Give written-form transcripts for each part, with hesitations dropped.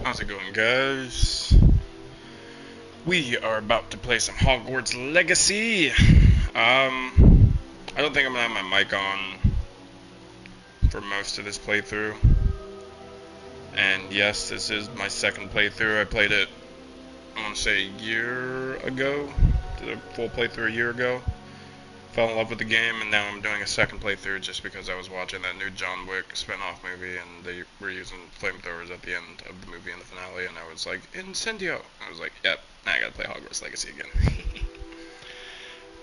How's it going, guys? We are about to play some Hogwarts Legacy. I don't think I'm gonna have my mic on for most of this playthrough. And yes, this is my second playthrough. I played it, I want to say, a year ago. Did a full playthrough a year ago. Fell in love with the game, and now I'm doing a second playthrough just because I was watching that new John Wick spin-off movie, and they were using flamethrowers at the end of the movie in the finale, and I was like, Incendio! I was like, yep, now I gotta play Hogwarts Legacy again.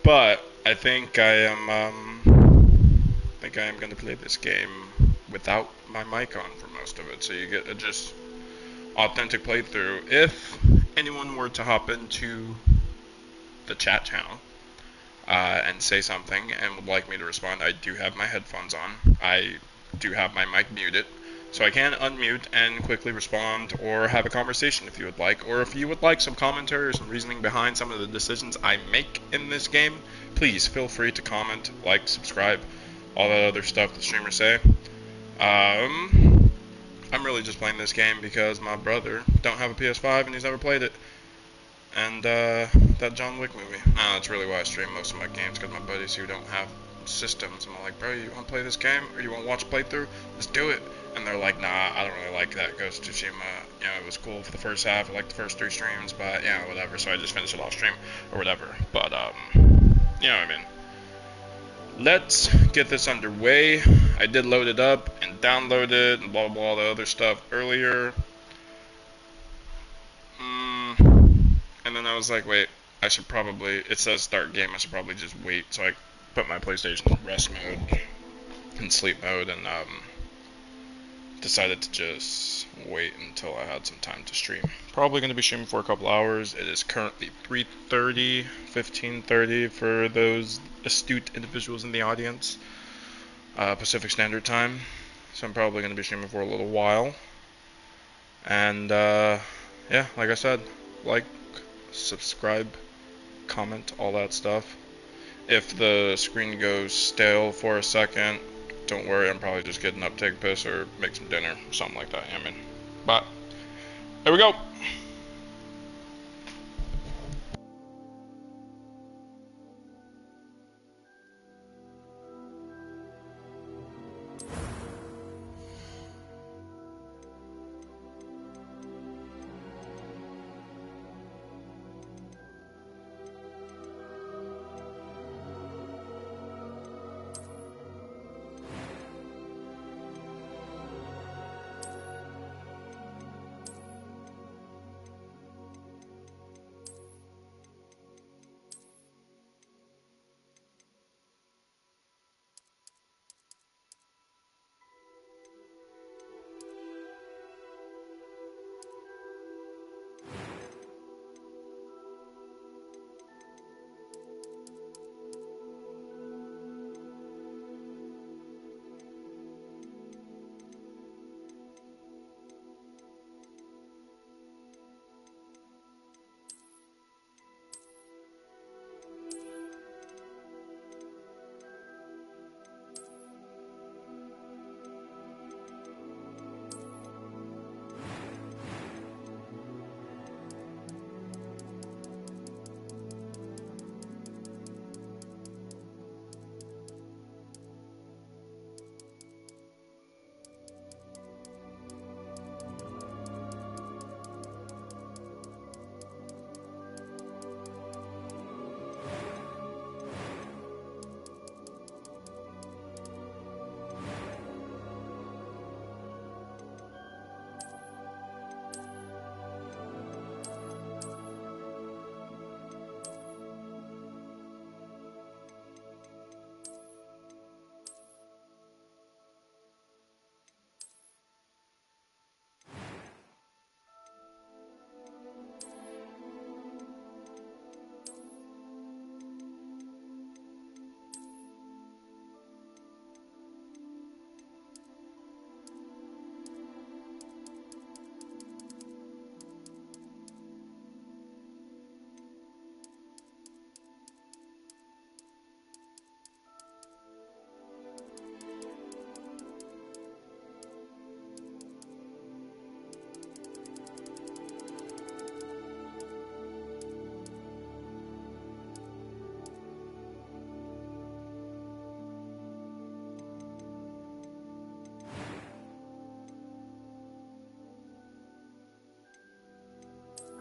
But I think I am gonna play this game without my mic on for most of it, so you get a just authentic playthrough. If anyone were to hop into the chat channel and say something and would like me to respond, I do have my headphones on. I do have my mic muted, so I can unmute and quickly respond or have a conversation if you would like. Or if you would like some commentary or some reasoning behind some of the decisions I make in this game, please feel free to comment, like, subscribe, all that other stuff the streamers say. I'm really just playing this game because my brother don't have a PS5 and he's never played it. And that John Wick movie. That's really why I stream most of my games, because my buddies who don't have systems, I'm like, bro, you want to play this game or you want to watch a playthrough? Let's do it. And they're like, nah, I don't really like that Ghost of Tsushima. You know, it was cool for the first half, I liked the first 3 streams, but yeah, whatever. So I just finished it off stream or whatever. But you know what I mean. Let's get this underway. I did load it up and download it and blah blah blah, all the other stuff earlier. And then I was like, wait, I should probably, it says start game, I should probably just wait. So I put my PlayStation in rest mode and sleep mode, and decided to just wait until I had some time to stream. Probably going to be streaming for a couple hours. It is currently 3:30, 15:30 for those astute individuals in the audience, Pacific Standard Time. So I'm probably going to be streaming for a little while. And yeah, like I said, like, subscribe, comment, all that stuff. If the screen goes stale for a second, don't worry, I'm probably just getting up, take a piss, or make some dinner, something like that. I mean, but there we go.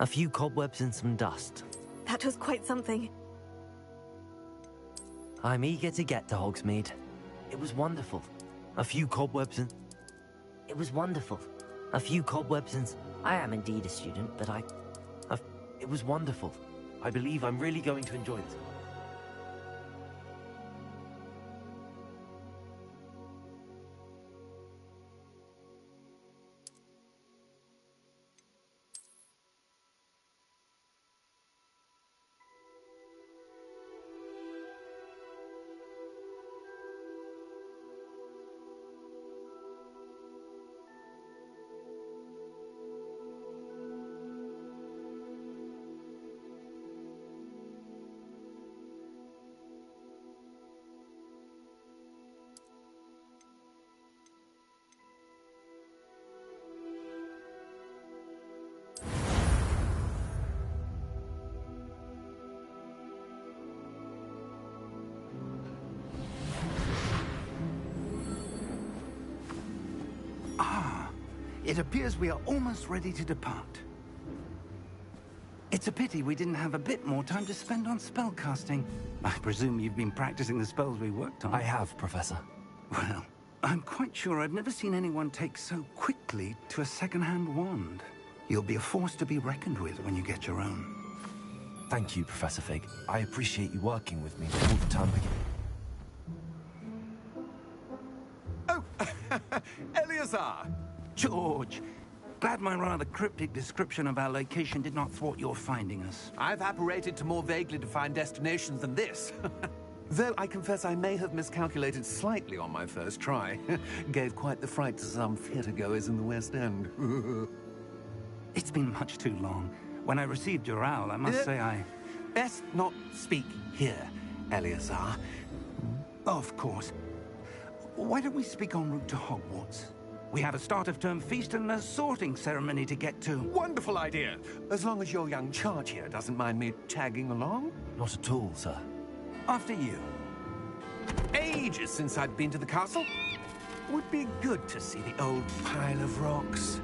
A few cobwebs and some dust. That was quite something. I'm eager to get to Hogsmeade. It was wonderful. A few cobwebs and... It was wonderful. A few cobwebs and... I am indeed a student, but It was wonderful. I believe I'm really going to enjoy this. It appears we are almost ready to depart. It's a pity we didn't have a bit more time to spend on spellcasting. I presume you've been practicing the spells we worked on. I have, Professor. Well, I'm quite sure I've never seen anyone take so quickly to a second-hand wand. You'll be a force to be reckoned with when you get your own. Thank you, Professor Fig. I appreciate you working with me all the time again. Oh, Eleazar! George, glad my rather cryptic description of our location did not thwart your finding us. I've apparated to more vaguely defined destinations than this. Though I confess I may have miscalculated slightly on my first try. Gave quite the fright to some theatre-goers in the West End. It's been much too long. When I received your owl, I must say I... Best not speak here, Eleazar. Of course. Why don't we speak en route to Hogwarts? We have a start-of-term feast and a sorting ceremony to get to. Wonderful idea! As long as your young charge here doesn't mind me tagging along. Not at all, sir. After you. Ages since I'd been to the castle. Would be good to see the old pile of rocks.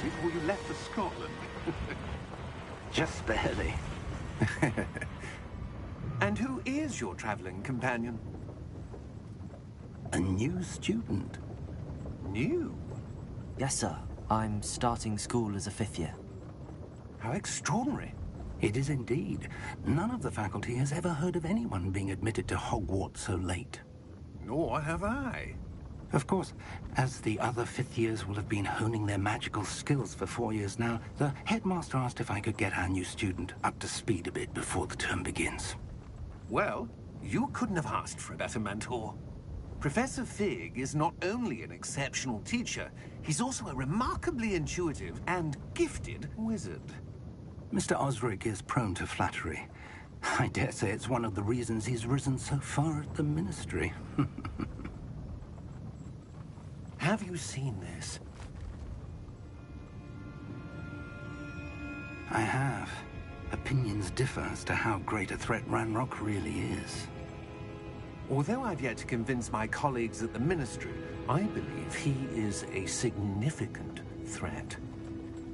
Before you left for Scotland. Just barely. And who is your traveling companion? A new student. New? Yes, sir. I'm starting school as a 5th year. How extraordinary. It is indeed. None of the faculty has ever heard of anyone being admitted to Hogwarts so late. Nor have I. Of course, as the other 5th years will have been honing their magical skills for 4 years now, the headmaster asked if I could get our new student up to speed a bit before the term begins. Well, you couldn't have asked for a better mentor. Professor Fig is not only an exceptional teacher, he's also a remarkably intuitive and gifted wizard. Mr. Osric is prone to flattery. I dare say it's one of the reasons he's risen so far at the Ministry. Have you seen this? I have. Opinions differ as to how great a threat Ranrock really is. Although I've yet to convince my colleagues at the Ministry, I believe he is a significant threat.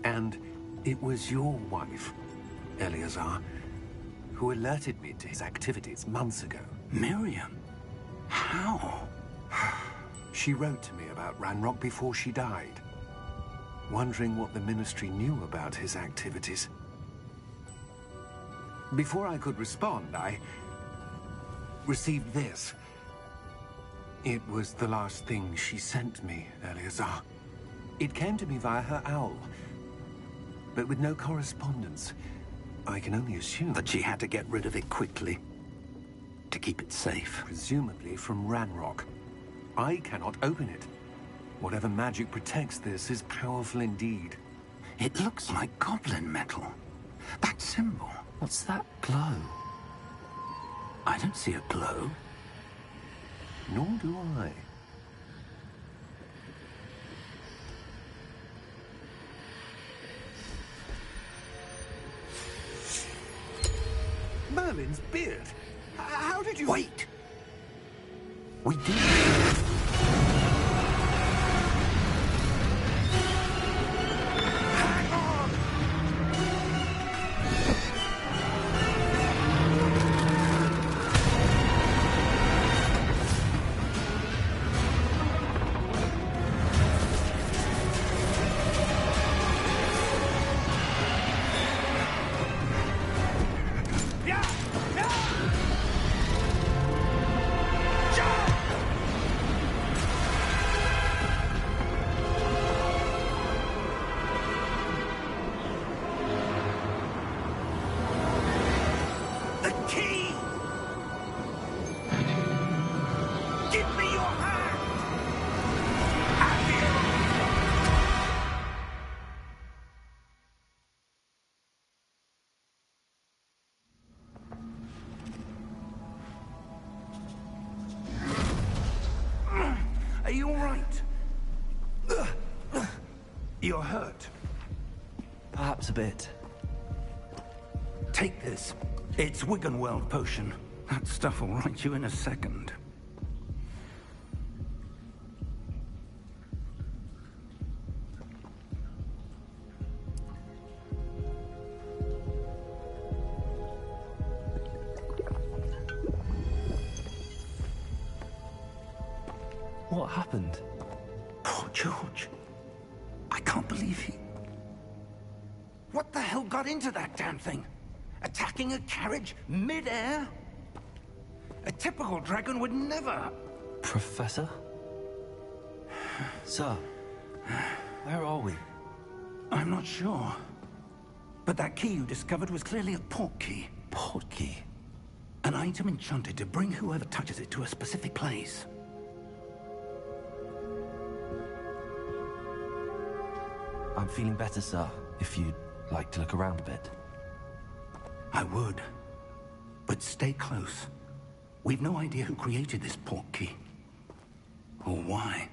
And it was your wife, Eleazar, who alerted me to his activities months ago. Miriam? How? She wrote to me about Ranrock before she died, wondering what the Ministry knew about his activities. Before I could respond, I received this. It was the last thing she sent me, Eleazar. It came to me via her owl, but with no correspondence. I can only assume That she had to get rid of it quickly to keep it safe. presumably from Ranrock. I cannot open it. Whatever magic protects this is powerful indeed. It looks like goblin metal. That symbol. What's that glow? I don't see a glow. Nor do I. Merlin's beard. How did you... Wait! We did. Hang on! Yeah! Yeah! Jump! The key! Give me your hand! Have you? Are you all right? You're hurt. Perhaps a bit. Take this. It's Wiggenweld potion. That stuff will right you in a second. What happened? Poor George. I can't believe he... What the hell got into that damn thing? Attacking a carriage mid-air? A typical dragon would never... Professor? Sir, where are we? I'm not sure. But that key you discovered was clearly a port key. Port key? An item enchanted to bring whoever touches it to a specific place. I'm feeling better, sir, if you'd like to look around a bit. I would. But stay close. We've no idea who created this port key. Or why.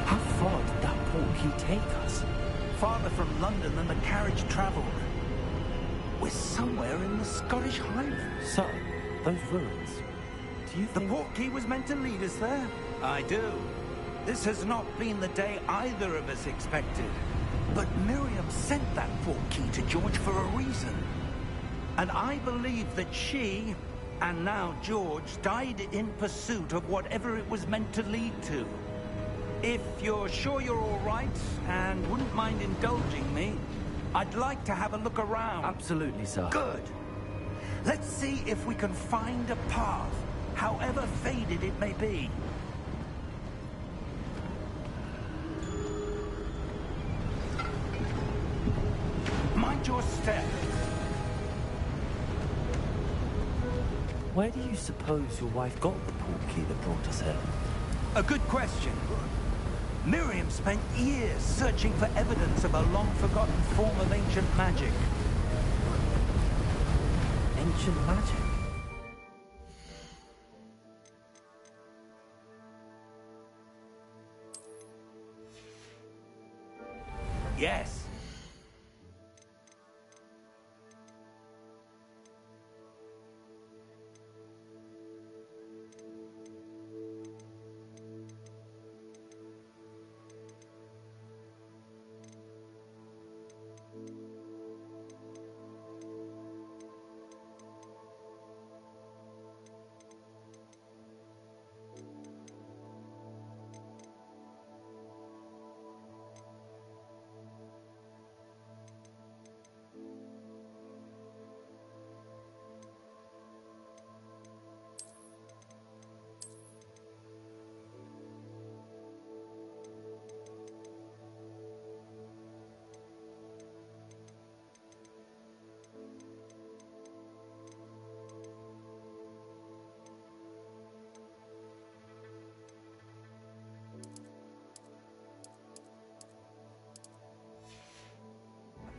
How far did that port key take us? Farther from London than the carriage travelled. We're somewhere in the Scottish Highlands. Sir, those ruins. Do you The think... port key was meant to lead us there? I do. This has not been the day either of us expected. But Miriam sent that port key to George for a reason. And I believe that she, and now George, died in pursuit of whatever it was meant to lead to. If you're sure you're all right, and wouldn't mind indulging me, I'd like to have a look around. Absolutely, sir. Good. Let's see if we can find a path, however faded it may be. Mind your step. Where do you suppose your wife got the port key that brought us here? A good question. Miriam spent years searching for evidence of a long-forgotten form of ancient magic. Ancient magic? Yes.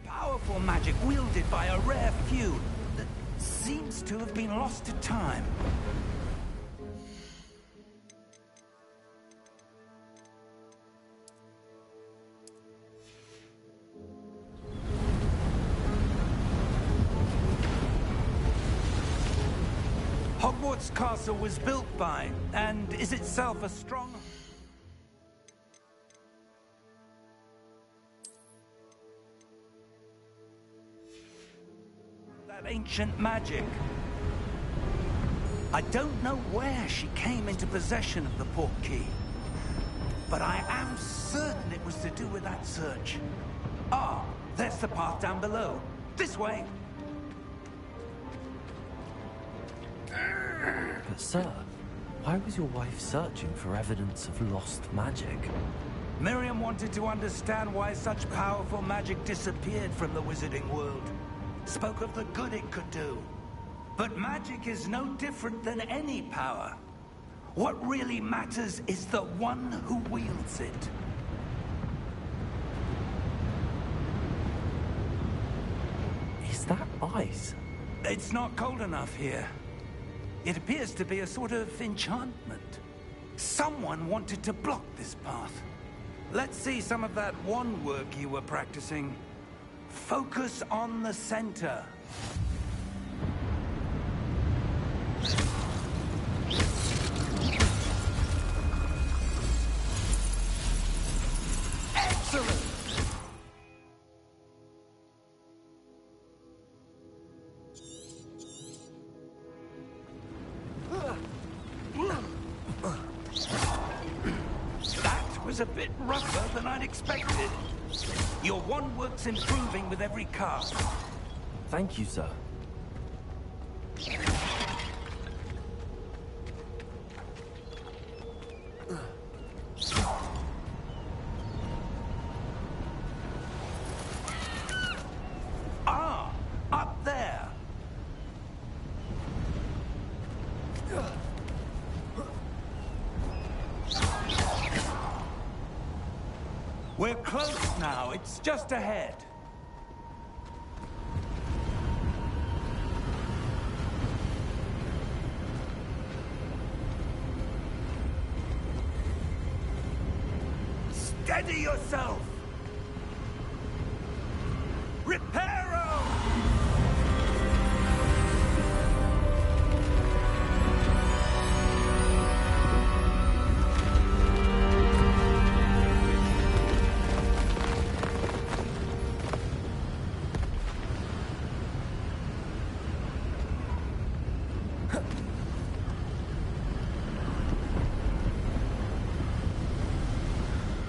Powerful magic wielded by a rare few that seems to have been lost to time. Hogwarts Castle was built by, and is itself a strong... that ancient magic. I don't know where she came into possession of the portkey, but I am certain it was to do with that search. Ah, there's the path down below. This way. But sir, why was your wife searching for evidence of lost magic? Miriam wanted to understand why such powerful magic disappeared from the wizarding world. Spoke of the good it could do. But magic is no different than any power. What really matters is the one who wields it. Is that ice? It's not cold enough here. It appears to be a sort of enchantment. Someone wanted to block this path. Let's see some of that wand work you were practicing. Focus on the center. Excellent! That was a bit rougher than I'd expected. Your wand work's improving with every cast. Thank you, sir. Ah, up there. We're close now. It's just ahead. Steady yourself. Reparo!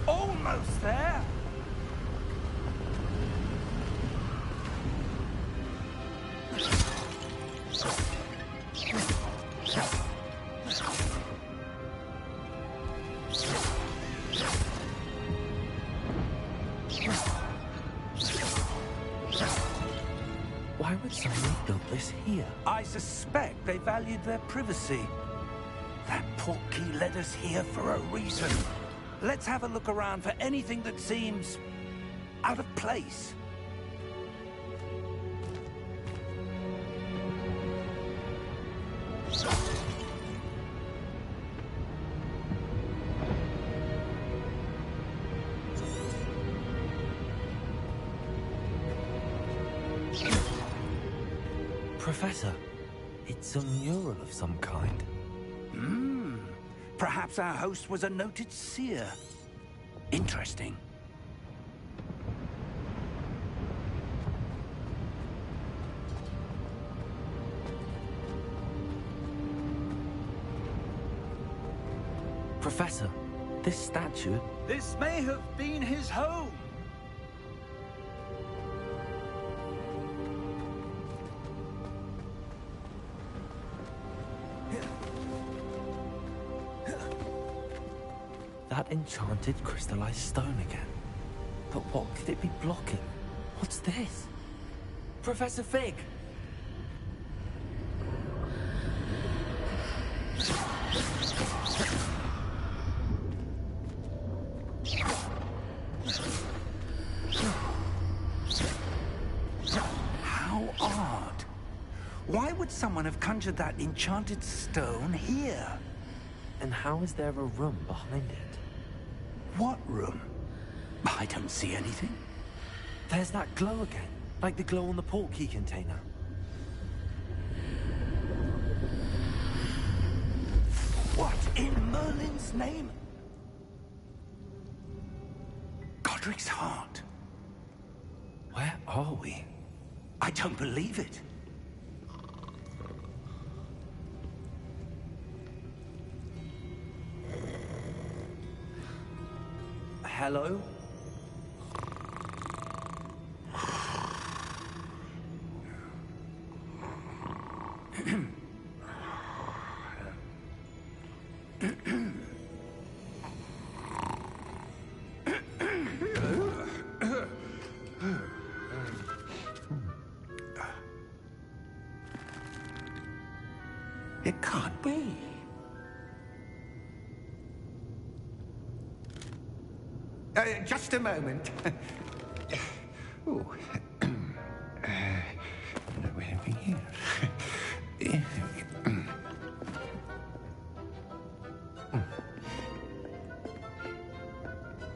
Almost there. Why would someone build this here? I suspect they valued their privacy. That portkey led us here for a reason. Let's have a look around for anything that seems out of place. Professor, it's a mural of some kind. Perhaps our host was a noted seer. Interesting. Professor, this statue... This may have been his home. That enchanted crystallized stone again. But what could it be blocking? What's this? Professor Fig! How odd. Why would someone have conjured that enchanted stone here? And how is there a room behind it? What room? I don't see anything. There's that glow again, like the glow on the portkey container. What in Merlin's name? Godric's heart. Where are we? I don't believe it. Hello? It can't be. Just a moment. Oh. Where are we here?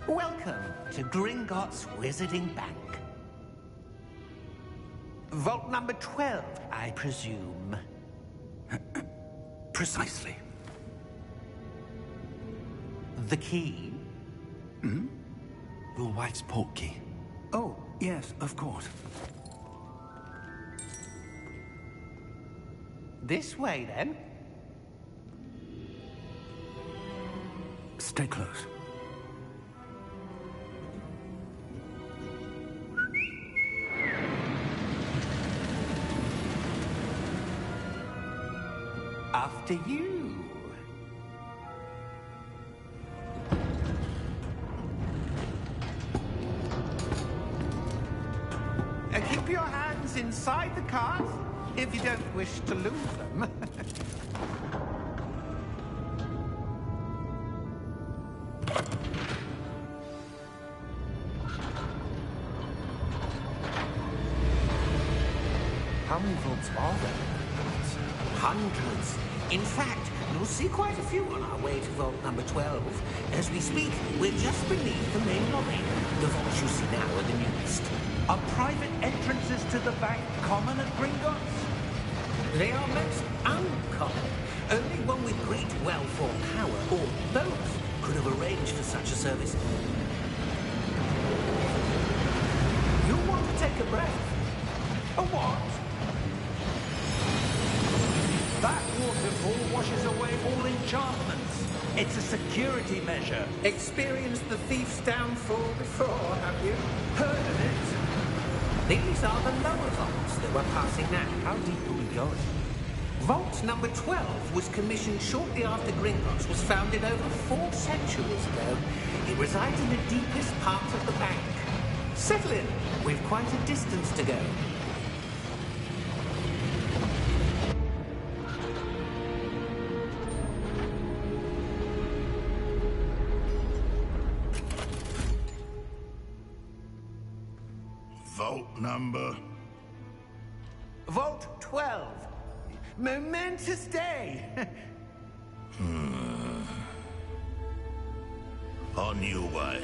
Welcome to Gringotts Wizarding Bank. Vault number 12, I presume. Precisely. The key? Your wife's portkey. Oh, yes, of course. This way, then. Stay close. After you. Keep your hands inside the cart if you don't wish to lose them. How many vaults are there? Hundreds. In fact, you'll see quite a few on our way to vault number 12. As we speak, we're just beneath the main lobby. The vaults you see now are the newest. Are private entrances to the bank common at Gringotts? They are most uncommon. Only one with great wealth or power, or both, could have arranged for such a service. You want to take a breath? A what? That waterfall washes away all enchantments. It's a security measure. Experienced the thief's downfall before, have you? Heard of it? These are the lower vaults that we're passing now. How deep are we going? Vault number 12 was commissioned shortly after Gringotts was founded over 4 centuries ago. It resides in the deepest part of the bank. Settle in. We've quite a distance to go. Vault number? Vault 12. Momentous day. On your way.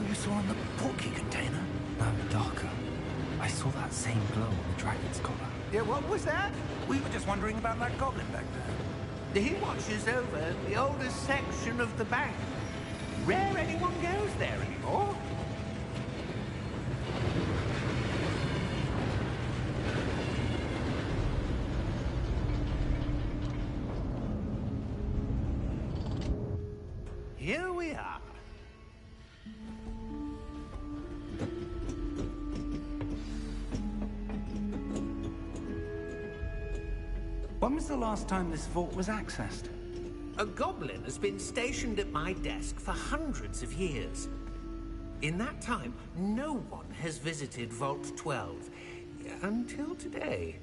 you saw in the portkey container? No, darker. I saw that same glow on the dragon's collar. Yeah, what was that? We were just wondering about that goblin back there. He watches over the oldest section of the bank. Rare anyone goes there anymore. Here we are. When was the last time this vault was accessed? A goblin has been stationed at my desk for hundreds of years. In that time, no one has visited Vault 12 until today.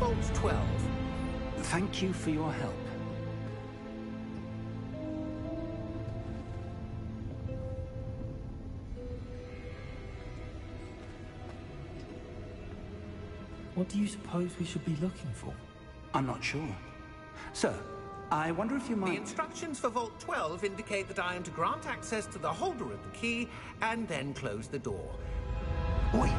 Vault 12. Thank you for your help. What do you suppose we should be looking for? I'm not sure. Sir, I wonder if you The might... instructions for Vault 12 indicate that I am to grant access to the holder of the key and then close the door. Wait.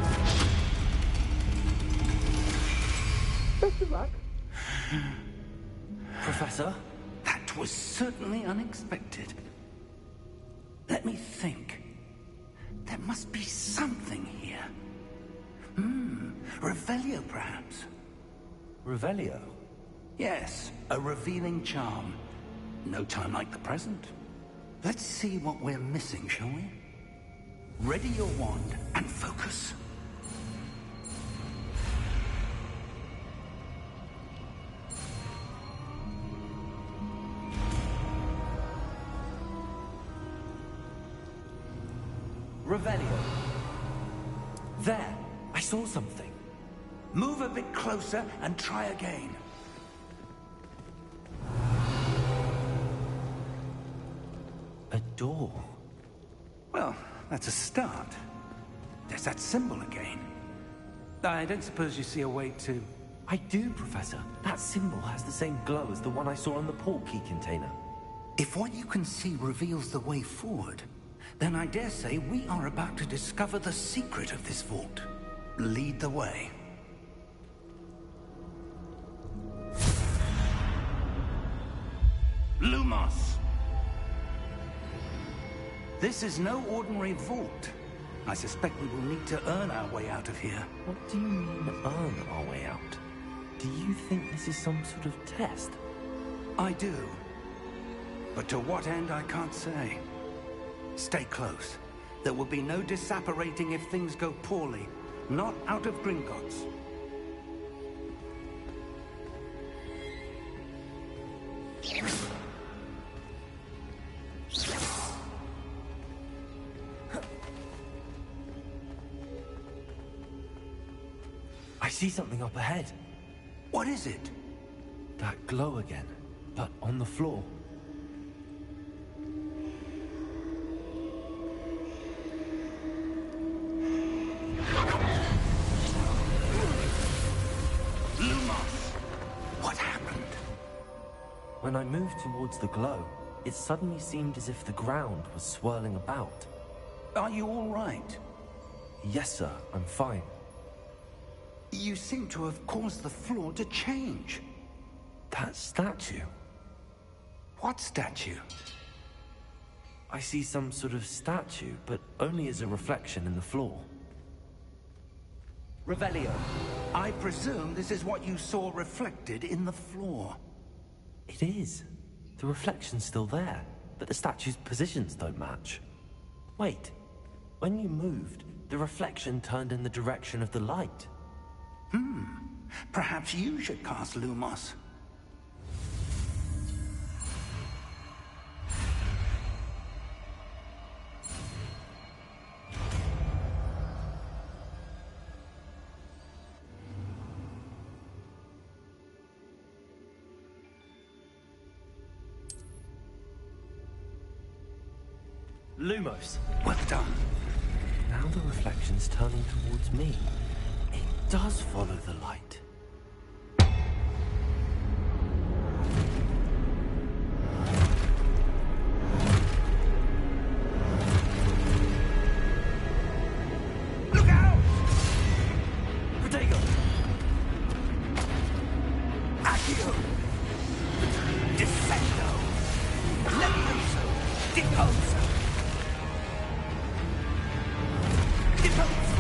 Best of luck. Professor? That was certainly unexpected. Let me think. There must be something here. Revelio, perhaps? Revelio? Yes, a revealing charm. No time like the present. Let's see what we're missing, shall we? Ready your wand and focus. Revelio. There! I saw something. Move a bit closer and try again. A door. Well, that's a start. There's that symbol again. I don't suppose you see a way to... I do, Professor. That symbol has the same glow as the one I saw on the portkey container. If what you can see reveals the way forward, then I dare say we are about to discover the secret of this vault. Lead the way. Lumos! This is no ordinary vault. I suspect we will need to earn our way out of here. What do you mean, earn our way out? Do you think this is some sort of test? I do. But to what end, I can't say. Stay close. There will be no disapparating if things go poorly. Not out of Gringotts. I see something up ahead. What is it? That glow again, but on the floor. Lumos! What happened? When I moved towards the glow, it suddenly seemed as if the ground was swirling about. Are you all right? Yes, sir, I'm fine. You seem to have caused the floor to change. That statue. What statue? I see some sort of statue, but only as a reflection in the floor. Revelio. I presume this is what you saw reflected in the floor. It is. The reflection's still there, but the statue's positions don't match. Wait. When you moved, the reflection turned in the direction of the light. Perhaps you should cast Lumos. Lumos. Well done. Now the reflection's turning towards me. does follow the light. Look out! Protego! Accio! Descendo! Levioso! Deposo! Deposo!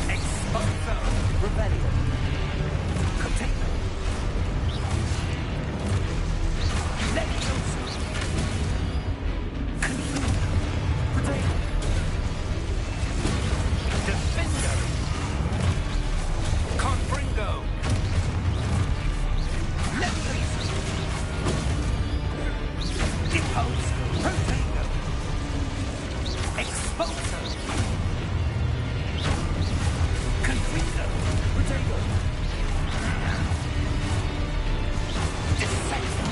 Exposo! Rebellion! Potato! Levioso! Confuso! Protego! Defender! Confringo! Levioso! Deposo! Protego! Exposo! Confuso! Protego! Descendo!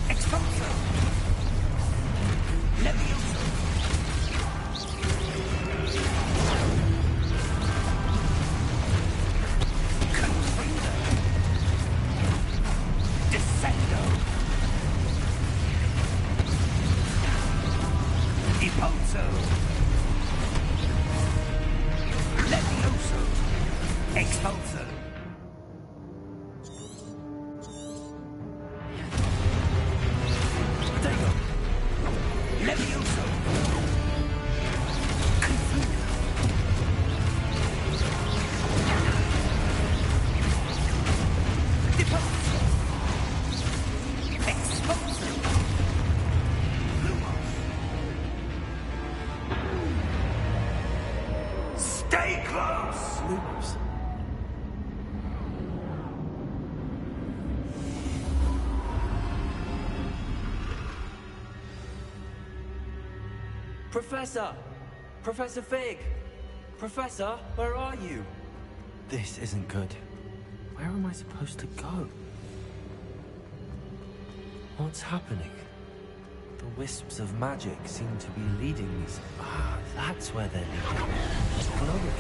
Exposo! Levioso! Confringo! Descendo! Deposo! Levioso! Exposo! Protego! Levioso! Confuso! Deposo! Exposo! Lumos! Stay close! Lumos. Professor! Professor Fig! Professor, where are you? This isn't good. Where am I supposed to go? What's happening? The wisps of magic seem to be leading me. Ah, that's where they're leading. Follow it.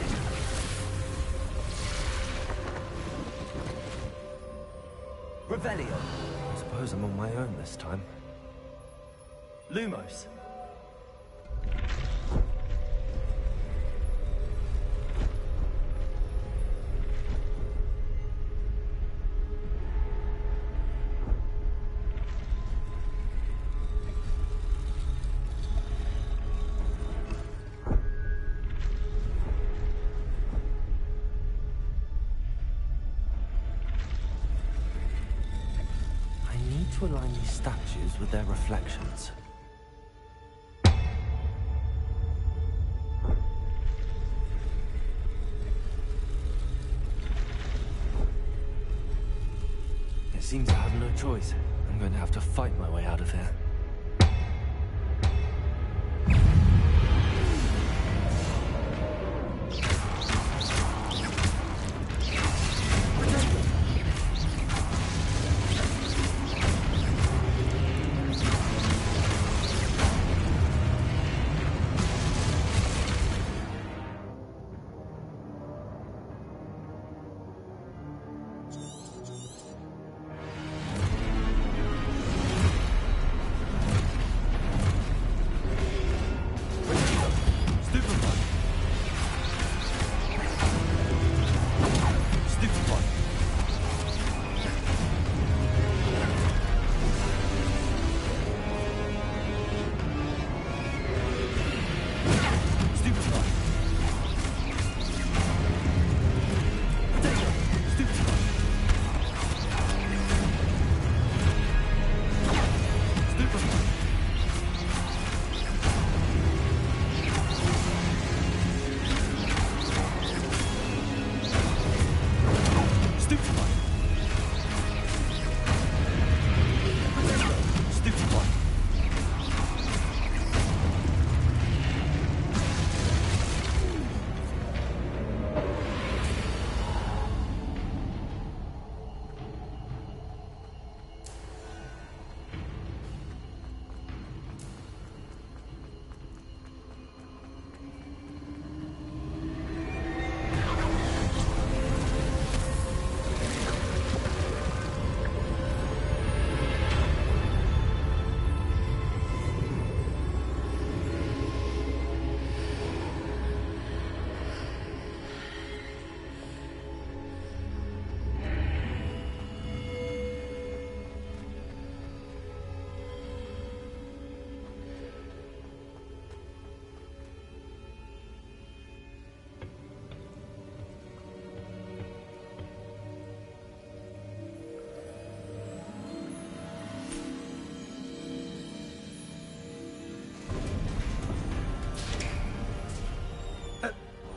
Revelio. I suppose I'm on my own this time. Lumos. I need to align these statues with their reflections. It seems I have no choice. I'm going to have to fight my way out of here.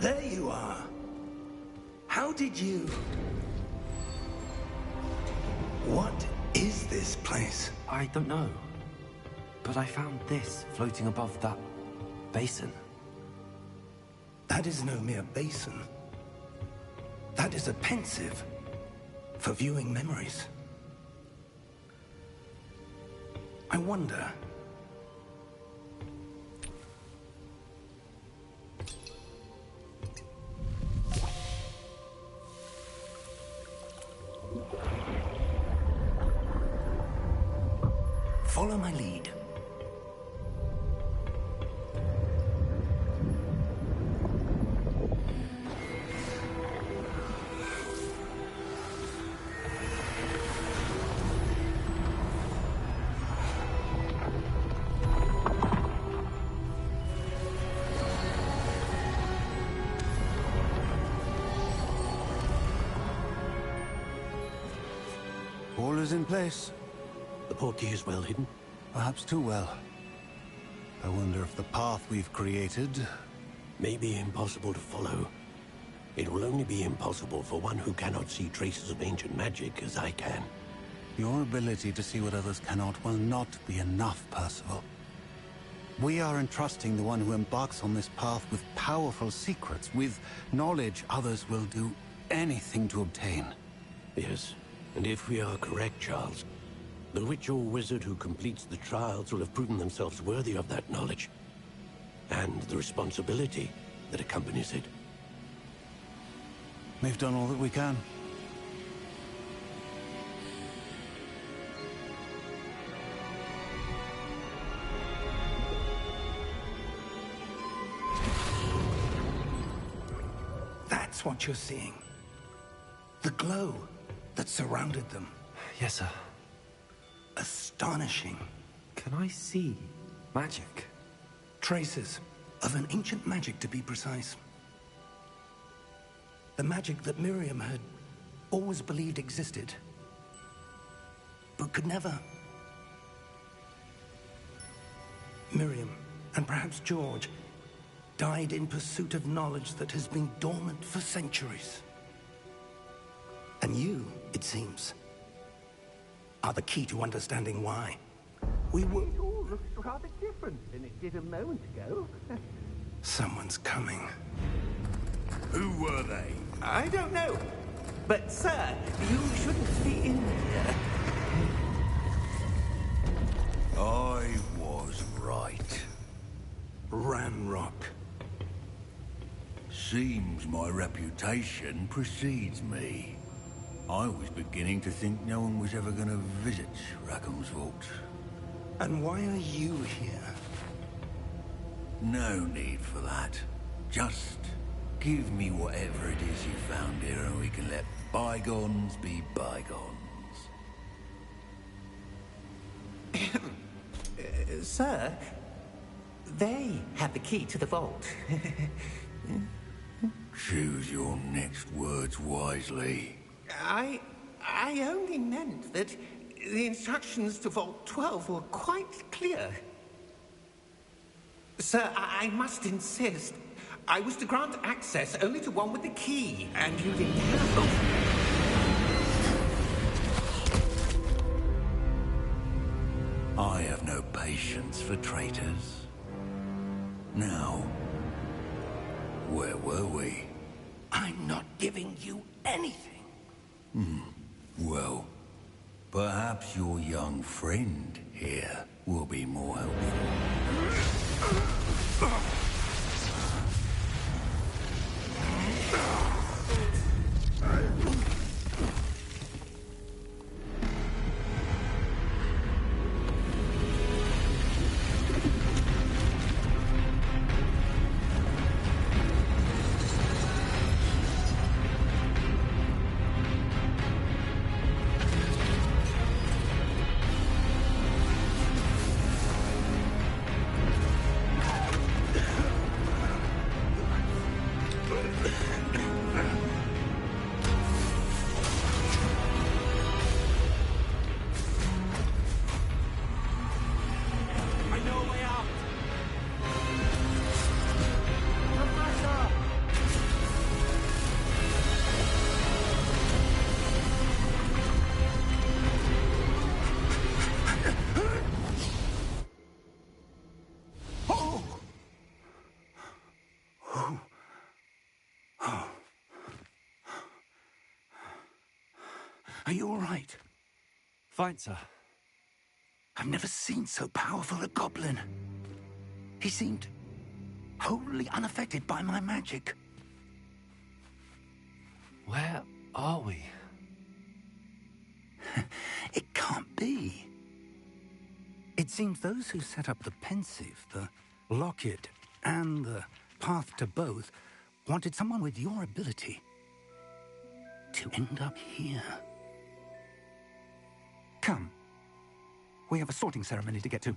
There you are. How did you... What is this place? I don't know. But I found this floating above that basin. That is no mere basin. That is a pensive for viewing memories. I wonder... Follow my lead. All is in place. The portkey is well hidden. Perhaps too well. I wonder if the path we've created... May be impossible to follow. It will only be impossible for one who cannot see traces of ancient magic as I can. Your ability to see what others cannot will not be enough, Percival. We are entrusting the one who embarks on this path with powerful secrets, with knowledge others will do anything to obtain. Yes, and if we are correct, Charles, the witch or wizard who completes the trials will have proven themselves worthy of that knowledge, and the responsibility that accompanies it. We've done all that we can. That's what you're seeing. The glow that surrounded them. Yes, sir. Astonishing. Can I see magic? Traces of an ancient magic, to be precise. The magic that Miriam had always believed existed, but could never. Miriam, and perhaps George, died in pursuit of knowledge that has been dormant for centuries. And you, it seems, are the key to understanding why. We were... It all looks rather different than it did a moment ago. Someone's coming. Who were they? I don't know. But, sir, you shouldn't be in here. I was right. Ranrock. Seems my reputation precedes me. I was beginning to think no one was ever going to visit Rackham's vault. And why are you here? No need for that. Just give me whatever it is you found here and we can let bygones be bygones. Sir, they have the key to the vault. Choose your next words wisely. I only meant that the instructions to Vault 12 were quite clear. Sir, I must insist. I was to grant access only to one with the key, and you didn't have them. I have no patience for traitors. Now, where were we? I'm not giving you anything. Well, perhaps your young friend here will be more helpful. I know a way out. Are you all right? Fine, sir. I've never seen so powerful a goblin. He seemed wholly unaffected by my magic. Where are we? It can't be. It seems those who set up the pensive, the locket, and the path to both wanted someone with your ability to end up here. Come. We have a sorting ceremony to get to.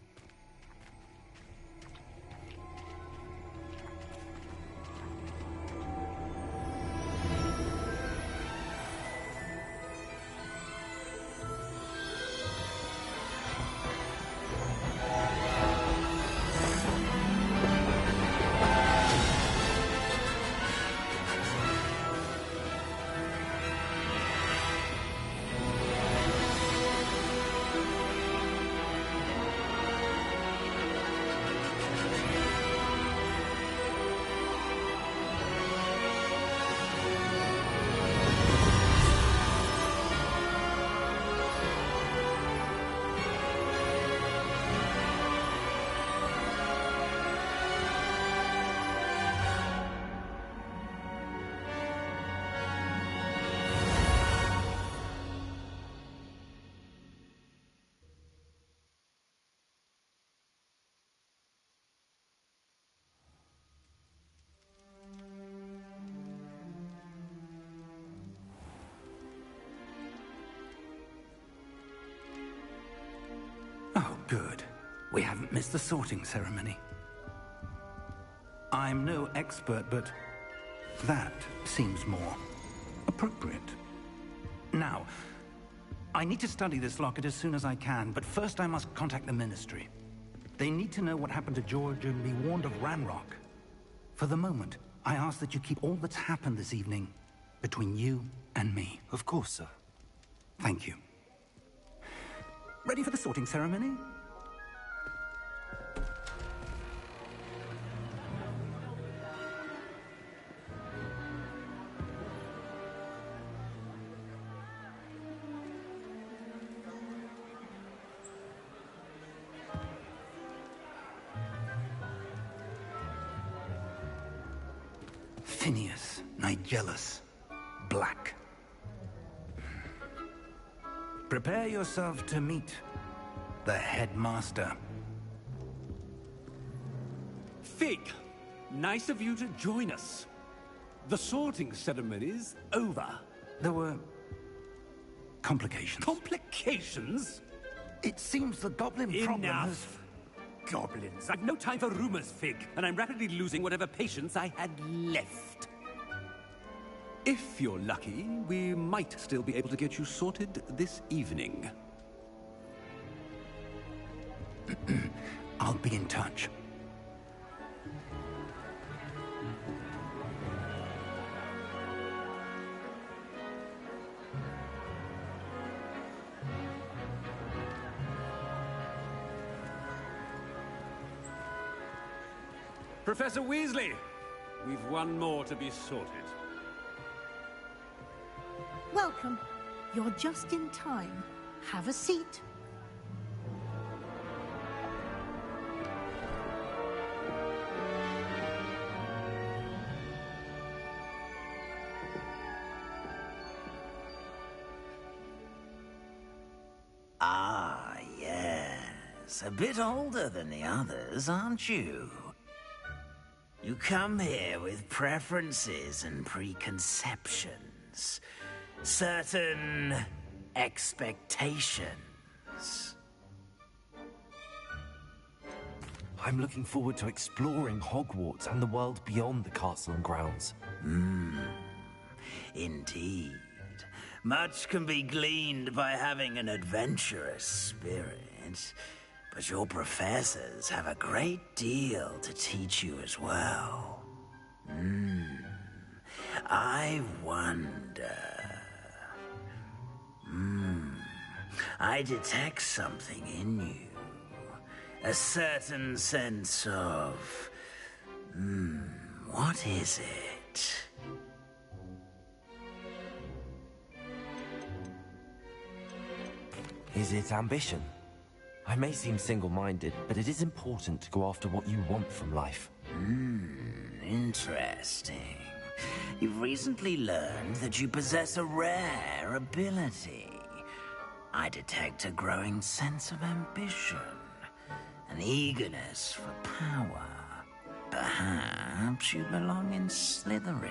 Oh, good. We haven't missed the sorting ceremony. I'm no expert, but that seems more appropriate. Now, I need to study this locket as soon as I can, but first I must contact the Ministry. They need to know what happened to George and be warned of Ranrock. For the moment, I ask that you keep all that's happened this evening between you and me. Of course, sir. Thank you. Ready for the sorting ceremony? Phineas, Nigellus, Black. Prepare yourself to meet the headmaster. Fig, nice of you to join us. The sorting ceremony's over. There were complications. Complications? It seems the goblin problem has... Enough. Goblins. I've no time for rumors, Fig, and I'm rapidly losing whatever patience I had left. If you're lucky, we might still be able to get you sorted this evening. I'll be in touch. Professor Weasley, we've one more to be sorted. Welcome. You're just in time. Have a seat. Ah, yes. A bit older than the others, aren't you? You come here with preferences and preconceptions. Certain expectations. I'm looking forward to exploring Hogwarts and the world beyond the castle and grounds. Indeed. Much can be gleaned by having an adventurous spirit, but your professors have a great deal to teach you as well. I wonder... I detect something in you. A certain sense of... what is it? Is it ambition? I may seem single-minded, but it is important to go after what you want from life. Interesting. You've recently learned that you possess a rare ability. I detect a growing sense of ambition, an eagerness for power. Perhaps you belong in Slytherin.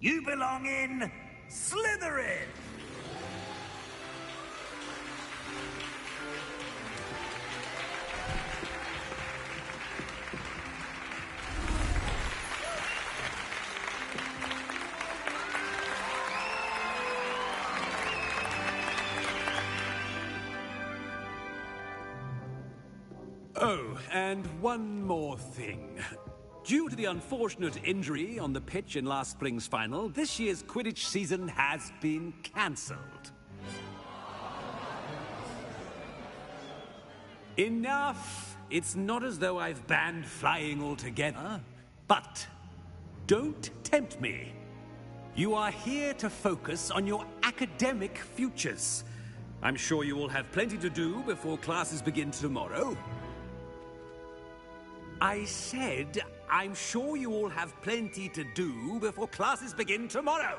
You belong in Slytherin! Oh, and one more thing. Due to the unfortunate injury on the pitch in last spring's final, this year's Quidditch season has been cancelled. Enough! It's not as though I've banned flying altogether. But don't tempt me. You are here to focus on your academic futures. I'm sure you all have plenty to do before classes begin tomorrow. I said, I'm sure you all have plenty to do before classes begin tomorrow.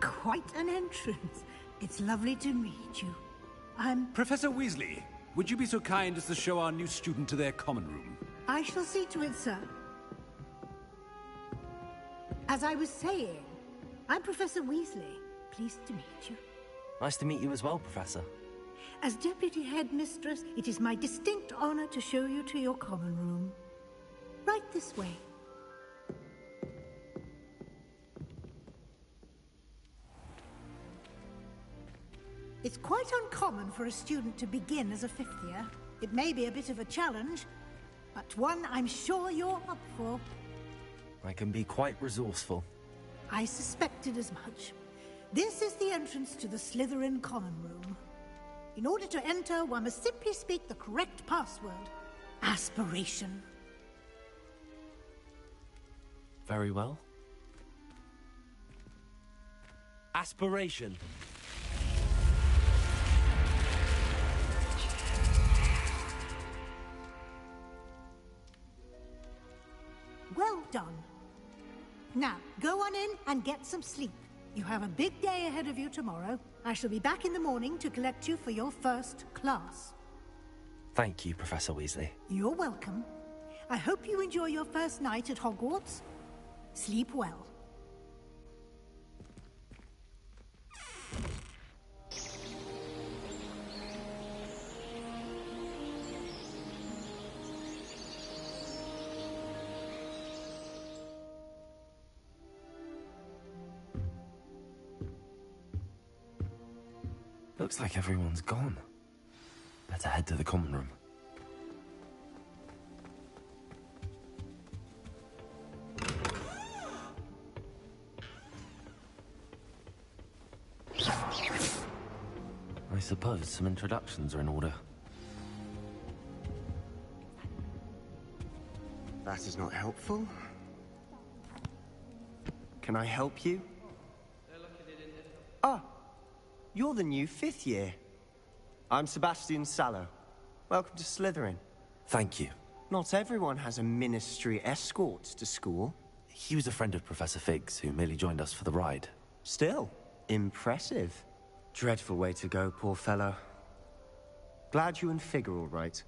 Quite an entrance. It's lovely to meet you. Professor Weasley, would you be so kind as to show our new student to their common room? I shall see to it, sir. As I was saying, I'm Professor Weasley. Pleased to meet you. Nice to meet you as well, Professor. As Deputy Headmistress, it is my distinct honor to show you to your common room. Right this way. It's quite uncommon for a student to begin as a fifth year. It may be a bit of a challenge, but one I'm sure you're up for. I can be quite resourceful. I suspected as much. This is the entrance to the Slytherin common room. In order to enter, one must simply speak the correct password. Aspiration. Very well. Aspiration. Well done. Now, go on in and get some sleep. You have a big day ahead of you tomorrow. I shall be back in the morning to collect you for your first class. Thank you, Professor Weasley. You're welcome. I hope you enjoy your first night at Hogwarts. Sleep well. Looks like everyone's gone. Better head to the common room. I suppose some introductions are in order. That is not helpful. Can I help you? Ah, you're the new fifth year. I'm Sebastian Sallow. Welcome to Slytherin. Thank you. Not everyone has a ministry escort to school. He was a friend of Professor Fig's, who merely joined us for the ride. Still, impressive. Dreadful way to go, poor fellow. Glad you and Fig are all right.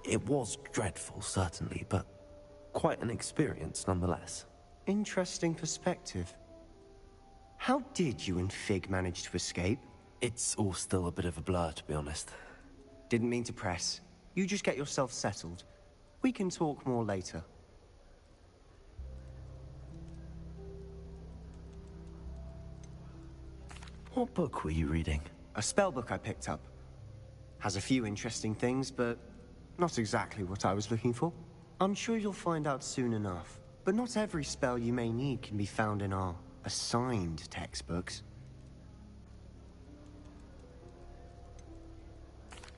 It was dreadful, certainly, but quite an experience nonetheless. Interesting perspective. How did you and Fig manage to escape? It's all still a bit of a blur, to be honest. Didn't mean to press. You just get yourself settled. We can talk more later. What book were you reading? A spell book I picked up. Has a few interesting things, but not exactly what I was looking for. I'm sure you'll find out soon enough. But not every spell you may need can be found in our assigned textbooks.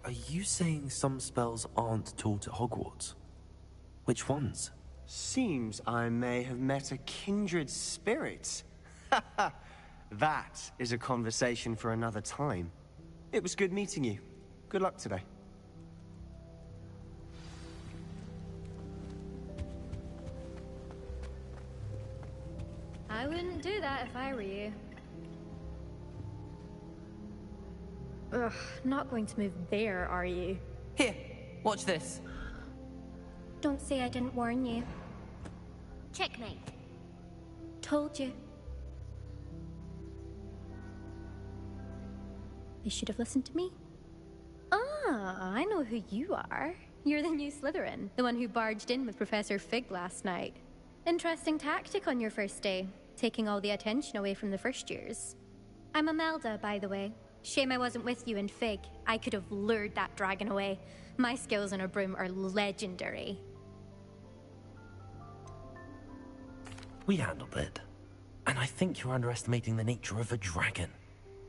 Are you saying some spells aren't taught at Hogwarts? Which ones? Seems I may have met a kindred spirit. That is a conversation for another time. It was good meeting you. Good luck today. I wouldn't do that if I were you. Ugh, not going to move there, are you? Here, watch this. Don't say I didn't warn you. Checkmate. Told you. You should have listened to me. Ah, I know who you are. You're the new Slytherin, the one who barged in with Professor Fig last night. Interesting tactic on your first day, taking all the attention away from the first years. I'm Imelda, by the way. Shame I wasn't with you in Fig. I could have lured that dragon away. My skills on a broom are legendary. We handled it. And I think you're underestimating the nature of a dragon.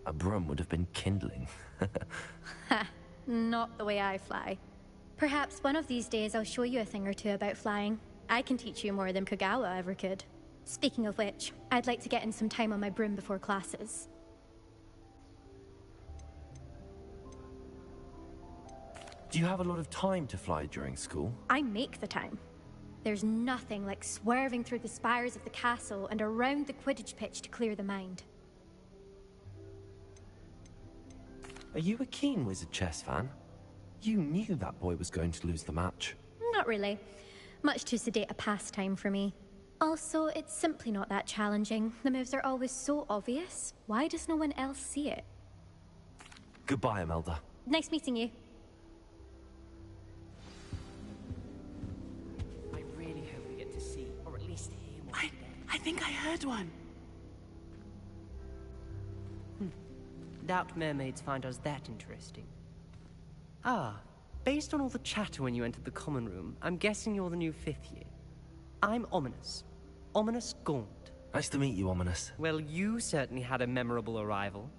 A broom would have been kindling. Ha, not the way I fly. Perhaps one of these days I'll show you a thing or two about flying. I can teach you more than Kogawa ever could. Speaking of which, I'd like to get in some time on my broom before classes. Do you have a lot of time to fly during school? I make the time. There's nothing like swerving through the spires of the castle and around the Quidditch pitch to clear the mind. Are you a keen Wizard chess fan? You knew that boy was going to lose the match. Not really. Much too sedate a pastime for me. Also, it's simply not that challenging. The moves are always so obvious. Why does no one else see it? Goodbye, Imelda. Nice meeting you. I really hope we get to see, or at least hear more today. I think I heard one. Doubt mermaids find us that interesting. Ah, based on all the chatter when you entered the common room, I'm guessing you're the new 5th year. I'm Ominous. Ominous Gaunt. Nice to meet you, Ominous. Well, you certainly had a memorable arrival.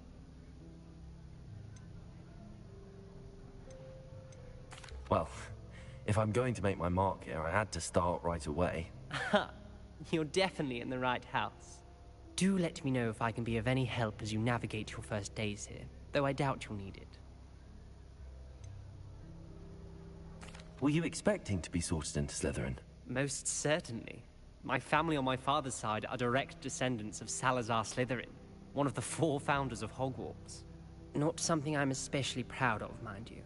Well, if I'm going to make my mark here, I had to start right away. Ha! You're definitely in the right house. Do let me know if I can be of any help as you navigate your first days here, though I doubt you'll need it. Were you expecting to be sorted into Slytherin? Most certainly. My family on my father's side are direct descendants of Salazar Slytherin, one of the 4 founders of Hogwarts. Not something I'm especially proud of, mind you.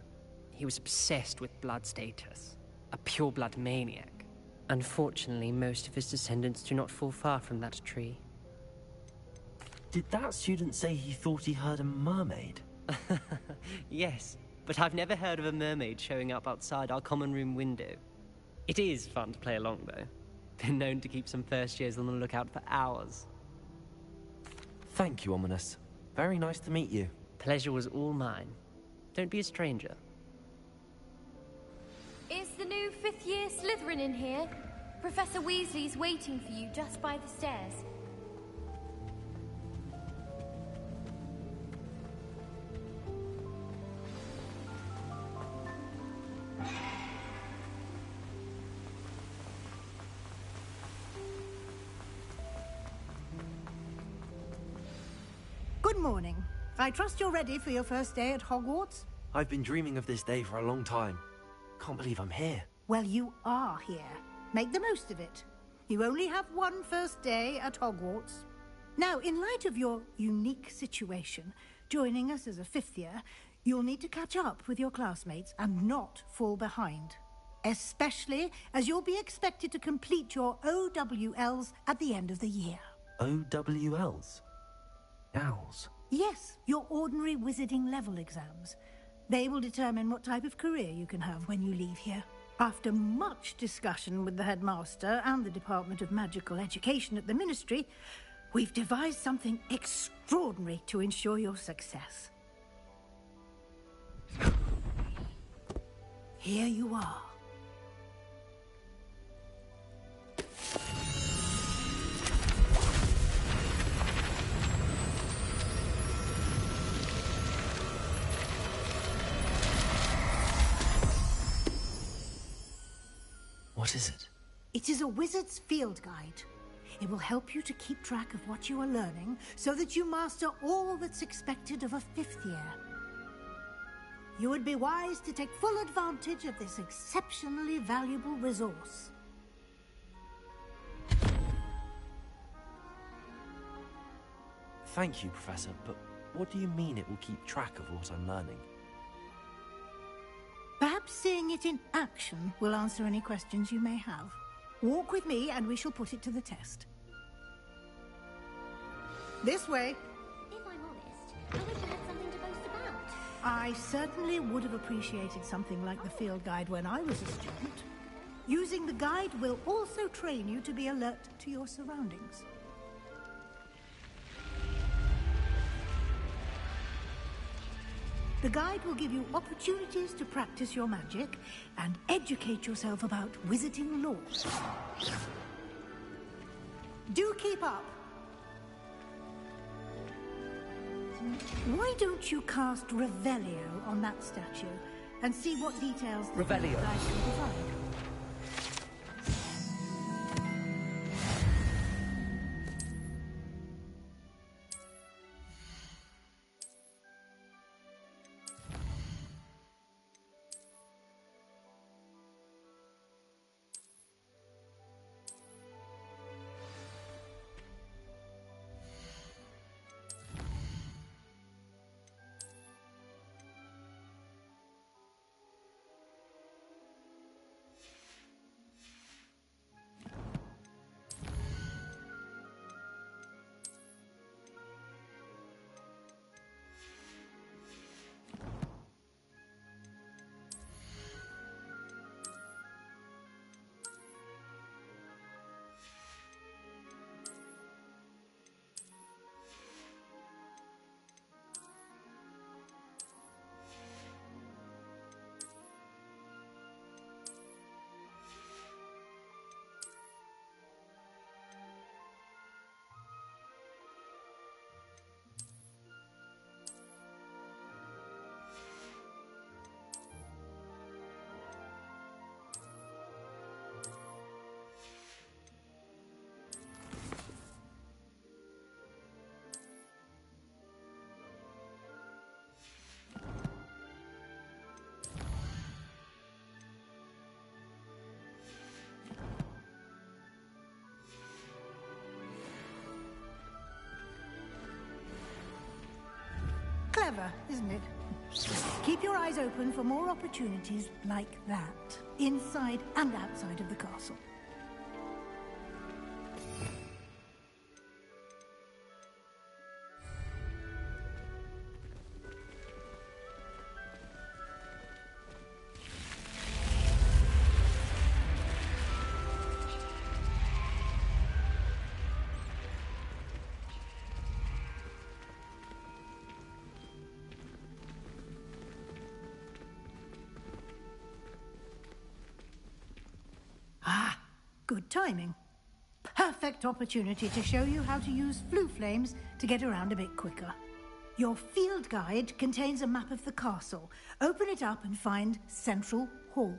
He was obsessed with blood status, a pure-blood maniac. Unfortunately, most of his descendants do not fall far from that tree. Did that student say he thought he heard a mermaid? Yes, but I've never heard of a mermaid showing up outside our common room window. It is fun to play along, though. Been known to keep some first years on the lookout for hours. Thank you, Ominous. Very nice to meet you. Pleasure was all mine. Don't be a stranger. Is the new 5th year Slytherin in here? Professor Weasley's waiting for you just by the stairs. Good morning. I trust you're ready for your first day at Hogwarts? I've been dreaming of this day for a long time. Can't believe I'm here. Well, you are here. Make the most of it. You only have one first day at Hogwarts. Now, in light of your unique situation, joining us as a 5th year, you'll need to catch up with your classmates and not fall behind. Especially as you'll be expected to complete your OWLs at the end of the year. OWLs? Owls? Yes, your ordinary wizarding level exams. They will determine what type of career you can have when you leave here. After much discussion with the headmaster and the Department of Magical Education at the Ministry, we've devised something extraordinary to ensure your success. here you are. What is it? It is a wizard's field guide. It will help you to keep track of what you are learning so that you master all that's expected of a 5th year. You would be wise to take full advantage of this exceptionally valuable resource. Thank you, Professor, but what do you mean it will keep track of what I'm learning? Perhaps seeing it in action will answer any questions you may have. Walk with me and we shall put it to the test. This way. If I'm honest, I wish I had something to boast about. I certainly would have appreciated something like the field guide when I was a student. Using the guide will also train you to be alert to your surroundings. The guide will give you opportunities to practice your magic and educate yourself about wizarding lore. Do keep up. Why don't you cast Revelio on that statue and see what details the Revelio. guide can provide? Clever, isn't it? Keep your eyes open for more opportunities like that, inside and outside of the castle. Good timing. Perfect opportunity to show you how to use flue flames to get around a bit quicker. Your field guide contains a map of the castle. Open it up and find Central Hall.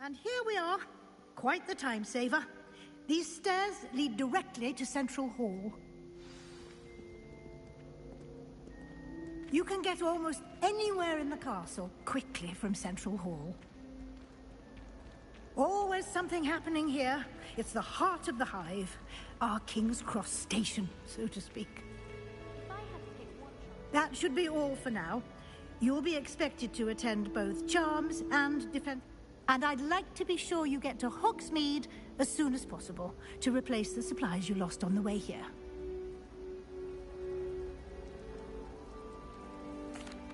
And here we are. Quite the time saver. These stairs lead directly to Central Hall. You can get almost anywhere in the castle quickly from Central Hall. Always something happening here. It's the heart of the hive. Our King's Cross station, so to speak. That should be all for now. You'll be expected to attend both charms and defense. And I'd like to be sure you get to Hogsmeade as soon as possible to replace the supplies you lost on the way here.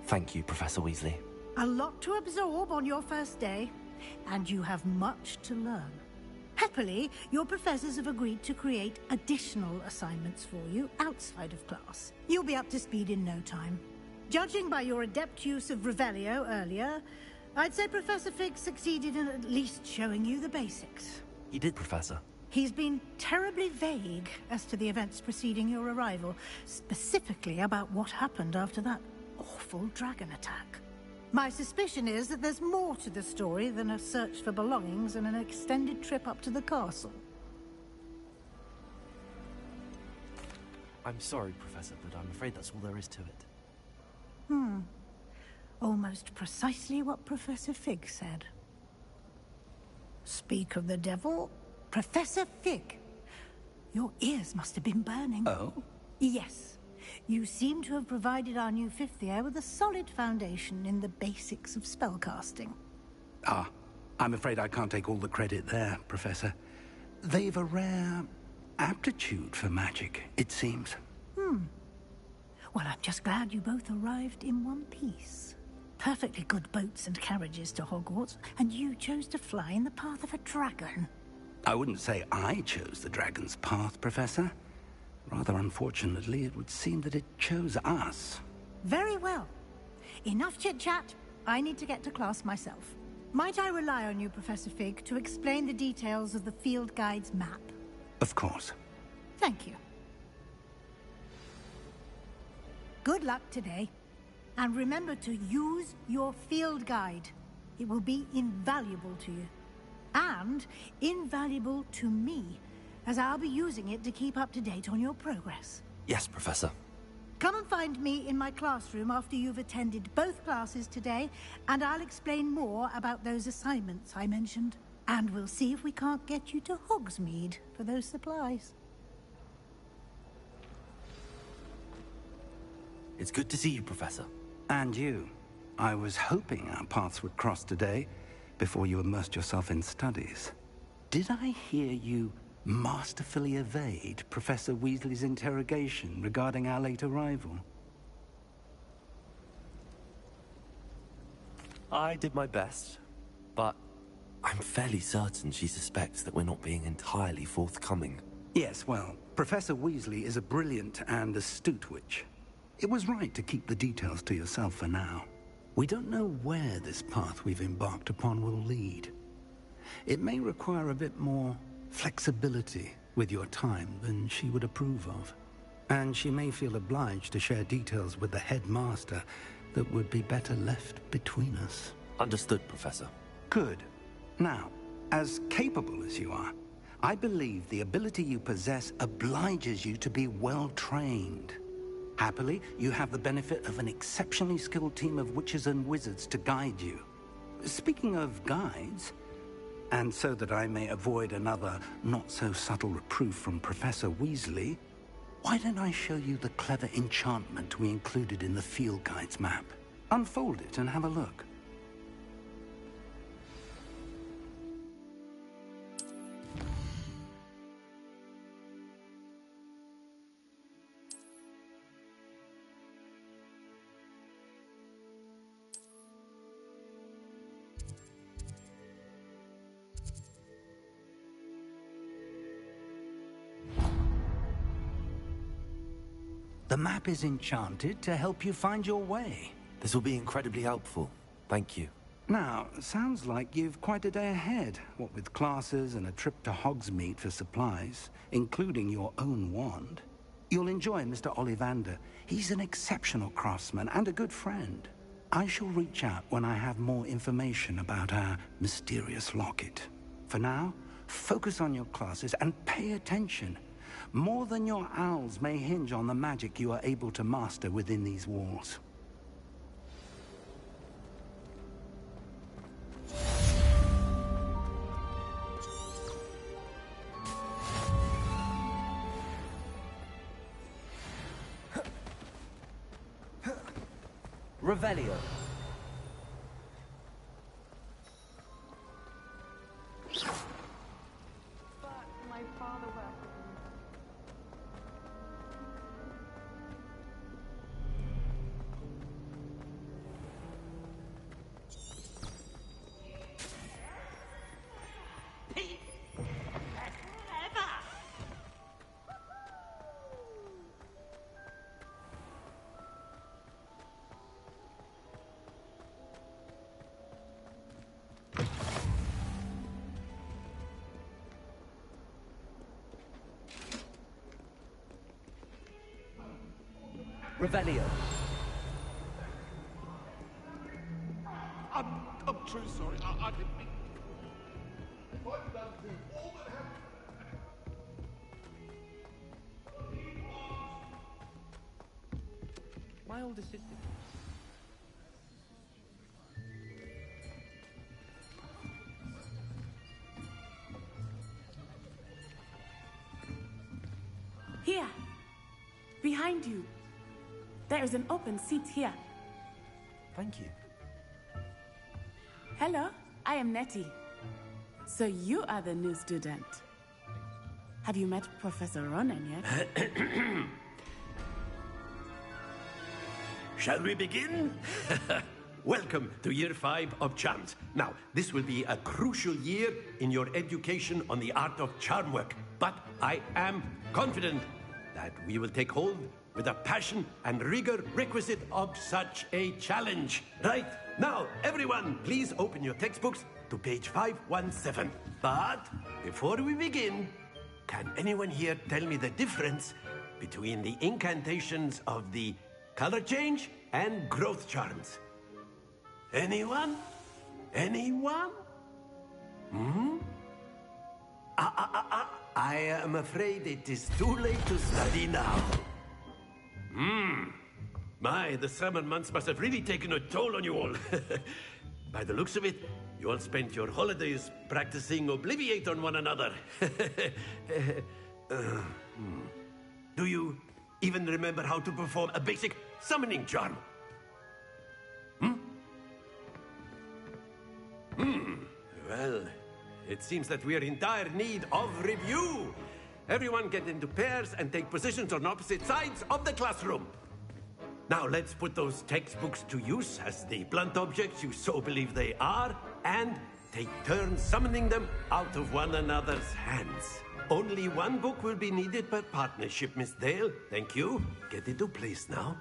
Thank you, Professor Weasley. A lot to absorb on your first day, and you have much to learn. Happily, your professors have agreed to create additional assignments for you outside of class. You'll be up to speed in no time. Judging by your adept use of Revelio earlier, I'd say Professor Fig succeeded in at least showing you the basics. He did, Professor. He's been terribly vague as to the events preceding your arrival, specifically about what happened after that awful dragon attack. My suspicion is that there's more to the story than a search for belongings and an extended trip up to the castle. I'm sorry, Professor, but I'm afraid that's all there is to it. Almost precisely what Professor Fig said. Speak of the devil, Professor Fig. Your ears must have been burning. Oh? Yes. You seem to have provided our new fifth year with a solid foundation in the basics of spellcasting. Ah, I'm afraid I can't take all the credit there, Professor. They've a rare aptitude for magic, it seems. Well, I'm just glad you both arrived in one piece. Perfectly good boats and carriages to Hogwarts, and you chose to fly in the path of a dragon. I wouldn't say I chose the dragon's path, Professor. Rather unfortunately, it would seem that it chose us. Very well. Enough chit-chat. I need to get to class myself. Might I rely on you, Professor Fig, to explain the details of the field guide's map? Of course. Thank you. Good luck today. And remember to use your field guide. It will be invaluable to you. And invaluable to me, as I'll be using it to keep up to date on your progress. Yes, Professor. Come and find me in my classroom after you've attended both classes today, and I'll explain more about those assignments I mentioned. And we'll see if we can't get you to Hogsmeade for those supplies. It's good to see you, Professor. And you. I was hoping our paths would cross today, before you immersed yourself in studies. Did I hear you masterfully evade Professor Weasley's interrogation regarding our late arrival? I did my best, but I'm fairly certain she suspects that we're not being entirely forthcoming. Yes, well, Professor Weasley is a brilliant and astute witch. It was right to keep the details to yourself for now. We don't know where this path we've embarked upon will lead. It may require a bit more flexibility with your time than she would approve of. And she may feel obliged to share details with the headmaster that would be better left between us. Understood, Professor. Good. Now, as capable as you are, I believe the ability you possess obliges you to be well trained. Happily, you have the benefit of an exceptionally skilled team of witches and wizards to guide you. Speaking of guides, and so that I may avoid another not-so-subtle reproof from Professor Weasley, why don't I show you the clever enchantment we included in the field guide's map? Unfold it and have a look. The map is enchanted to help you find your way. This will be incredibly helpful. Thank you. Now, sounds like you've quite a day ahead, what with classes and a trip to Hogsmeade for supplies, including your own wand. You'll enjoy Mr. Ollivander. He's an exceptional craftsman and a good friend. I shall reach out when I have more information about our mysterious locket. For now, focus on your classes and pay attention. More than your owls may hinge on the magic you are able to master within these walls. Revelio. My father welcomed Revelio. I'm truly sorry. I didn't mean... If I'd done to all that happened... My older sister. Here! Behind you. There is an open seat here. Thank you. Hello, I am Nettie. So you are the new student. Have you met Professor Ronan yet? Shall we begin? Welcome to Year 5 of Charms. Now, this will be a crucial year in your education on the art of charm work. But I am confident that we will take hold with the passion and rigor requisite of such a challenge. Right, now, everyone, please open your textbooks to page 517. But before we begin, can anyone here tell me the difference between the incantations of the color change and growth charms? Anyone? Anyone? Hmm? I am afraid it is too late to study now. My, the summer months must have really taken a toll on you all. By the looks of it, you all spent your holidays practicing Obliviate on one another. Do you even remember how to perform a basic summoning charm? Well, it seems that we are in dire need of review. Everyone get into pairs and take positions on opposite sides of the classroom. Now let's put those textbooks to use as the blunt objects you so believe they are, and take turns summoning them out of one another's hands. Only one book will be needed per partnership, Miss Dale. Thank you. Get into place now.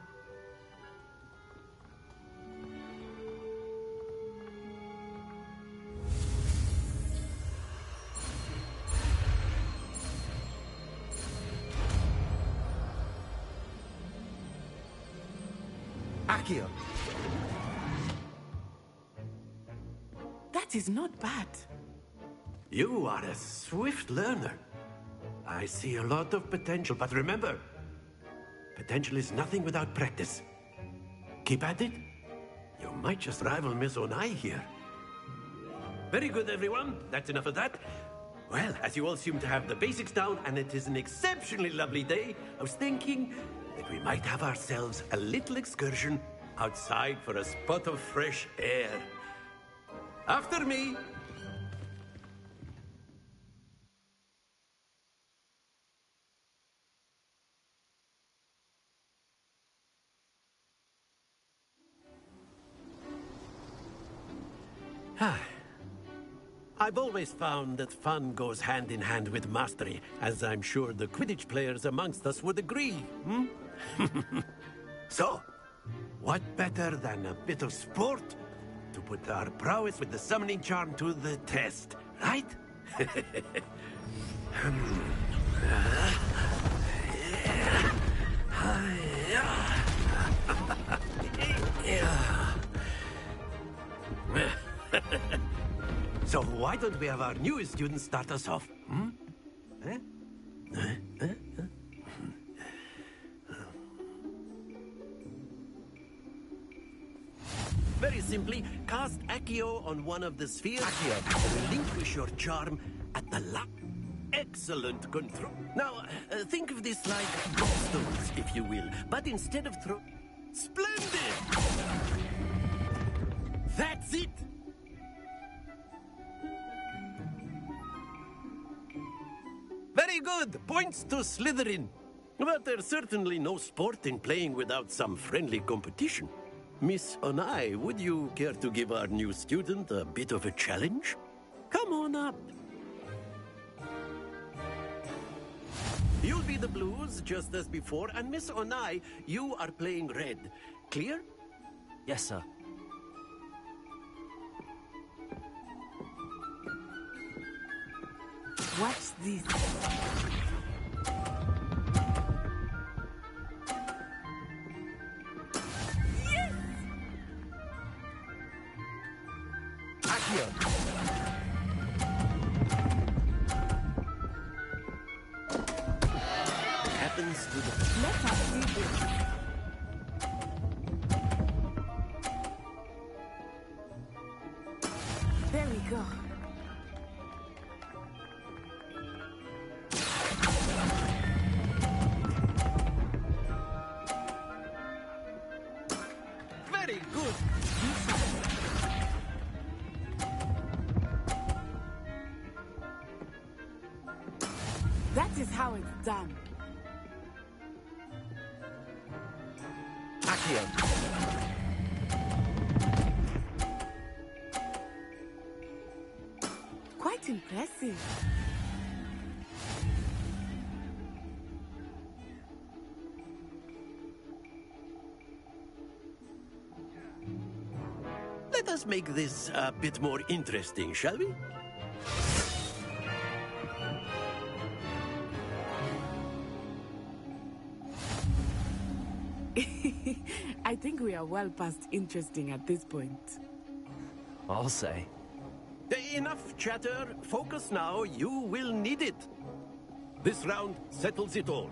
Accio. That is not bad. You are a swift learner. I see a lot of potential, but remember, potential is nothing without practice. Keep at it. You might just rival Miss Onai here. Very good, everyone. That's enough of that. Well, as you all seem to have the basics down, and it is an exceptionally lovely day, I was thinking that we might have ourselves a little excursion outside for a spot of fresh air. After me. I've always found that fun goes hand in hand with mastery, as I'm sure the Quidditch players amongst us would agree. So, what better than a bit of sport to put our prowess with the summoning charm to the test, right? So why don't we have our newest student start us off? Very simply, cast Accio on one of the spheres. And relinquish your charm at the Excellent control. Now, think of this like gallstones, if you will. But instead of Splendid! That's it! Very good! Points to Slytherin. But there's certainly no sport in playing without some friendly competition. Miss Onai, would you care to give our new student a bit of a challenge? Come on up. You'll be the blues, just as before, and Miss Onai, you are playing red. Clear? Yes, sir. Watch this. Yes! Accio. Happens to the... Let us see this. There we go. Very good. That is how it's done. Accio. Quite impressive. Let us make this a bit more interesting, shall we? I think we are well past interesting at this point. I'll say. Enough chatter. Focus now. You will need it. This round settles it all.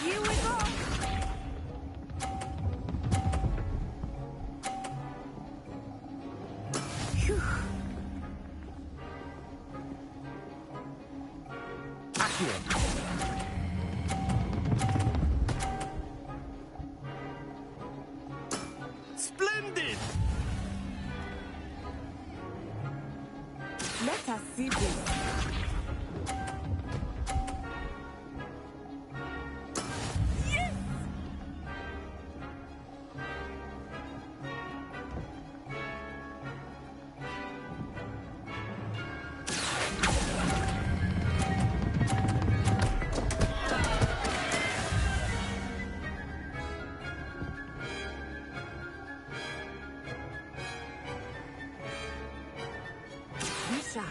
Here we go. Phew. Accio. Splendid! Let us see this. Yes! Misha.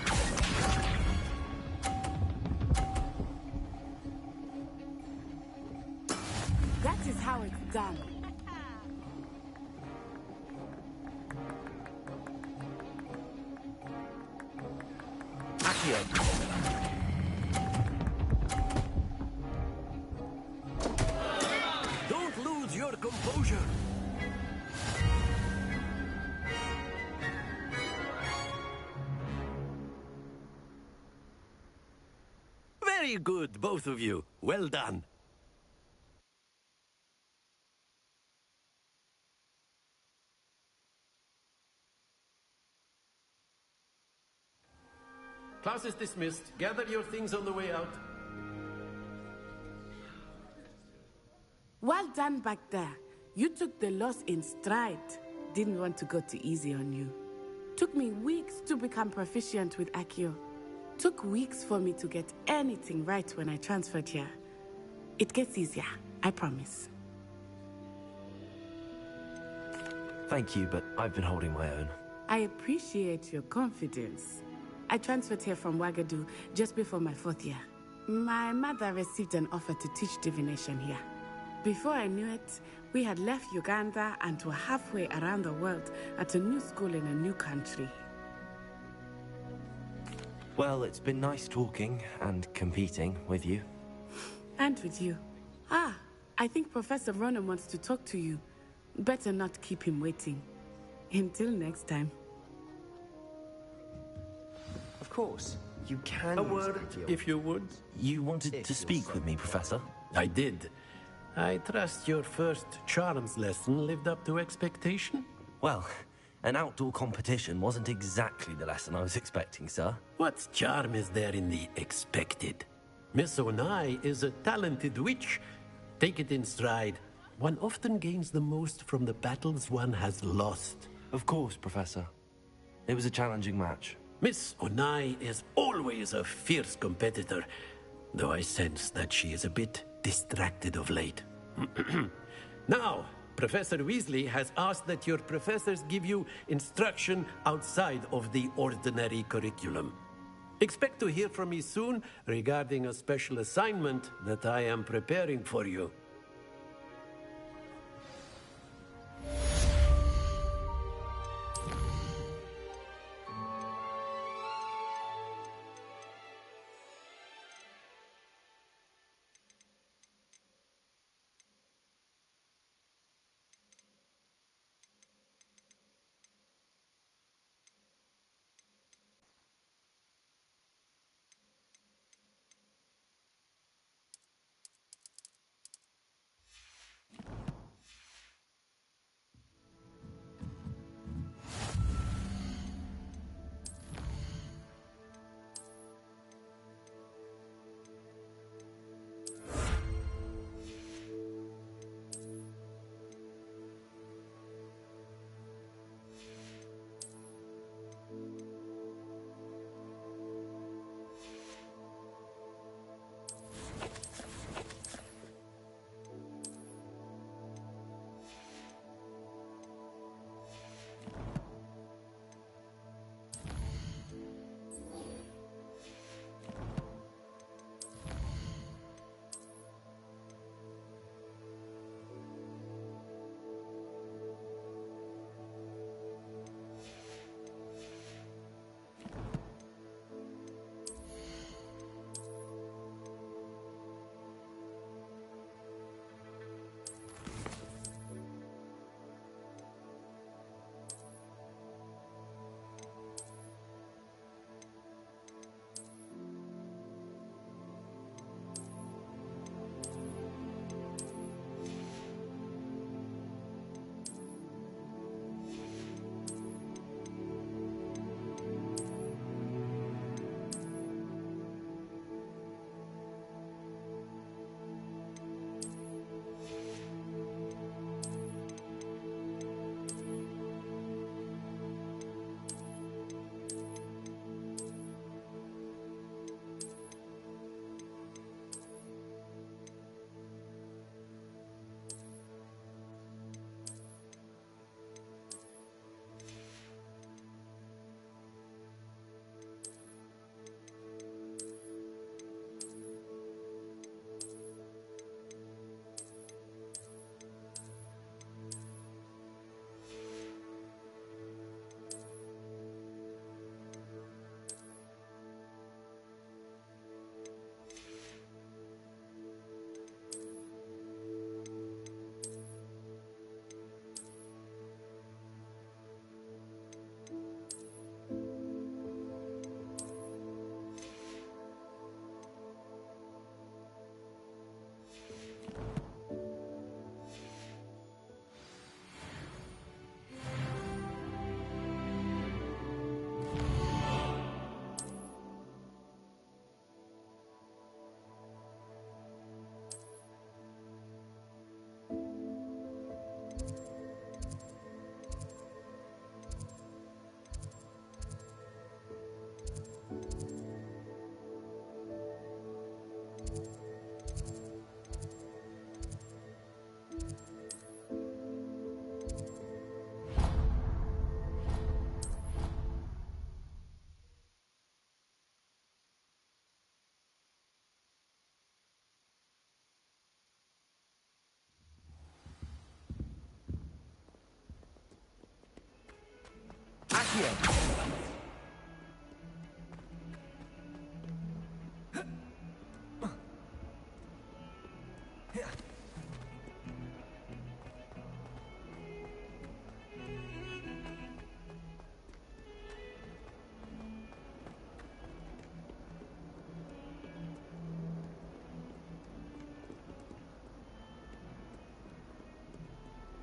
That is how it's done. Accio. Don't lose your composure. Very good, both of you. Well done. Class is dismissed. Gather your things on the way out. Well done back there. You took the loss in stride. Didn't want to go too easy on you. Took me weeks to become proficient with Accio. Took weeks for me to get anything right when I transferred here. It gets easier, I promise. Thank you, but I've been holding my own. I appreciate your confidence. I transferred here from Wagadu just before my 4th year. My mother received an offer to teach divination here. Before I knew it, we had left Uganda and were halfway around the world at a new school in a new country. Well, it's been nice talking and competing with you. And with you. Ah, I think Professor Ronan wants to talk to you. Better not keep him waiting. Until next time. Of course, you can A use word, Accio. if you would. You wanted to speak with me, Professor? I did. I trust your first charms lesson lived up to expectation? Well, An outdoor competition wasn't exactly the lesson I was expecting, sir. What charm is there in the expected? Miss Onai is a talented witch. Take it in stride. One often gains the most from the battles one has lost. Of course, Professor. It was a challenging match. Miss Onai is always a fierce competitor, though I sense that she is a bit distracted of late. Now, Professor Weasley has asked that your professors give you instruction outside of the ordinary curriculum. Expect to hear from me soon regarding a special assignment that I am preparing for you.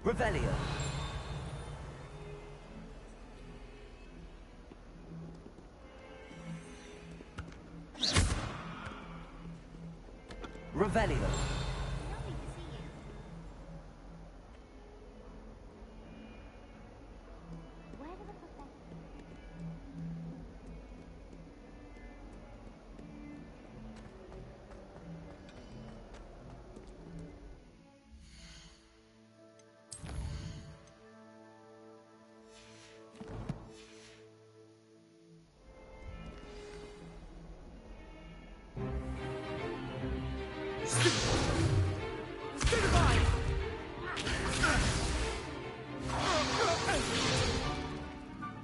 Revelio.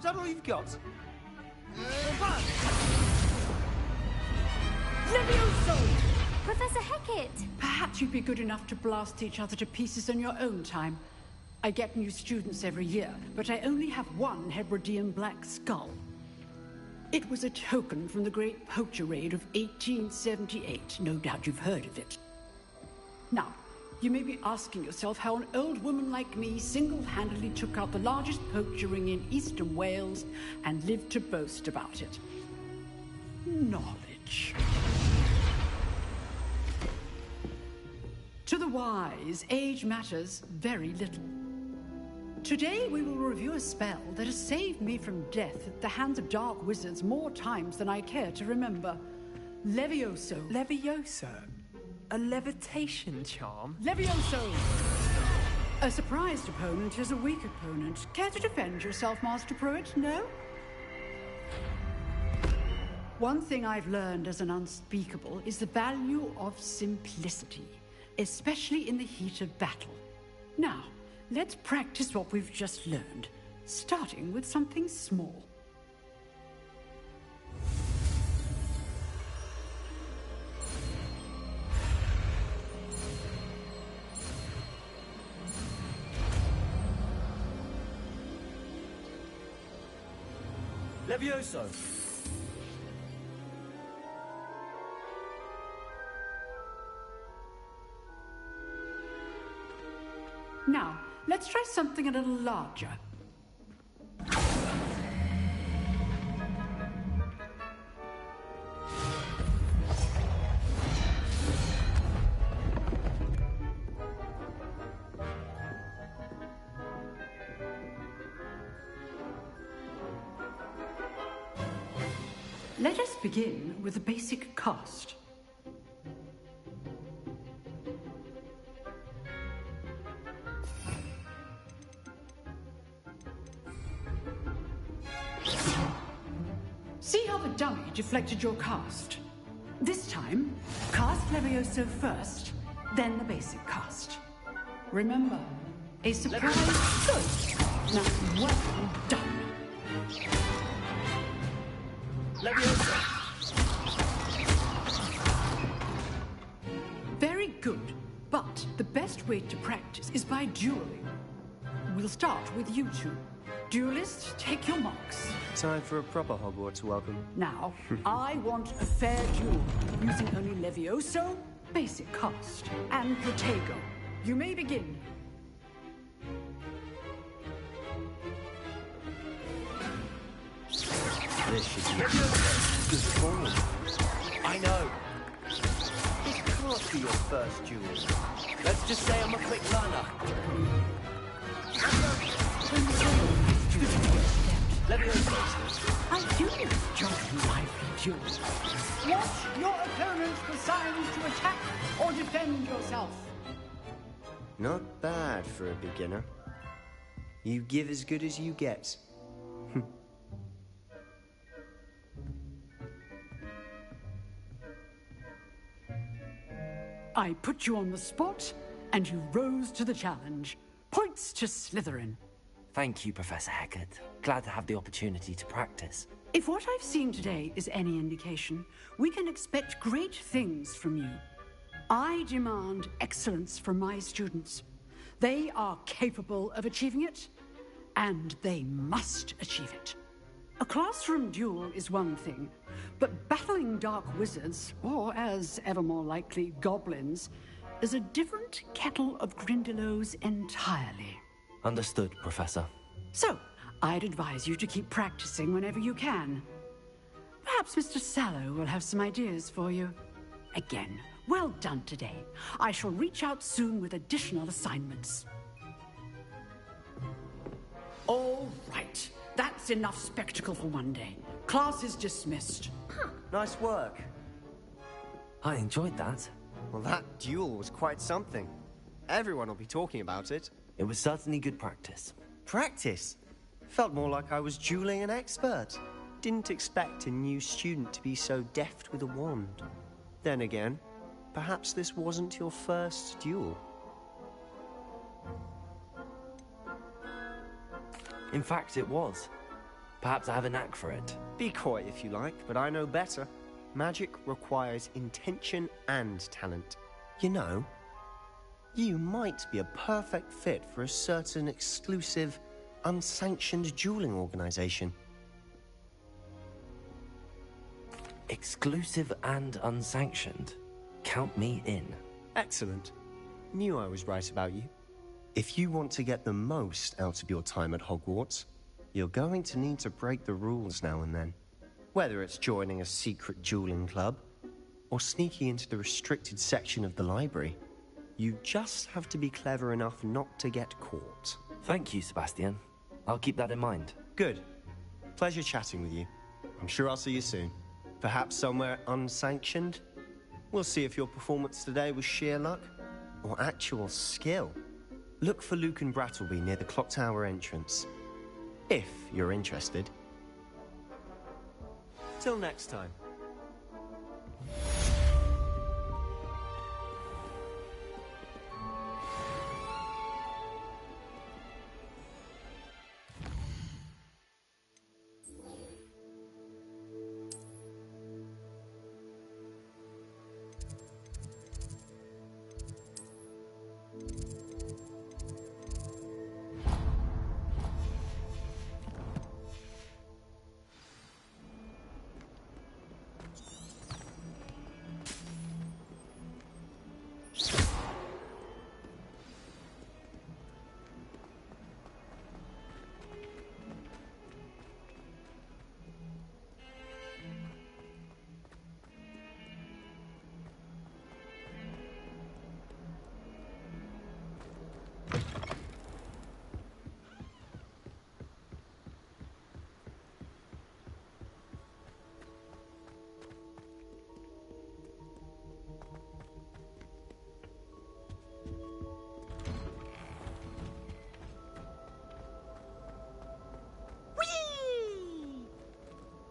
that all you've got? Levioso! Professor Hecat! Perhaps you'd be good enough to blast each other to pieces in your own time. I get new students every year, but I only have one Hebridean black skull. It was a token from the Great Poacher Raid of 1878. No doubt you've heard of it. Now, you may be asking yourself how an old woman like me single-handedly took out the largest poacher ring in eastern Wales and lived to boast about it. Knowledge. To the wise, age matters very little. Today we will review a spell that has saved me from death at the hands of dark wizards more times than I care to remember. Levioso. Levioso? A levitation charm? Levioso! A surprised opponent is a weak opponent. Care to defend yourself, Master Pruitt? No? One thing I've learned as an unspeakable is the value of simplicity, especially in the heat of battle. Now, let's practice what we've just learned, starting with something small. Levioso! Now, let's try something a little larger. Let us begin with a basic cast. See how the dummy deflected your cast? This time, cast Levioso first, then the basic cast. Remember, a surprise. Good. Now, well done. Levioso! Very good, but the best way to practice is by dueling. We'll start with you two. Duelists, take your marks. Time for a proper Hogwarts welcome. Now, I want a fair duel, using only Levioso, basic cast, and Protego. You may begin. This should be good form. I know. This can't be your first duel. Let's just say I'm a quick learner. I do enjoy lively duels. Watch your opponents for signs to attack or defend yourself. Not bad for a beginner. You give as good as you get. I put you on the spot, and you rose to the challenge. Points to Slytherin. Thank you, Professor Hecat. Glad to have the opportunity to practice. If what I've seen today is any indication, we can expect great things from you. I demand excellence from my students. They are capable of achieving it, and they must achieve it. A classroom duel is one thing, but battling dark wizards, or as ever more likely, goblins, is a different kettle of Grindylows entirely. Understood, Professor. So, I'd advise you to keep practicing whenever you can. Perhaps Mr. Sallow will have some ideas for you. Again, well done today. I shall reach out soon with additional assignments. All right. That's enough spectacle for one day. Class is dismissed. Nice work. I enjoyed that. Well, that duel was quite something. Everyone will be talking about it. It was certainly good practice. Practice? Felt more like I was dueling an expert. Didn't expect a new student to be so deft with a wand. Then again, perhaps this wasn't your first duel. In fact, it was. Perhaps I have a knack for it. Be coy if you like, but I know better. Magic requires intention and talent. You know, you might be a perfect fit for a certain exclusive, unsanctioned dueling organization. Exclusive and unsanctioned? Count me in. Excellent. Knew I was right about you. If you want to get the most out of your time at Hogwarts, you're going to need to break the rules now and then. Whether it's joining a secret dueling club, or sneaking into the restricted section of the library, you just have to be clever enough not to get caught. Thank you, Sebastian. I'll keep that in mind. Good. Pleasure chatting with you. I'm sure I'll see you soon. Perhaps somewhere unsanctioned? We'll see if your performance today was sheer luck or actual skill. Look for Luke and Brattleby near the clock tower entrance, if you're interested. Till next time.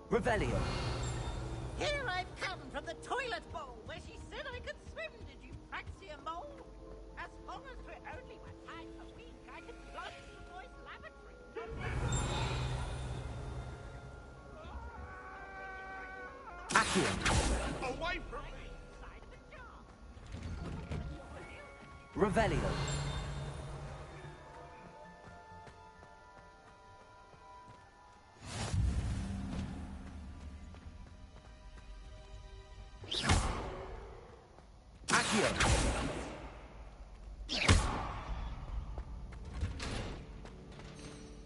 Revelio. Here I've come from the toilet bowl where she said I could swim. Did you Praxia mole? As long as we're only 1 night a week, I can plunge the boys' lavatory. Accio. Away from me! Revelio.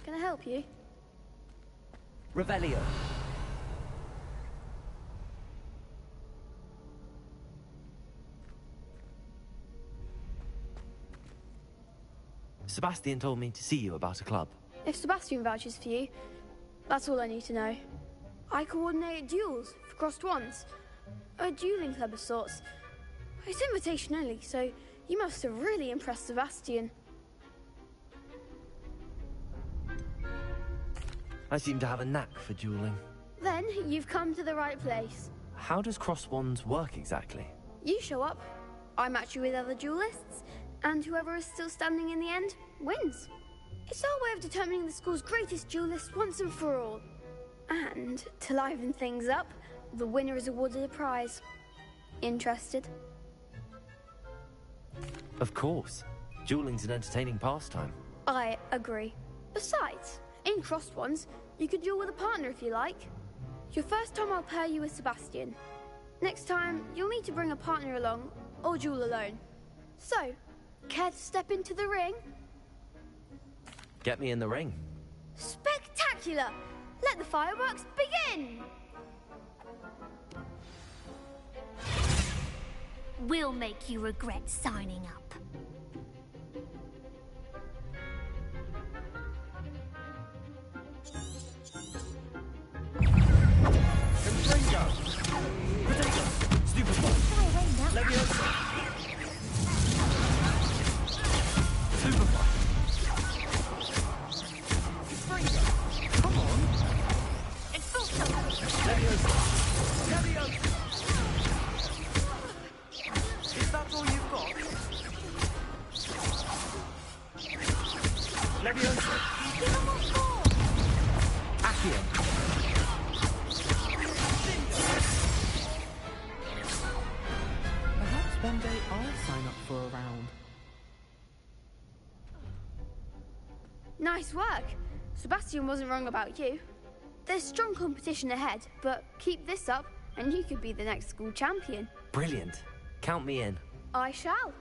Can I help you? Revelio. Sebastian told me to see you about a club. If Sebastian vouches for you, that's all I need to know. I coordinate duels for crossed wands. A dueling club of sorts. It's invitation only, so you must have really impressed Sebastian. I seem to have a knack for dueling. Then you've come to the right place. How does cross wands work exactly? You show up, I match you with other duelists, and whoever is still standing in the end wins. It's our way of determining the school's greatest duelist once and for all. And to liven things up, the winner is awarded a prize. Interested? Of course. Dueling's an entertaining pastime. I agree. Besides, in crossed ones, you could duel with a partner if you like. Your first time I'll pair you with Sebastian. Next time, you'll need to bring a partner along, or duel alone. So, care to step into the ring? Get me in the ring. Spectacular! Let the fireworks begin! We'll make you regret signing up. Confringo! Potato! Stupefy! Leviosa! Superfly! Confringo! Come on! Expulso! Leviosa! Leviosa! Is that all you've got? Leviosa! Give him what for! Perhaps one day I'll sign up for a round. Nice work. Sebastian wasn't wrong about you. There's strong competition ahead, but keep this up and you could be the next school champion. Brilliant. Count me in. I shall.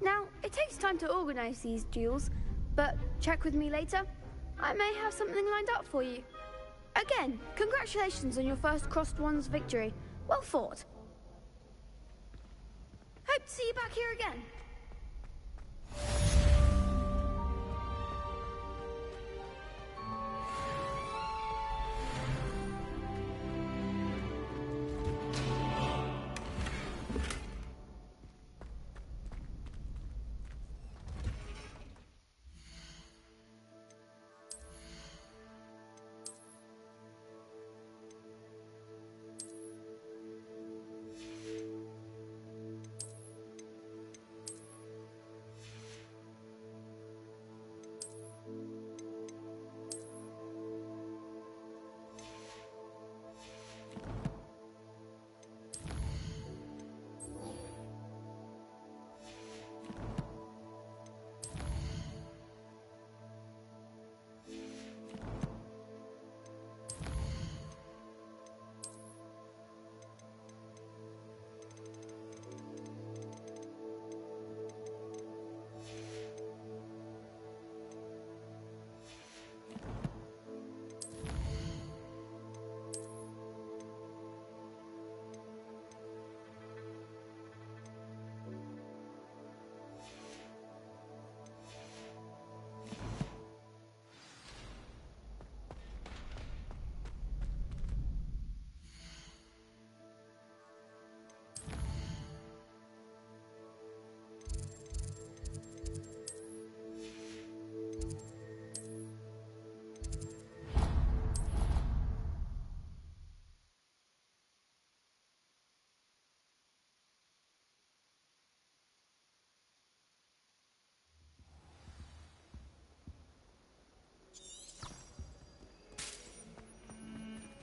Now, it takes time to organise these duels, but check with me later. I may have something lined up for you. Again, congratulations on your first Crossed Wands victory. Well fought. Hope to see you back here again.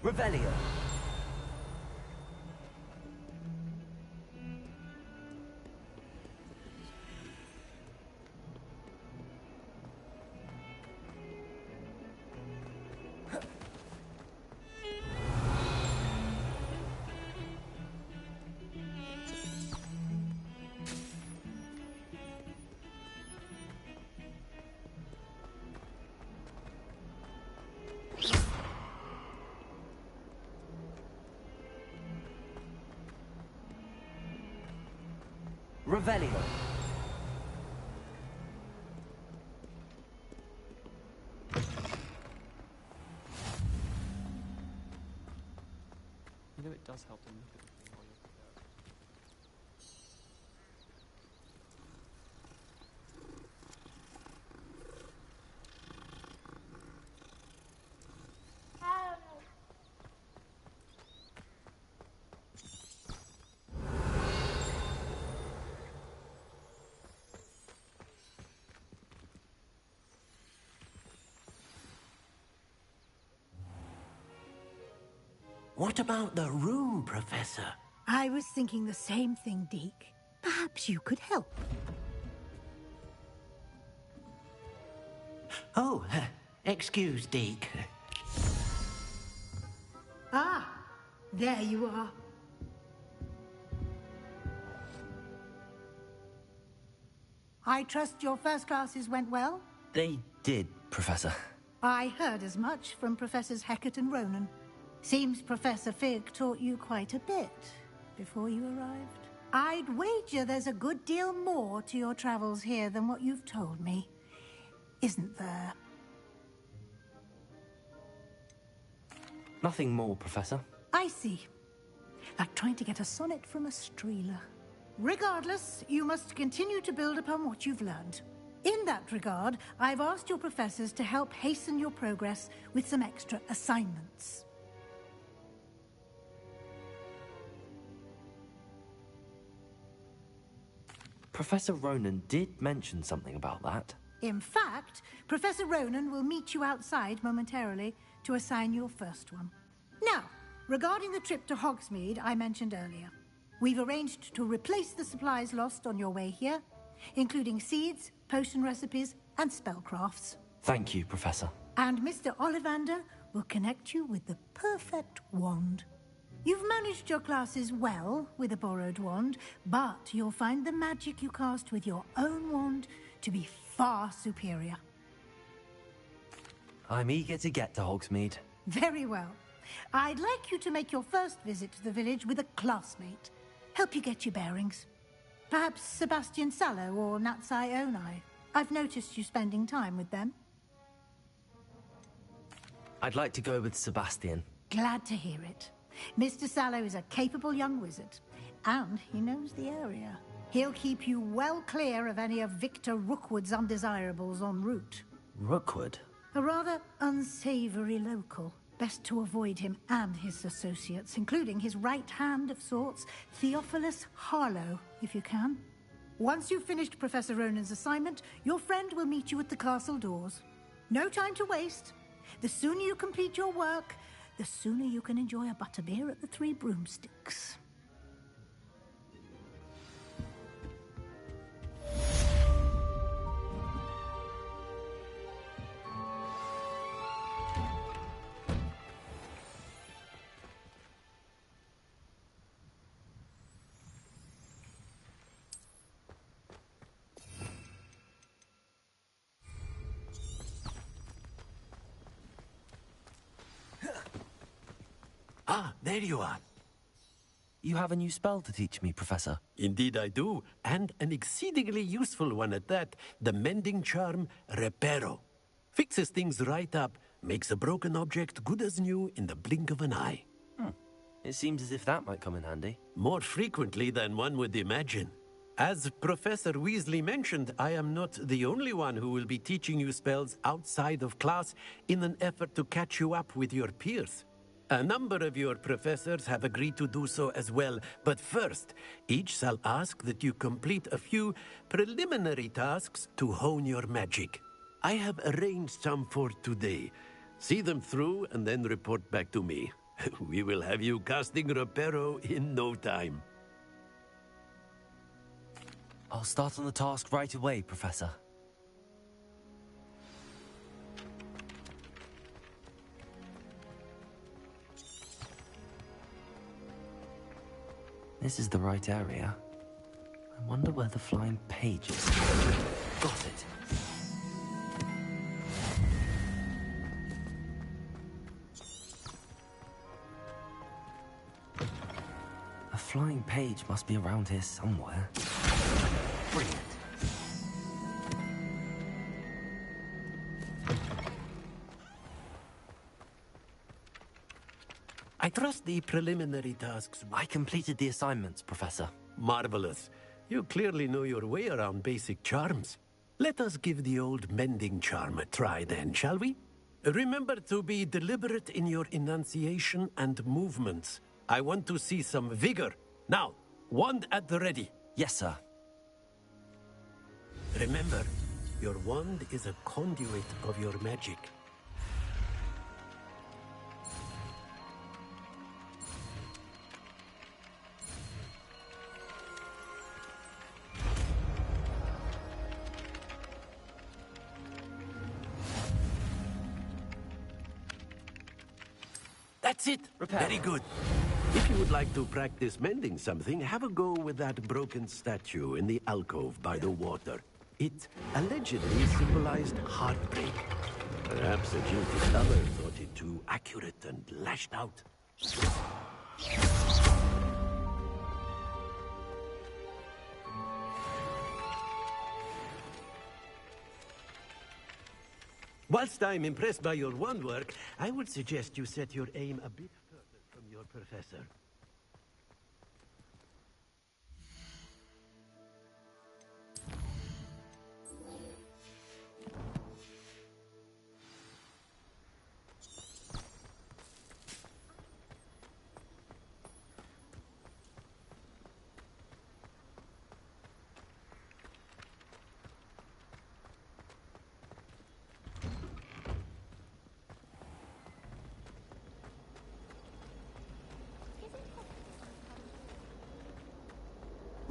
Revelio. Revelio. You know, it does help to look at the thing while you're prepared. What about the room, Professor? I was thinking the same thing, Deke. Perhaps you could help. Oh, excuse, Deke. Ah, there you are. I trust your first classes went well? They did, Professor. I heard as much from Professors Hecat and Ronan. Seems Professor Fig taught you quite a bit before you arrived. I'd wager there's a good deal more to your travels here than what you've told me. Isn't there? Nothing more, Professor. I see. Like trying to get a sonnet from a streeler. Regardless, you must continue to build upon what you've learned. In that regard, I've asked your professors to help hasten your progress with some extra assignments. Professor Ronan did mention something about that. In fact, Professor Ronan will meet you outside momentarily to assign your first one. Now, regarding the trip to Hogsmeade I mentioned earlier, we've arranged to replace the supplies lost on your way here, including seeds, potion recipes, and spellcrafts. Thank you, Professor. And Mr. Ollivander will connect you with the perfect wand. You've managed your classes well with a borrowed wand, but you'll find the magic you cast with your own wand to be far superior. I'm eager to get to Hogsmeade. Very well. I'd like you to make your first visit to the village with a classmate. Help you get your bearings. Perhaps Sebastian Sallow or Natsai Onai. I've noticed you spending time with them. I'd like to go with Sebastian. Glad to hear it. Mr. Sallow is a capable young wizard, and he knows the area. He'll keep you well clear of any of Victor Rookwood's undesirables en route. Rookwood? A rather unsavory local. Best to avoid him and his associates, including his right hand of sorts, Theophilus Harlow, if you can. Once you've finished Professor Ronan's assignment, your friend will meet you at the castle doors. No time to waste. The sooner you complete your work, the sooner you can enjoy a butterbeer at the Three Broomsticks. Ah, there you are. You have a new spell to teach me, Professor. Indeed I do, and an exceedingly useful one at that. The mending charm, Reparo. Fixes things right up, makes a broken object good as new in the blink of an eye. It seems as if that might come in handy. More frequently than one would imagine. As Professor Weasley mentioned, I am not the only one who will be teaching you spells outside of class in an effort to catch you up with your peers. A number of your professors have agreed to do so as well, but first, each shall ask that you complete a few preliminary tasks to hone your magic. I have arranged some for today. See them through and then report back to me. We will have you casting Reparo in no time. I'll start on the task right away, Professor. This is the right area. I wonder where the flying page is. Got it. A flying page must be around here somewhere. Brilliant. I trust the preliminary tasks. I completed the assignments, Professor. Marvelous. You clearly know your way around basic charms. Let us give the old mending charm a try then, shall we? Remember to be deliberate in your enunciation and movements. I want to see some vigor. Now, wand at the ready. Yes, sir. Remember, your wand is a conduit of your magic. That's it. Repair. Very good. If you would like to practice mending something, have a go with that broken statue in the alcove by the water. It allegedly symbolized heartbreak. Perhaps a guilty lover thought it too accurate and lashed out. Whilst I'm impressed by your wand work, I would suggest you set your aim a bit further from your professor.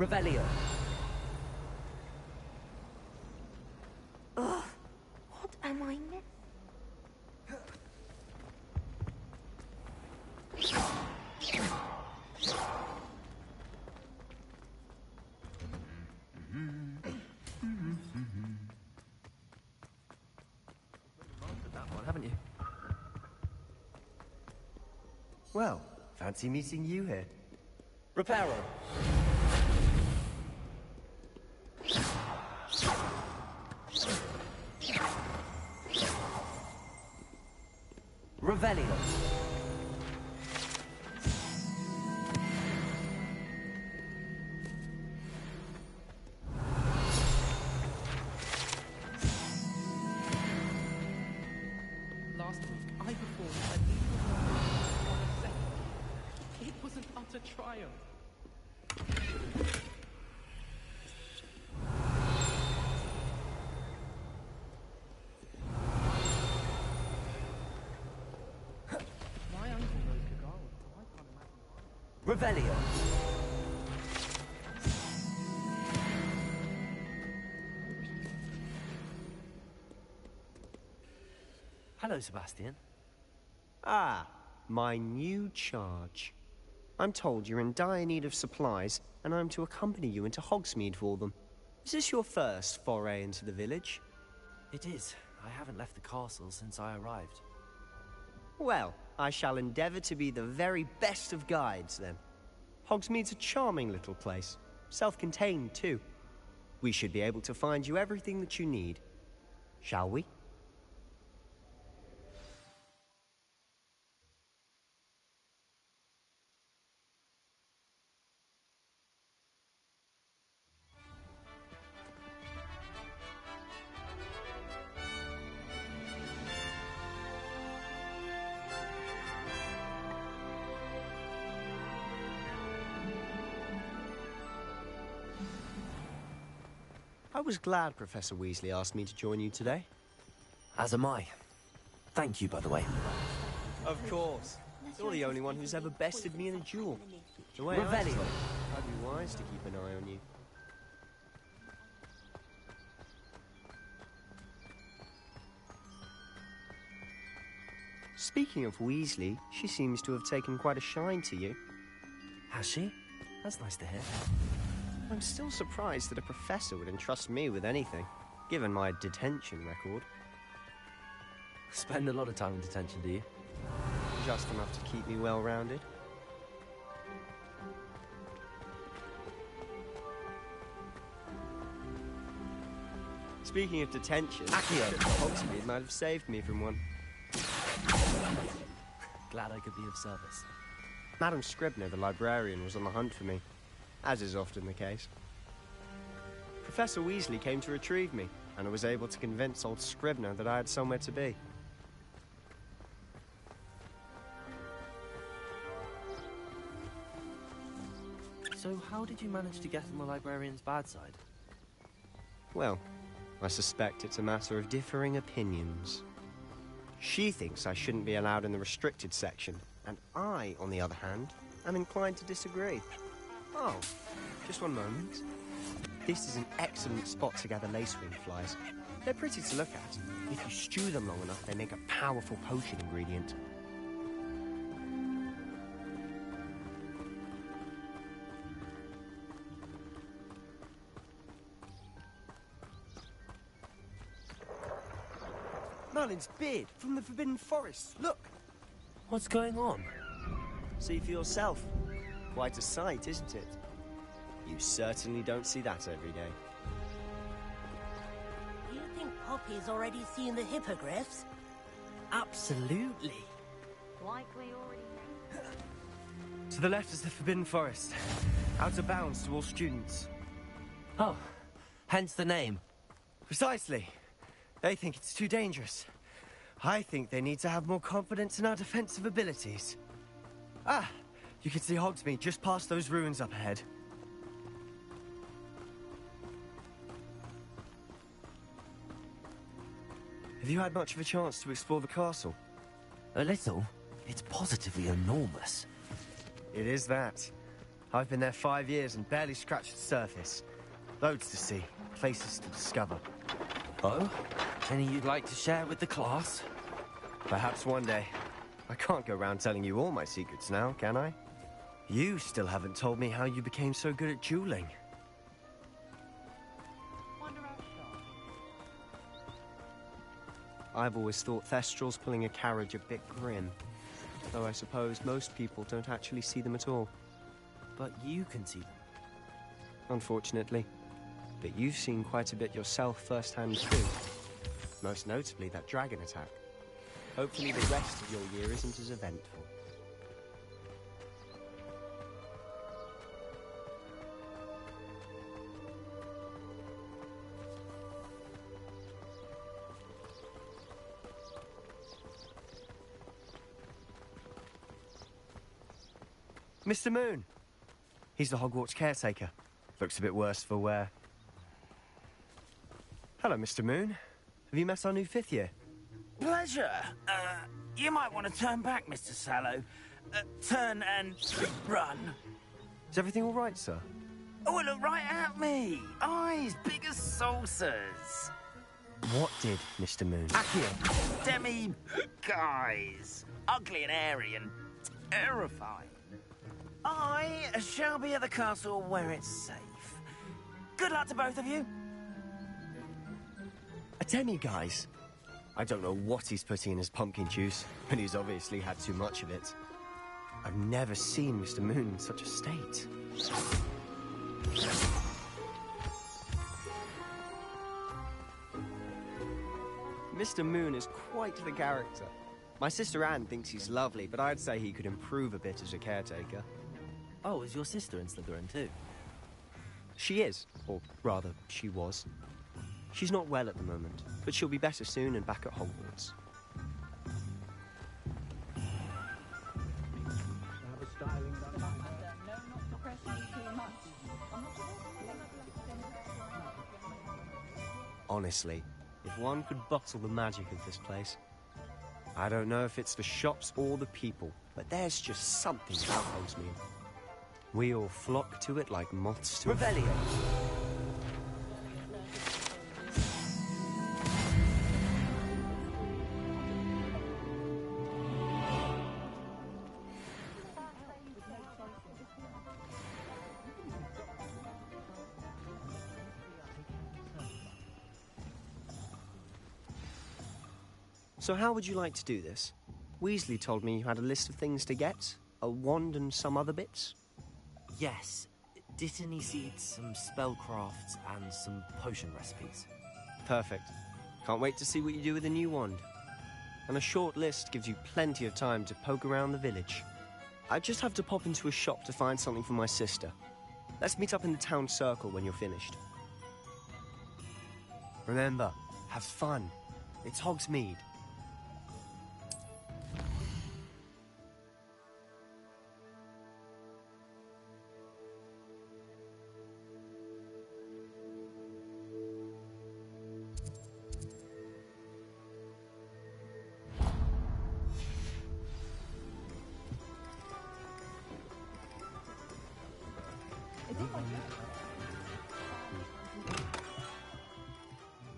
Revelio. Ugh, what am I missing? That one, haven't you? Well, fancy meeting you here. Reparo. Revelio. Last week, I performed a needle on a second. It was an utter triumph. My uncle knows Kagawa, so I can't imagine. Revelio. Hello, Sebastian. Ah, my new charge. I'm told you're in dire need of supplies, and I'm to accompany you into Hogsmeade for them. Is this your first foray into the village? It is. I haven't left the castle since I arrived. Well, I shall endeavour to be the very best of guides, then. Hogsmeade's a charming little place. Self-contained, too. We should be able to find you everything that you need. Shall we? I was glad Professor Weasley asked me to join you today. As am I. Thank you, by the way. Of course. You're the only one who's ever bested me in a duel. The way I Revelio. saw it, I'd be wise to keep an eye on you. Speaking of Weasley, she seems to have taken quite a shine to you. Has she? That's nice to hear. I'm still surprised that a professor would entrust me with anything, given my detention record. Spend a lot of time in detention, do you? Just enough to keep me well-rounded. Speaking of detention, Hogsmeade might have saved me from one. Glad I could be of service. Madam Scribner, the librarian, was on the hunt for me, as is often the case. Professor Weasley came to retrieve me, and I was able to convince old Scribner that I had somewhere to be. So how did you manage to get on the librarian's bad side? Well, I suspect it's a matter of differing opinions. She thinks I shouldn't be allowed in the restricted section, and I, on the other hand, am inclined to disagree. Oh, just one moment. This is an excellent spot to gather lacewing flies. They're pretty to look at. If you stew them long enough, they make a powerful potion ingredient. Merlin's beard from the Forbidden Forest. Look! What's going on? See for yourself. Quite a sight, isn't it? You certainly don't see that every day. Do you think Poppy's already seen the hippogriffs? Absolutely. Like we already know. To the left is the Forbidden Forest. Out of bounds to all students. Oh, hence the name. Precisely. They think it's too dangerous. I think they need to have more confidence in our defensive abilities. Ah, you can see Hogsmeade just past those ruins up ahead. Have you had much of a chance to explore the castle? A little. It's positively enormous. It is that. I've been there 5 years and barely scratched the surface. Loads to see, places to discover. Oh? Any you'd like to share with the class? Perhaps one day. I can't go around telling you all my secrets now, can I? You still haven't told me how you became so good at dueling. I've always thought Thestrals pulling a carriage a bit grim. Though I suppose most people don't actually see them at all. But you can see them. Unfortunately. But you've seen quite a bit yourself firsthand too. Most notably that dragon attack. Hopefully the rest of your year isn't as eventful. Mr. Moon! He's the Hogwarts caretaker. Looks a bit worse for wear. Hello, Mr. Moon. Have you met our new 5th year? Pleasure. You might want to turn back, Mr. Sallow. Turn and run. Is everything all right, sir? Oh, look right at me. Eyes big as saucers. What did Mr. Moon? Accio. Demi guys. Ugly and airy and terrifying. I shall be at the castle where it's safe. Good luck to both of you. A demi-guise? I don't know what he's putting in his pumpkin juice, and he's obviously had too much of it. I've never seen Mr. Moon in such a state. Mr. Moon is quite the character. My sister Anne thinks he's lovely, but I'd say he could improve a bit as a caretaker. Oh, is your sister in Slytherin too? She is, or rather, she was. She's not well at the moment, but she'll be better soon and back at Hogwarts. Honestly, if one could bottle the magic of this place. I don't know if it's the shops or the people, but there's just something about Hogsmeade. We all flock to it like moths to Revelio. So how would you like to do this? Weasley told me you had a list of things to get, a wand and some other bits. Yes. Dittany seeds, some spellcrafts, and some potion recipes. Perfect. Can't wait to see what you do with the new wand. And a short list gives you plenty of time to poke around the village. I just have to pop into a shop to find something for my sister. Let's meet up in the town circle when you're finished. Remember, have fun. It's Hogsmeade.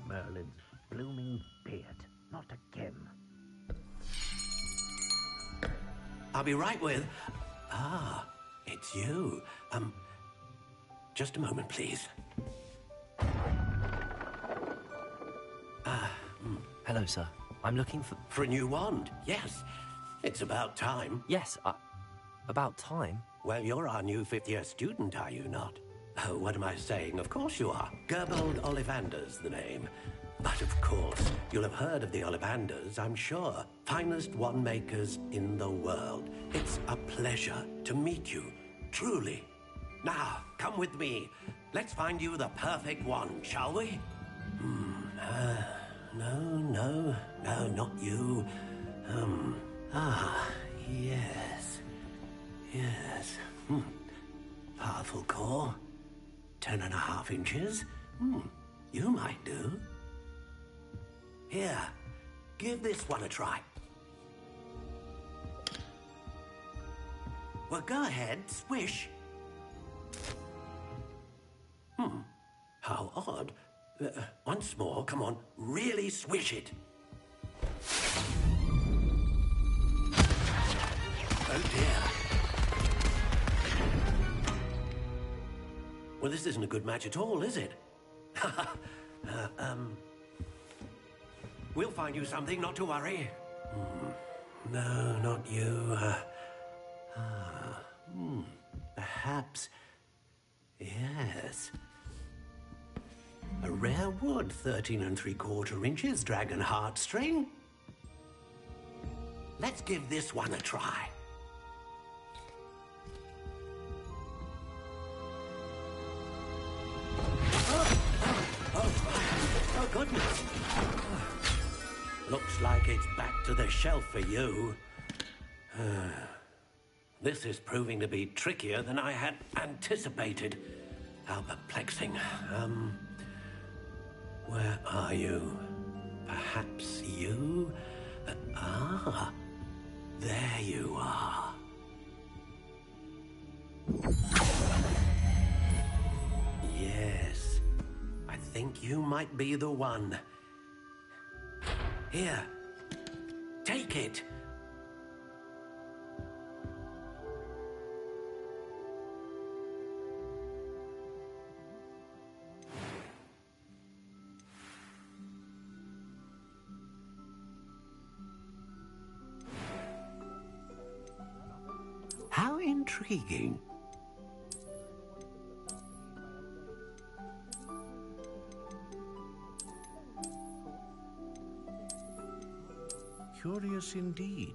Merlin's blooming beard. Not again. I'll be right with... Ah, it's you. Just a moment, please. Hello, sir. I'm looking for... For a new wand, yes. It's about time. Yes, about time? Well, you're our new 5th year student, are you not? Oh, what am I saying? Of course you are. Gerbold Ollivander's the name. But of course, you'll have heard of the Ollivanders, I'm sure. Finest wand makers in the world. It's a pleasure to meet you, truly. Now, come with me. Let's find you the perfect wand, shall we? No, not you. Yes. Yes. Powerful core. 10.5 inches. You might do. Here, give this one a try. Well, go ahead, swish. Once more, come on, really swish it. Oh dear. Well, this isn't a good match at all, is it? We'll find you something, not to worry. No, not you. Perhaps... Yes. A rare wood, 13 3/4 inches, dragon heartstring. Let's give this one a try. Oh, goodness. Looks like it's back to the shelf for you. This is proving to be trickier than I had anticipated. How perplexing. Where are you? Perhaps you? There you are. Yes, I think you might be the one. Here, take it. How intriguing. Curious indeed.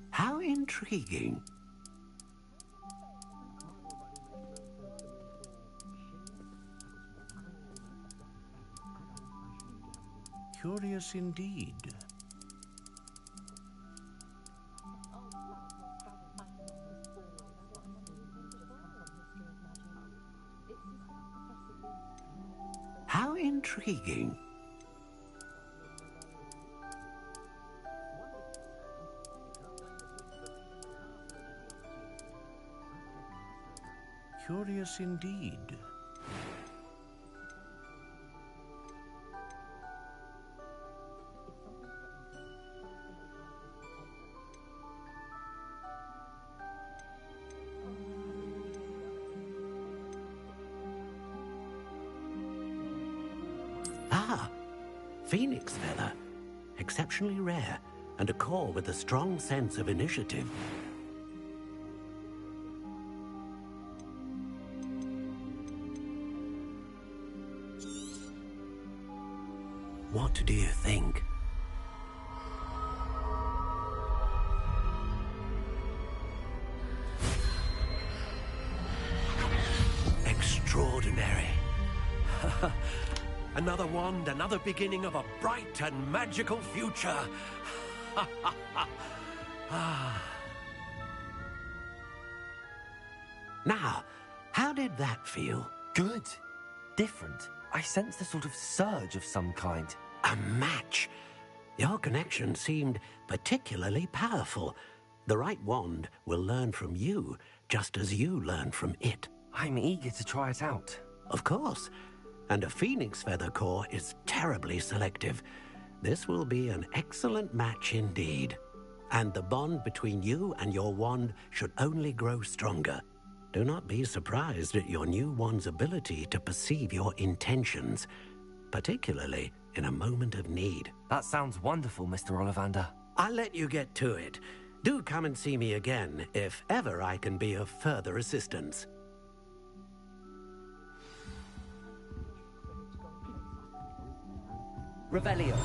How intriguing. Curious indeed. How intriguing. Curious indeed. Phoenix feather. Exceptionally rare, and a core with a strong sense of initiative. What do you think? Extraordinary. Another wand, another beginning of a bright and magical future. Now, how did that feel? Good. Different. I sensed a sort of surge of some kind. A match. Your connection seemed particularly powerful. The right wand will learn from you, just as you learn from it. I'm eager to try it out. Of course. And a phoenix feather core is terribly selective. This will be an excellent match indeed. And the bond between you and your wand should only grow stronger. Do not be surprised at your new wand's ability to perceive your intentions, particularly in a moment of need. That sounds wonderful, Mr. Ollivander. I'll let you get to it. Do come and see me again if ever I can be of further assistance. Revelio.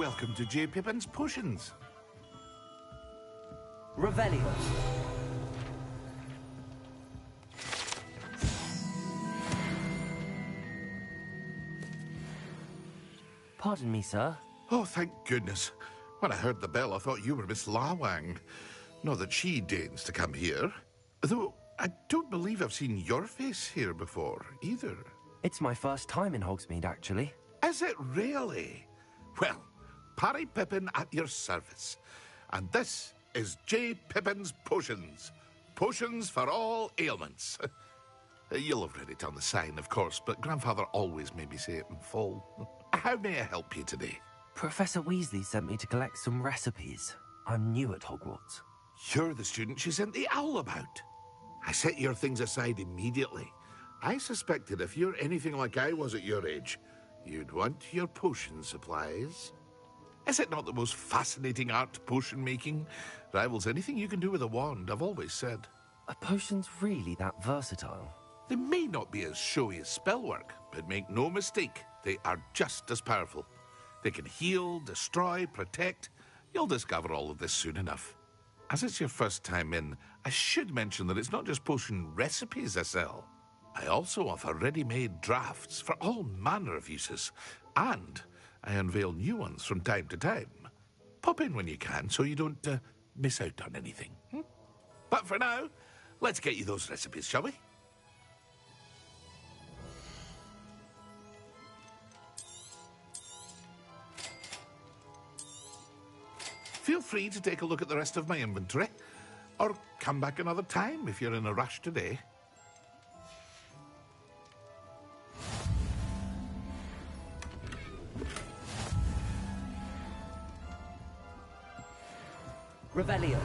welcome to J. Pippin's Potions. Revelio. Pardon me, sir. Oh, thank goodness. When I heard the bell, I thought you were Miss Lawang. Not that she deigns to come here. Though, I don't believe I've seen your face here before, either. It's my first time in Hogsmeade, actually. Is it really? Well, Parry Pippin at your service. And this is J. Pippin's Potions. Potions for all ailments. You'll have read it on the sign, of course, but Grandfather always made me say it in full. How may I help you today? Professor Weasley sent me to collect some recipes. I'm new at Hogwarts. You're the student she sent the owl about. I set your things aside immediately. I suspected if you're anything like I was at your age, you'd want your potion supplies. Is it not the most fascinating art, potion making? Rivals anything you can do with a wand, I've always said. Are potions really that versatile? They may not be as showy as spellwork, but make no mistake, they are just as powerful. They can heal, destroy, protect. You'll discover all of this soon enough. As it's your first time in, I should mention that it's not just potion recipes I sell. I also offer ready-made drafts for all manner of uses, and I unveil new ones from time to time. Pop in when you can so you don't miss out on anything. But for now, let's get you those recipes, shall we? Feel free to take a look at the rest of my inventory, or come back another time if you're in a rush today. Revelio.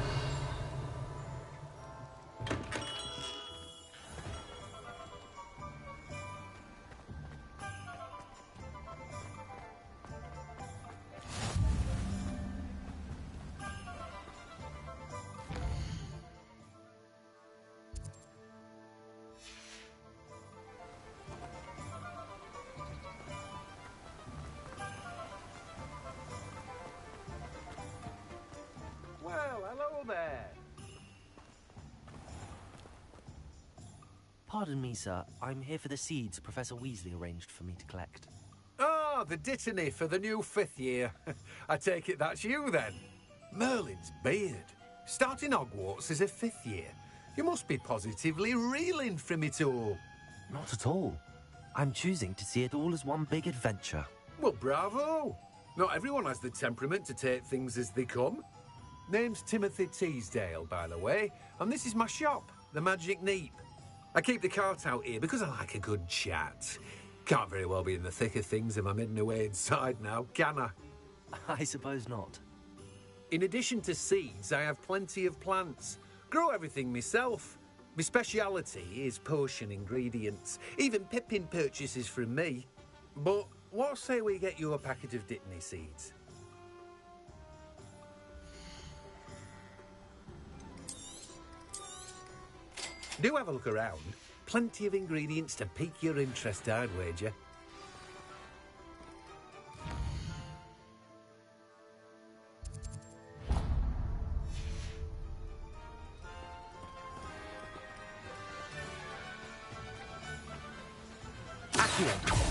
Well, hello there. Pardon me, sir. I'm here for the seeds Professor Weasley arranged for me to collect. Ah, the dittany for the new 5th year. I take it that's you, then. Merlin's beard. Starting Hogwarts as a 5th year. You must be positively reeling from it all. Not at all. I'm choosing to see it all as one big adventure. Well, bravo. Not everyone has the temperament to take things as they come. Name's Timothy Teasdale, by the way, and this is my shop, the Magic Neep. I keep the cart out here because I like a good chat. Can't very well be in the thick of things if I'm hidden away inside now, can I? I suppose not. In addition to seeds, I have plenty of plants. Grow everything myself. My speciality is potion ingredients. Even Pippin purchases from me. But what say we get you a packet of dittany seeds? Do have a look around. Plenty of ingredients to pique your interest, I'd wager. Accio.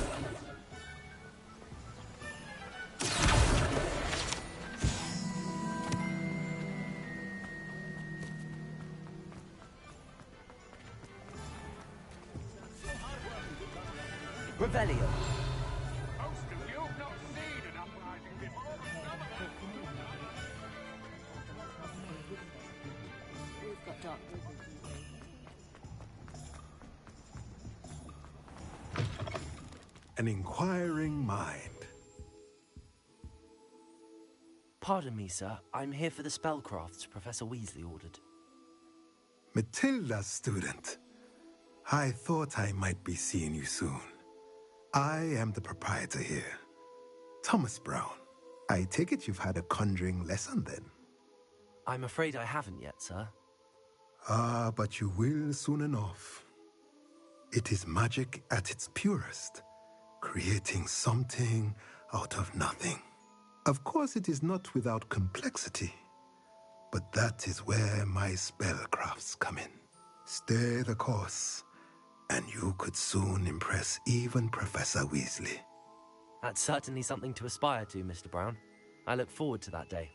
Revelio. An inquiring mind. Pardon me, sir. I'm here for the spellcrafts Professor Weasley ordered. Matilda, student. I thought I might be seeing you soon. I am the proprietor here, Thomas Brown. I take it you've had a conjuring lesson then? I'm afraid I haven't yet, sir. Ah, but you will soon enough. It is magic at its purest, creating something out of nothing. Of course, it is not without complexity, but that is where my spellcrafts come in. Stay the course, and you could soon impress even Professor Weasley. That's certainly something to aspire to, Mr. Brown. I look forward to that day.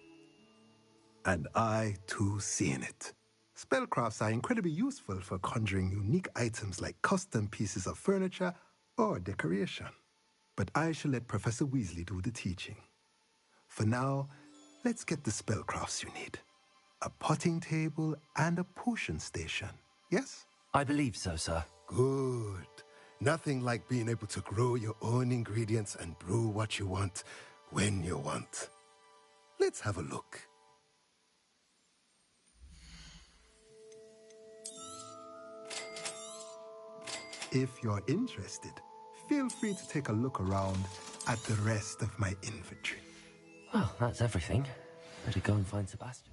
And I, too, see in it. Spellcrafts are incredibly useful for conjuring unique items like custom pieces of furniture or decoration. But I shall let Professor Weasley do the teaching. For now, let's get the spellcrafts you need. A potting table and a potion station, yes? I believe so, sir. Good. Nothing like being able to grow your own ingredients and brew what you want when you want. Let's have a look. If you're interested, feel free to take a look around at the rest of my inventory. Well, that's everything. Better go and find Sebastian.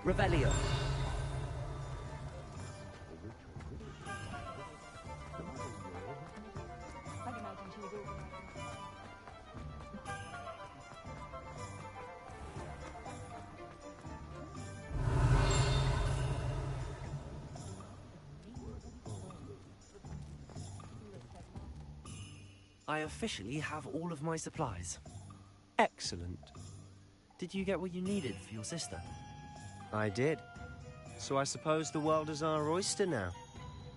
Revelio. I officially have all of my supplies. Excellent. Did you get what you needed for your sister? I did. So I suppose the world is our oyster now.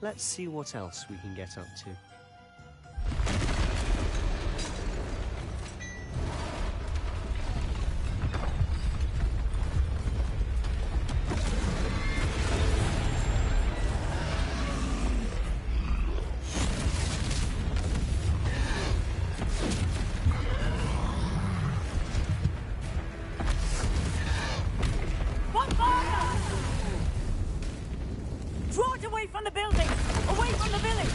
Let's see what else we can get up to. Draw it away from the building! Away from the village!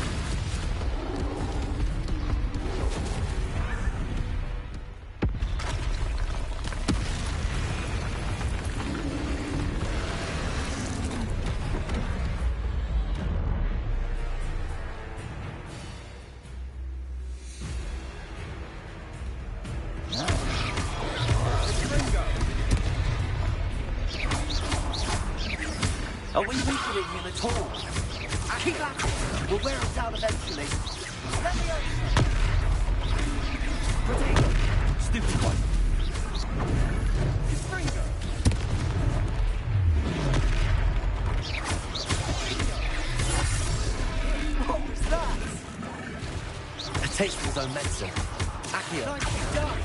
Are we weakening him at all? Keep at it! We'll wear him down eventually. Let me over! Potato! Stupid one! Springo! What was that? A taste for his own medicine. Accio. Nicely done!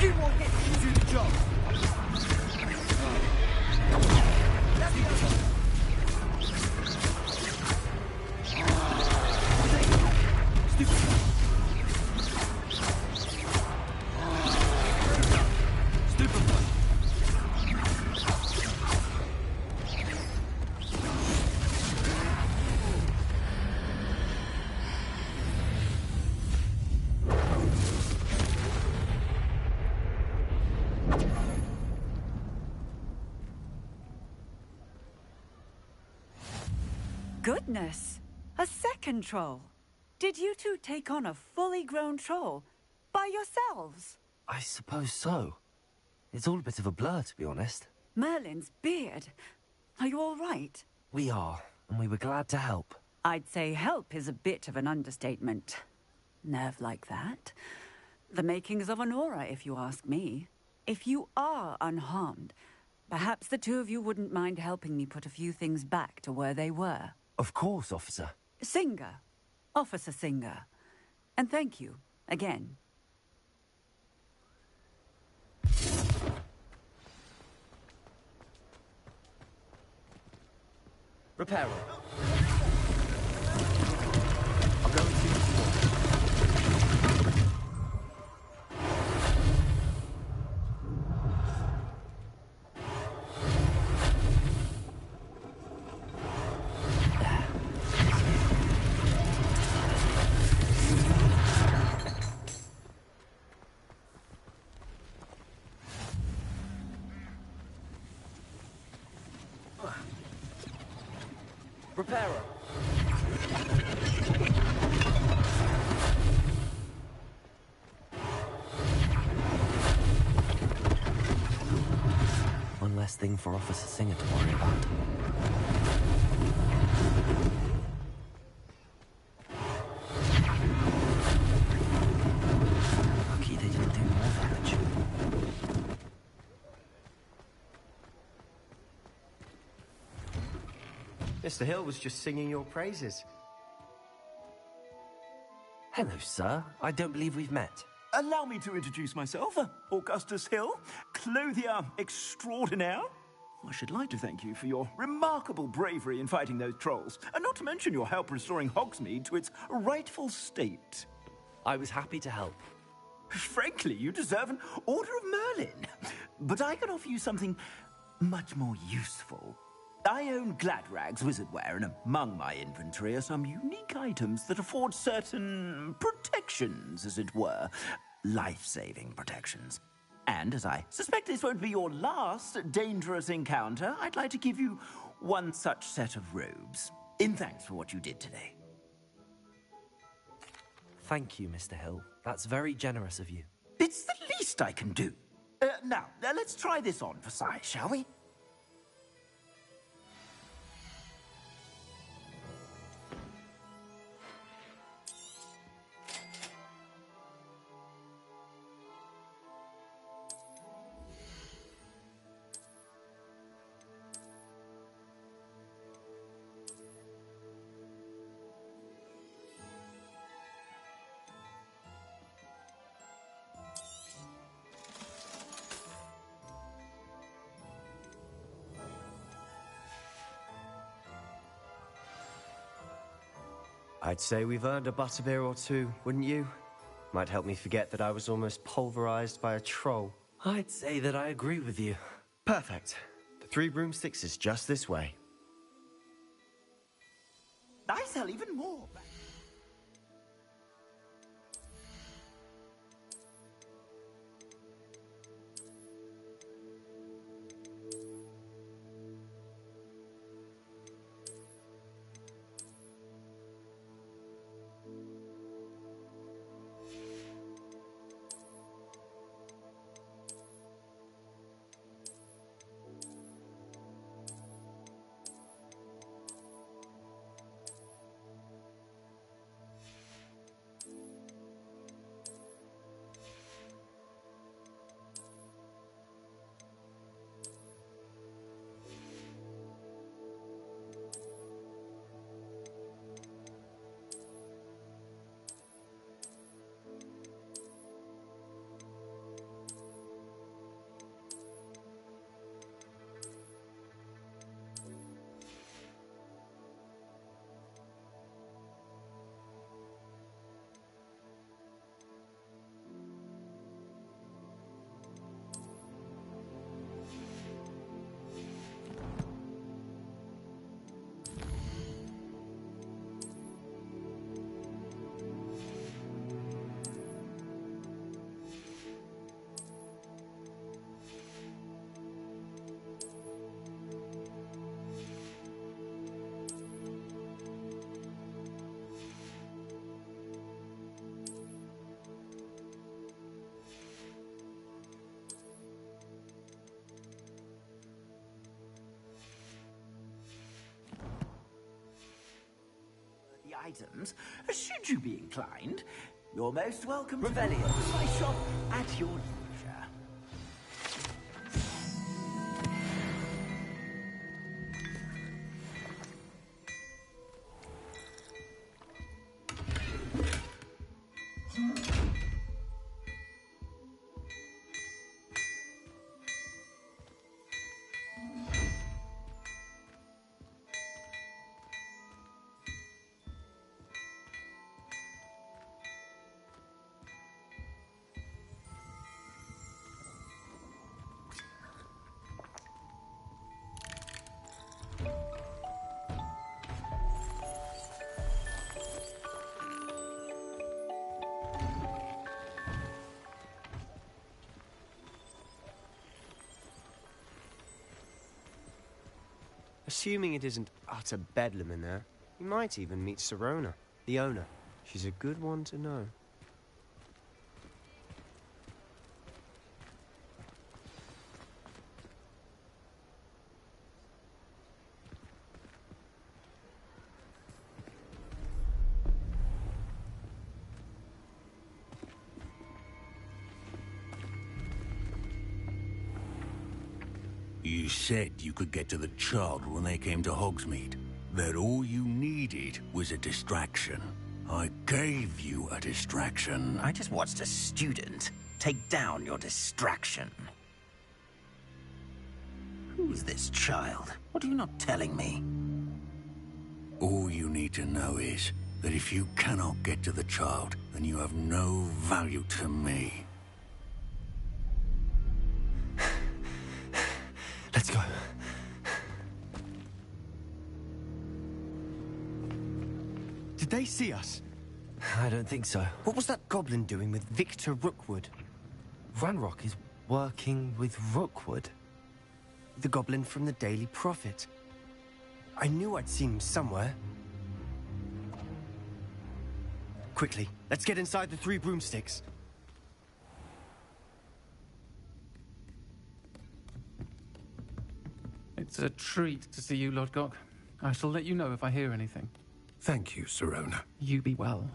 You won't get to do the job. Goodness! A second troll! Did you two take on a fully grown troll? By yourselves? I suppose so. It's all a bit of a blur, to be honest. Merlin's beard. Are you all right? We are, and we were glad to help. I'd say help is a bit of an understatement. Nerve like that. The makings of an aura, if you ask me. If you are unharmed, perhaps the two of you wouldn't mind helping me put a few things back to where they were. Of course, officer. Singer. Officer Singer. And thank you, again. Reparo. I'll go and see what you want. Reparo. One less thing for Officer Singer to worry about. Lucky they didn't do more damage. Mr. Hill was just singing your praises. Hello, sir. I don't believe we've met. Allow me to introduce myself, Augustus Hill, clothier extraordinaire. I should like to thank you for your remarkable bravery in fighting those trolls, and not to mention your help restoring Hogsmeade to its rightful state. I was happy to help. Frankly, you deserve an Order of Merlin. But I can offer you something much more useful. I own Gladrag's wizardware, and among my inventory are some unique items that afford certain protections, as it were. Life-saving protections. And as I suspect this won't be your last dangerous encounter, I'd like to give you one such set of robes, in thanks for what you did today. Thank you, Mr. Hill. That's very generous of you. It's the least I can do. Now, let's try this on for size, shall we? I'd say we've earned a butterbeer or two, wouldn't you? Might help me forget that I was almost pulverized by a troll. I'd say that I agree with you. Perfect. The 3 broomsticks is just this way. I sell even more. items, should you be inclined. You're most welcome to my shop at your leisure. Assuming it isn't utter bedlam in there, you might even meet Sirona, the owner. She's a good one to know. You said you could get to the child when they came to Hogsmeade. That all you needed was a distraction. I gave you a distraction. I just watched a student take down your distraction. Who's this child? What are you not telling me? All you need to know is that if you cannot get to the child, then you have no value to me. Let's go. Did they see us? I don't think so. What was that goblin doing with Victor Rookwood? Ranrock is working with Rookwood. The goblin from the Daily Prophet. I knew I'd seen him somewhere. Quickly, let's get inside the 3 broomsticks. It's a treat to see you, Lodgok. I shall let you know if I hear anything. Thank you, Sirona. You be well.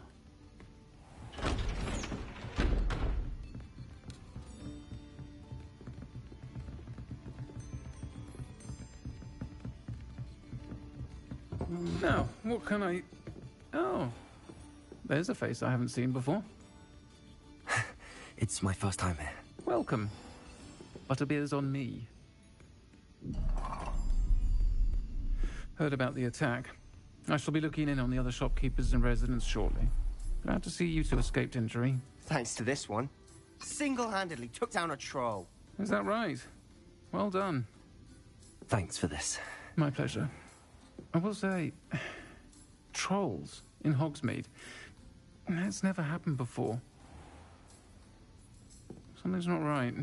Now, what can I... Oh, there's a face I haven't seen before. It's my first time here. Welcome. Butterbeer's on me. Heard about the attack. I shall be looking in on the other shopkeepers and residents shortly. Glad to see you two escaped injury. Thanks to this one. Single-handedly took down a troll. Is that right? Well done. Thanks for this. My pleasure. I will say, trolls in Hogsmeade. That's never happened before. Something's not right.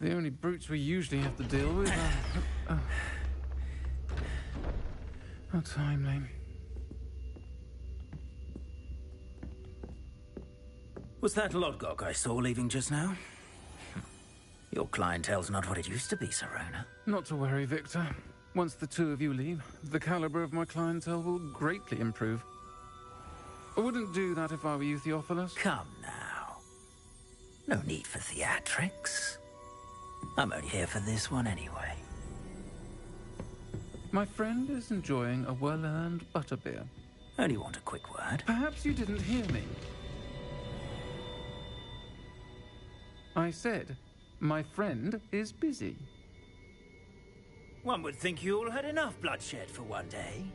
The only brutes we usually have to deal with are... How timely. Was that Lodgok I saw leaving just now? Your clientele's not what it used to be, Sirona. Not to worry, Victor. Once the two of you leave, the caliber of my clientele will greatly improve. I wouldn't do that if I were you, Theophilus. Come now. No need for theatrics. I'm only here for this one anyway. My friend is enjoying a well-earned butterbeer. Only want a quick word. Perhaps you didn't hear me. I said, my friend is busy. One would think you all had enough bloodshed for one day.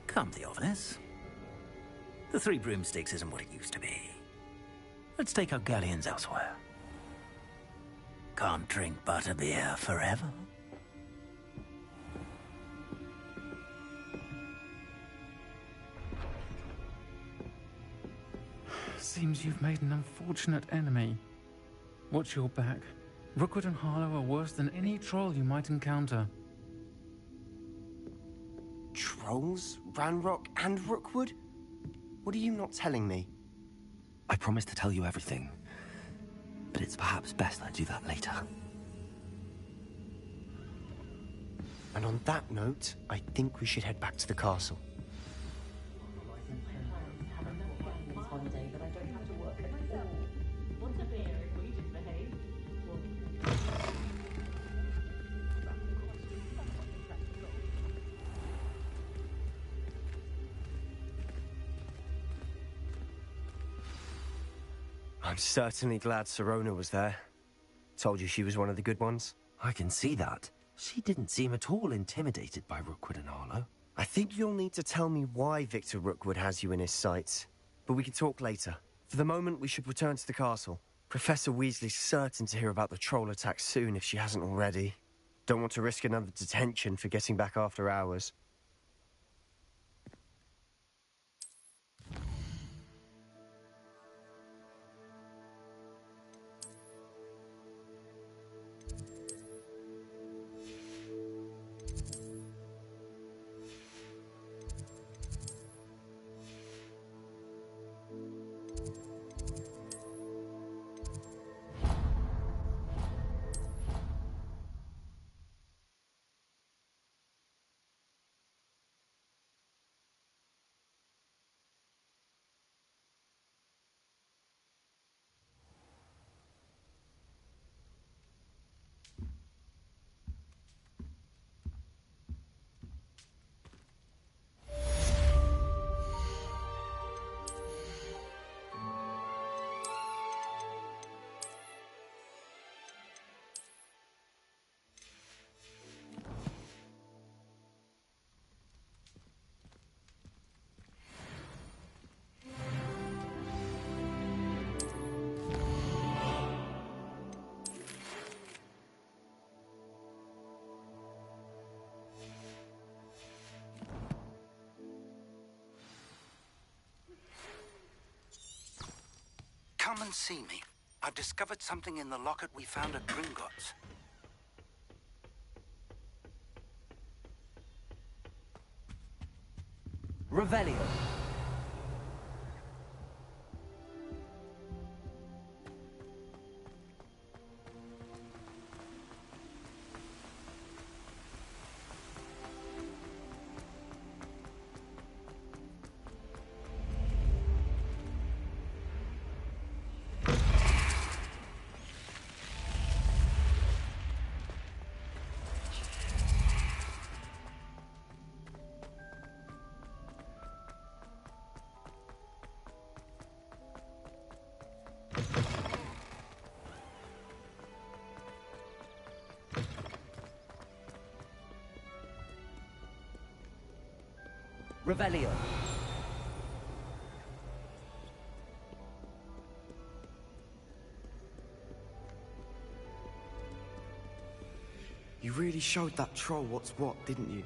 Come, Theophilus. The 3 broomsticks isn't what it used to be. Let's take our galleons elsewhere. Can't drink butterbeer forever. Seems you've made an unfortunate enemy. Watch your back. Rookwood and Harlow are worse than any troll you might encounter. Trolls? Ranrock and Rookwood? What are you not telling me? I promised to tell you everything, but it's perhaps best I do that later. And on that note, I think we should head back to the castle. I'm certainly glad Sirona was there. Told you she was one of the good ones. I can see that. She didn't seem at all intimidated by Rookwood and Arlo. I think you'll need to tell me why Victor Rookwood has you in his sights. But we can talk later. For the moment, we should return to the castle. Professor Weasley's certain to hear about the troll attack soon if she hasn't already. Don't want to risk another detention for getting back after hours. Come and see me. I've discovered something in the locket we found at Gringotts. Revelio. Revelio. You really showed that troll what's what, didn't you?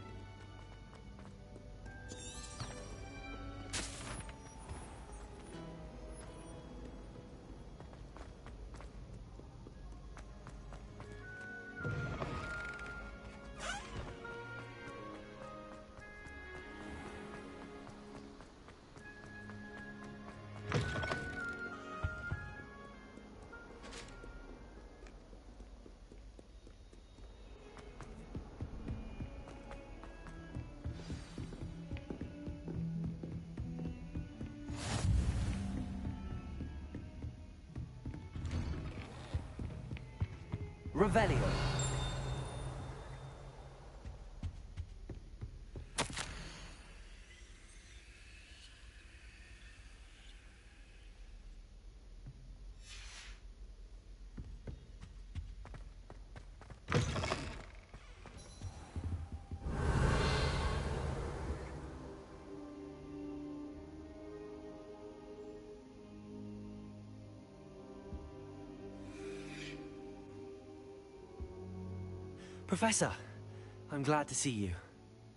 Revelio. Professor, I'm glad to see you.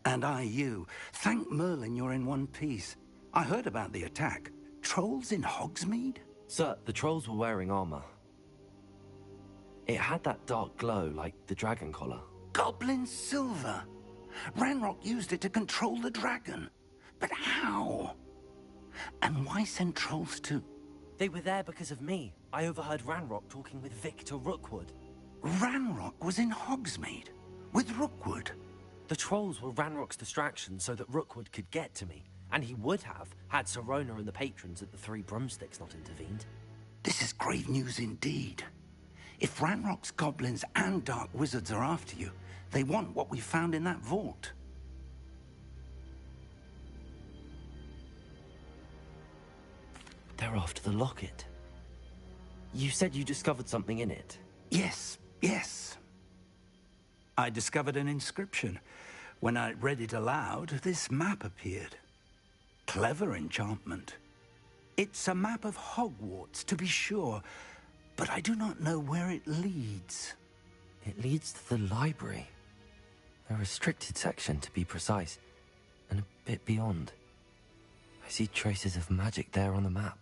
And I you. Thank Merlin you're in one piece. I heard about the attack. Trolls in Hogsmeade? Sir, the trolls were wearing armor. It had that dark glow like the dragon collar. Goblin silver! Ranrock used it to control the dragon. But how? And why send trolls too? They were there because of me. I overheard Ranrock talking with Victor Rookwood. Ranrock was in Hogsmeade with Rookwood. The trolls were Ranrock's distraction so that Rookwood could get to me, and he would have had Sirona and the patrons at the Three Broomsticks not intervened. This is grave news indeed. If Ranrock's goblins and dark wizards are after you, they want what we found in that vault. They're after the locket. You said you discovered something in it. Yes. I discovered an inscription. When I read it aloud, this map appeared. Clever enchantment. It's a map of Hogwarts, to be sure, but I do not know where it leads. It leads to the library. A restricted section, to be precise, and a bit beyond. I see traces of magic there on the map.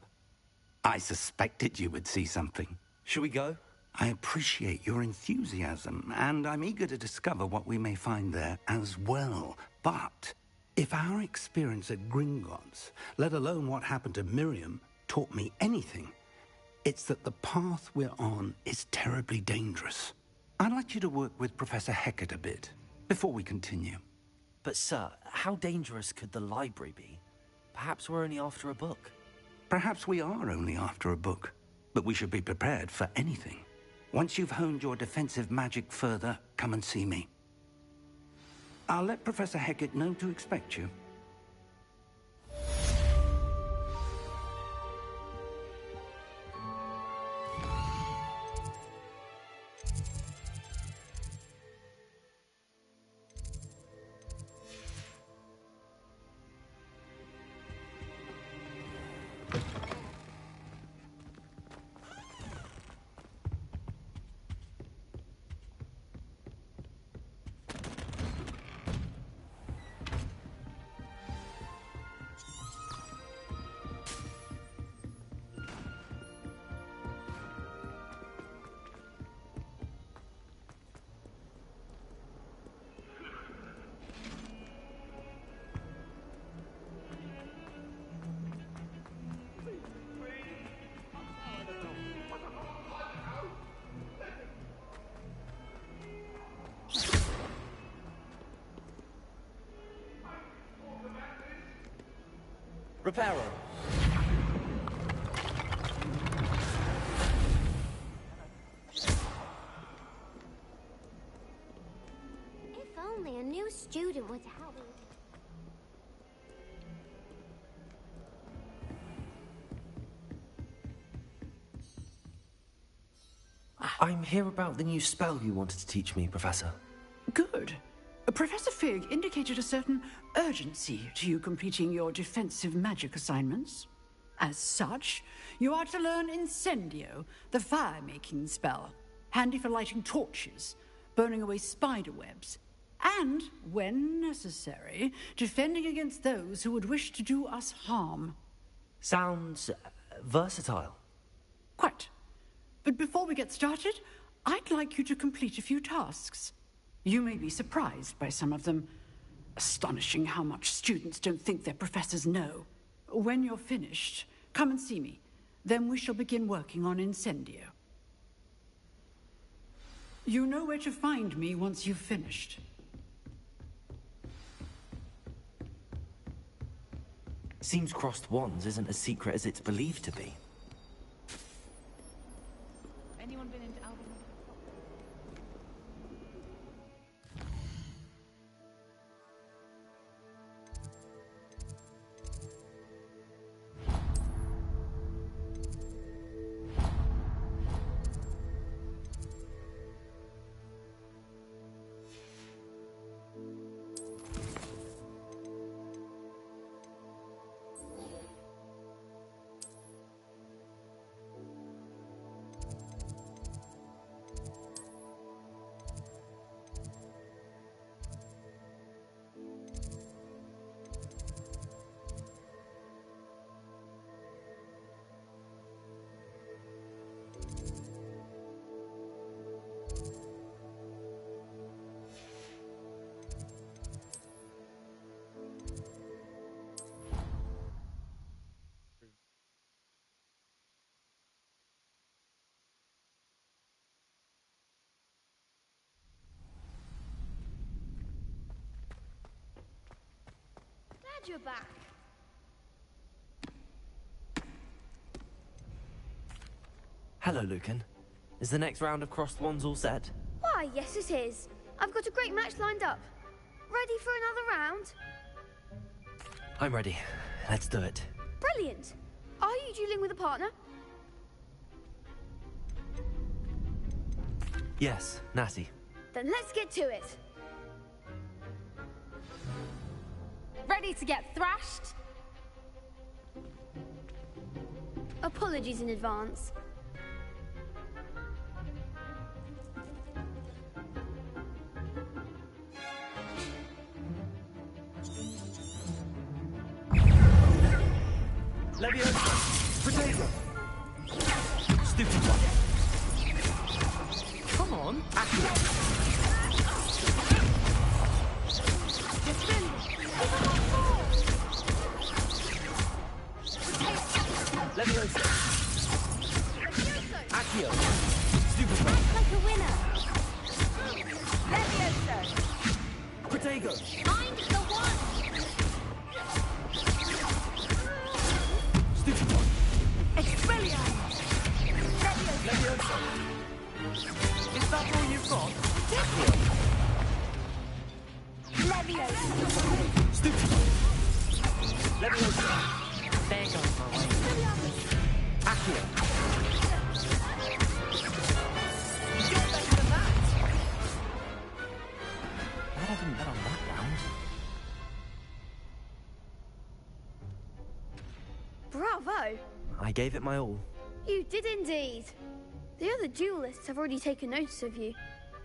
I suspected you would see something. Shall we go? I appreciate your enthusiasm, and I'm eager to discover what we may find there as well. But if our experience at Gringotts, let alone what happened to Miriam, taught me anything, it's that the path we're on is terribly dangerous. I'd like you to work with Professor Hecat a bit before we continue. But sir, how dangerous could the library be? Perhaps we're only after a book. Perhaps we are only after a book, but we should be prepared for anything. Once you've honed your defensive magic further, come and see me. I'll let Professor Hecat know to expect you. Reparo. If only a new student were to help me. I'm here about the new spell you wanted to teach me, Professor. Good. Professor Fig indicated a certain urgency to you completing your defensive magic assignments. As such, you are to learn Incendio, the fire-making spell, handy for lighting torches, burning away spider webs, and, when necessary, defending against those who would wish to do us harm. Sounds versatile. Quite. But before we get started, I'd like you to complete a few tasks. You may be surprised by some of them. Astonishing how much students don't think their professors know. When you're finished, come and see me. Then we shall begin working on Incendio. You know where to find me once you've finished. Seems crossed wands isn't as secret as it's believed to be. Anyone been into Albion? Glad you're back. Hello, Lucan. Is the next round of crossed wands all set? Why, yes it is. I've got a great match lined up. Ready for another round? I'm ready. Let's do it. Brilliant. Are you dueling with a partner? Yes, Natty. Then let's get to it. Ready to get thrashed? Apologies in advance. Leviosa! Potato! Stupid one. Come on, Accio! Leviosa! Accio! Stupid one. Like a winner. Leviosa! Potato! Find the one! Stupid one. Expelliarmus! Leviosa! Is that all you've got? Leviosa! Stupid one. Leviosa! There goes my way. Accio! You're better than that! I didn't bet on that round. Bravo! I gave it my all. You did indeed. The other duelists have already taken notice of you,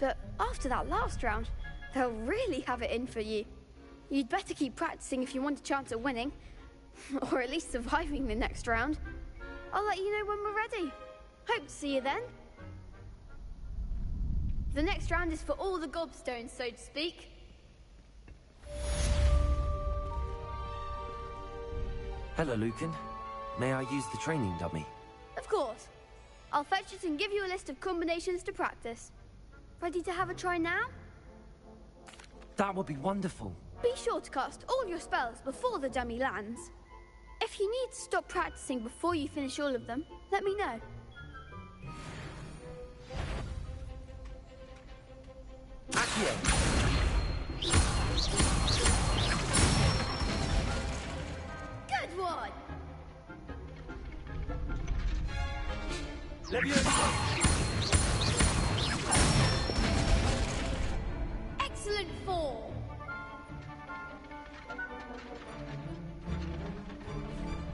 but after that last round, they'll really have it in for you. You'd better keep practicing if you want a chance at winning, or at least surviving the next round. I'll let you know when we're ready. Hope to see you then. The next round is for all the gobstones, so to speak. Hello, Lucan. May I use the training dummy? Of course. I'll fetch it and give you a list of combinations to practice. Ready to have a try now? That would be wonderful. Be sure to cast all your spells before the dummy lands. If you need to stop practicing before you finish all of them, let me know. Accio! Good one! Leviosa! Excellent form!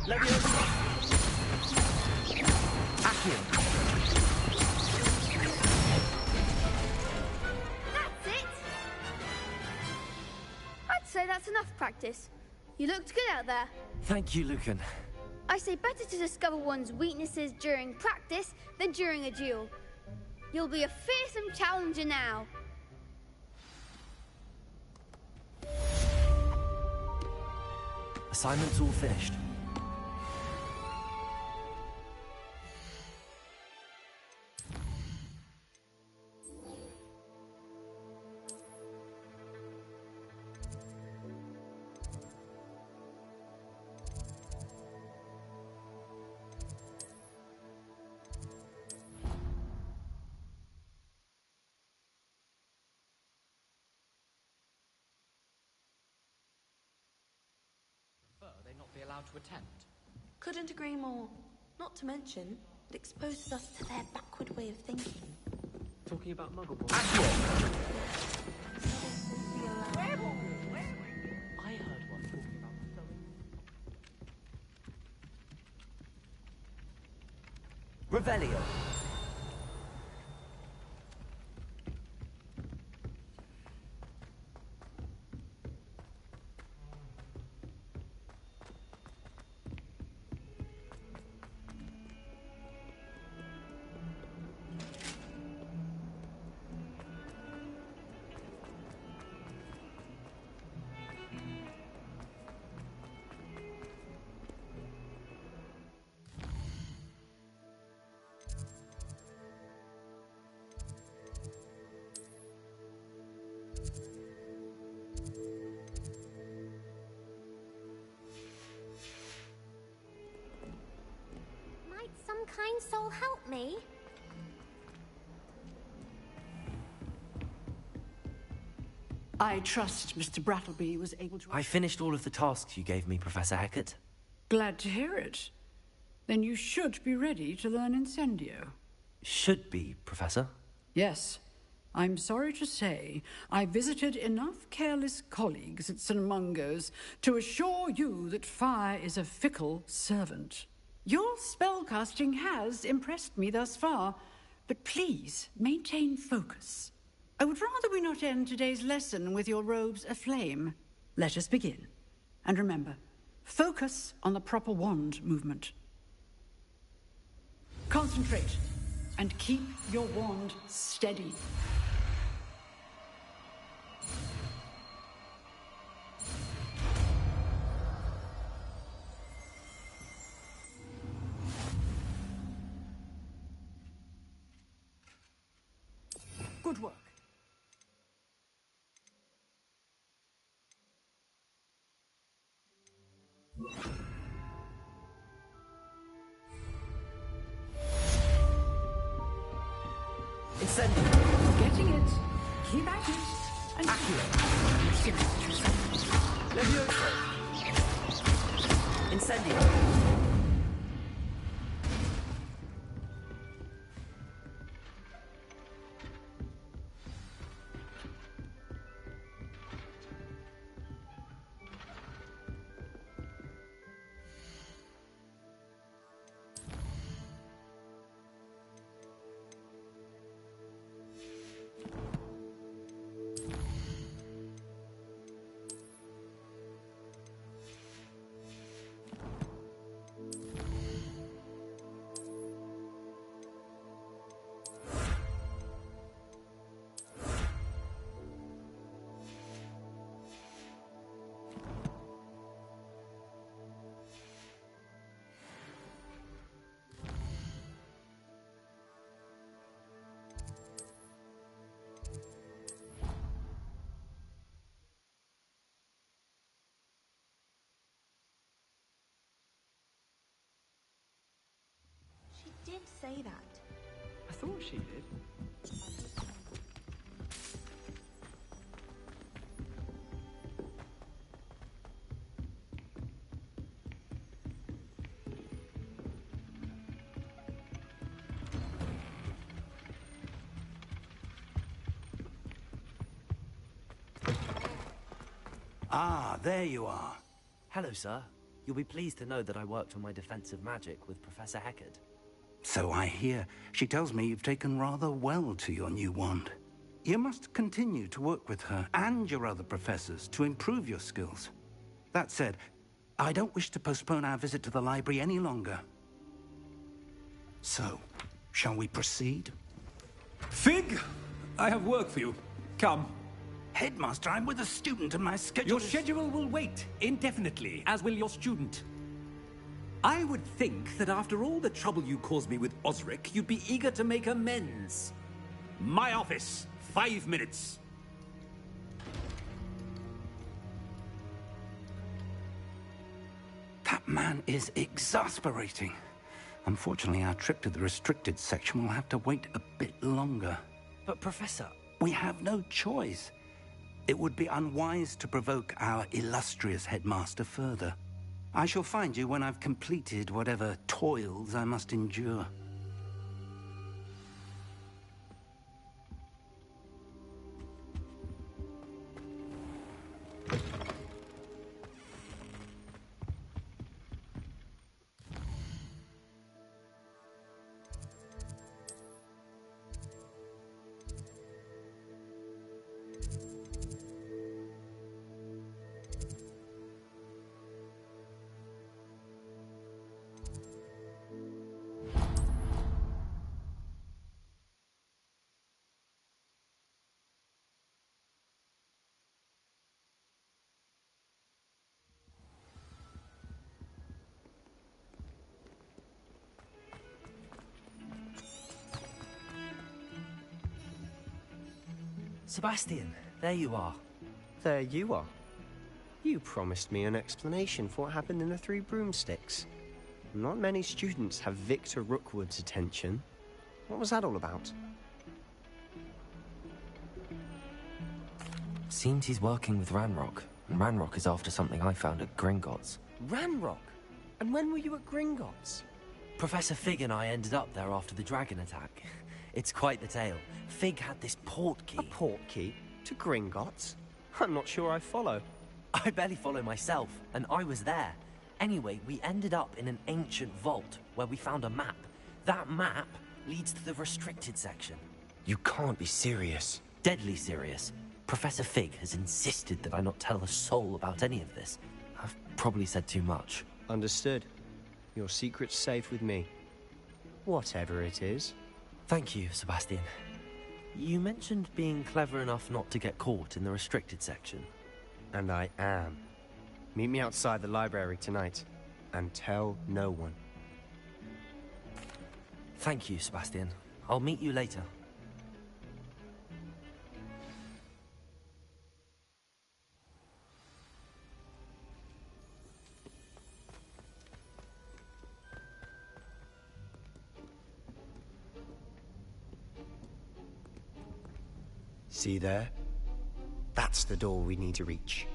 Leviosa! Accio! That's it! I'd say that's enough practice. You looked good out there. Thank you, Lucan. I say better to discover one's weaknesses during practice than during a duel. You'll be a fearsome challenger now. Assignment's all finished. They not be allowed to attempt. Couldn't agree more. Not to mention, it exposes us to their backward way of thinking. Talking about Muggle boys. Accio! I heard one talking about Revelio! kind soul help me? I trust Mr. Brattleby was able to... I finished all of the tasks you gave me, Professor Hackett. Glad to hear it. Then you should be ready to learn Incendio. Should be, Professor. Yes. I'm sorry to say, I visited enough careless colleagues at St. Mungo's to assure you that fire is a fickle servant. Your spellcasting has impressed me thus far, but please maintain focus. I would rather we not end today's lesson with your robes aflame. Let us begin. And remember, focus on the proper wand movement. Concentrate, and keep your wand steady. Good work. Incendio. Getting it. Keep at it. And Levioso. Incendio. She did say that. I thought she did. Ah, there you are. Hello, sir. You'll be pleased to know that I worked on my defense of magic with Professor Hackett. So I hear. She tells me you've taken rather well to your new wand. You must continue to work with her and your other professors to improve your skills. That said, I don't wish to postpone our visit to the library any longer. So, shall we proceed? Fig! I have work for you. Come. Headmaster, I'm with a student and my schedule Your schedule will wait indefinitely, as will your student. I would think that after all the trouble you caused me with Osric, you'd be eager to make amends. My office, 5 minutes. That man is exasperating. Unfortunately, our trip to the restricted section will have to wait a bit longer. But, Professor... We have no choice. It would be unwise to provoke our illustrious headmaster further. I shall find you when I've completed whatever toils I must endure. Sebastian, there you are. There you are. You promised me an explanation for what happened in the Three Broomsticks. Not many students have Victor Rookwood's attention. What was that all about? Seems he's working with Ranrock, and Ranrock is after something I found at Gringotts. Ranrock? And when were you at Gringotts? Professor Fig and I ended up there after the dragon attack. It's quite the tale. Fig had this port key. A port key? To Gringotts? I'm not sure I follow. I barely follow myself, and I was there. Anyway, we ended up in an ancient vault where we found a map. That map leads to the restricted section. You can't be serious. Deadly serious. Professor Fig has insisted that I not tell a soul about any of this. I've probably said too much. Understood. Your secret's safe with me. Whatever it is. Thank you, Sebastian. You mentioned being clever enough not to get caught in the restricted section. And I am. Meet me outside the library tonight, and tell no one. Thank you, Sebastian. I'll meet you later. See there? That's the door we need to reach.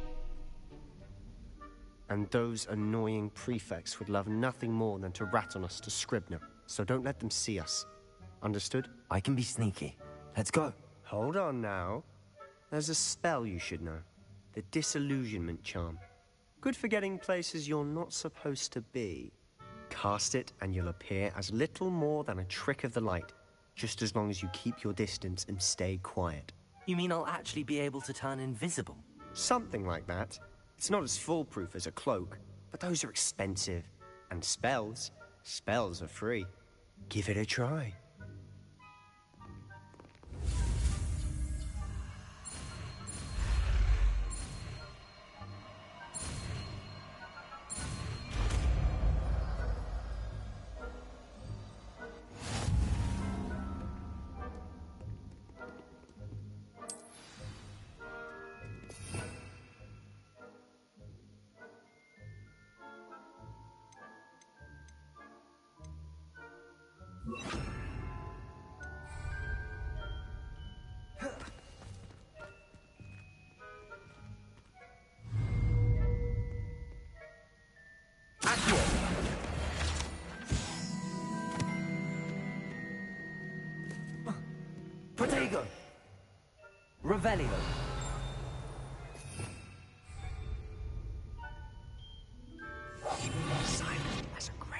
And those annoying prefects would love nothing more than to rat on us to Scribner, so don't let them see us. Understood? I can be sneaky. Let's go. Hold on now. There's a spell you should know. The Disillusionment Charm. Good for getting places you're not supposed to be. Cast it and you'll appear as little more than a trick of the light, just as long as you keep your distance and stay quiet. You mean I'll actually be able to turn invisible? Something like that. It's not as foolproof as a cloak, but those are expensive. And spells are free. Give it a try. Protego! Revelio! Silent as a grave.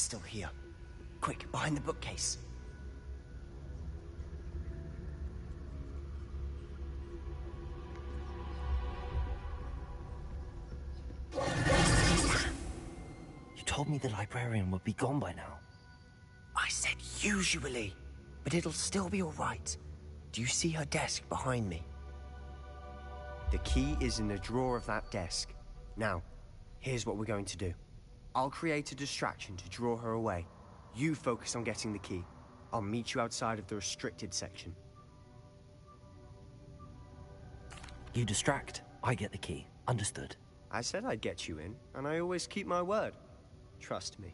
still here. Quick, behind the bookcase. You told me the librarian would be gone by now. I said usually, but it'll still be all right. Do you see her desk behind me? The key is in the drawer of that desk. Now, here's what we're going to do. I'll create a distraction to draw her away. You focus on getting the key. I'll meet you outside of the restricted section. You distract, I get the key. Understood. I said I'd get you in, and I always keep my word. Trust me.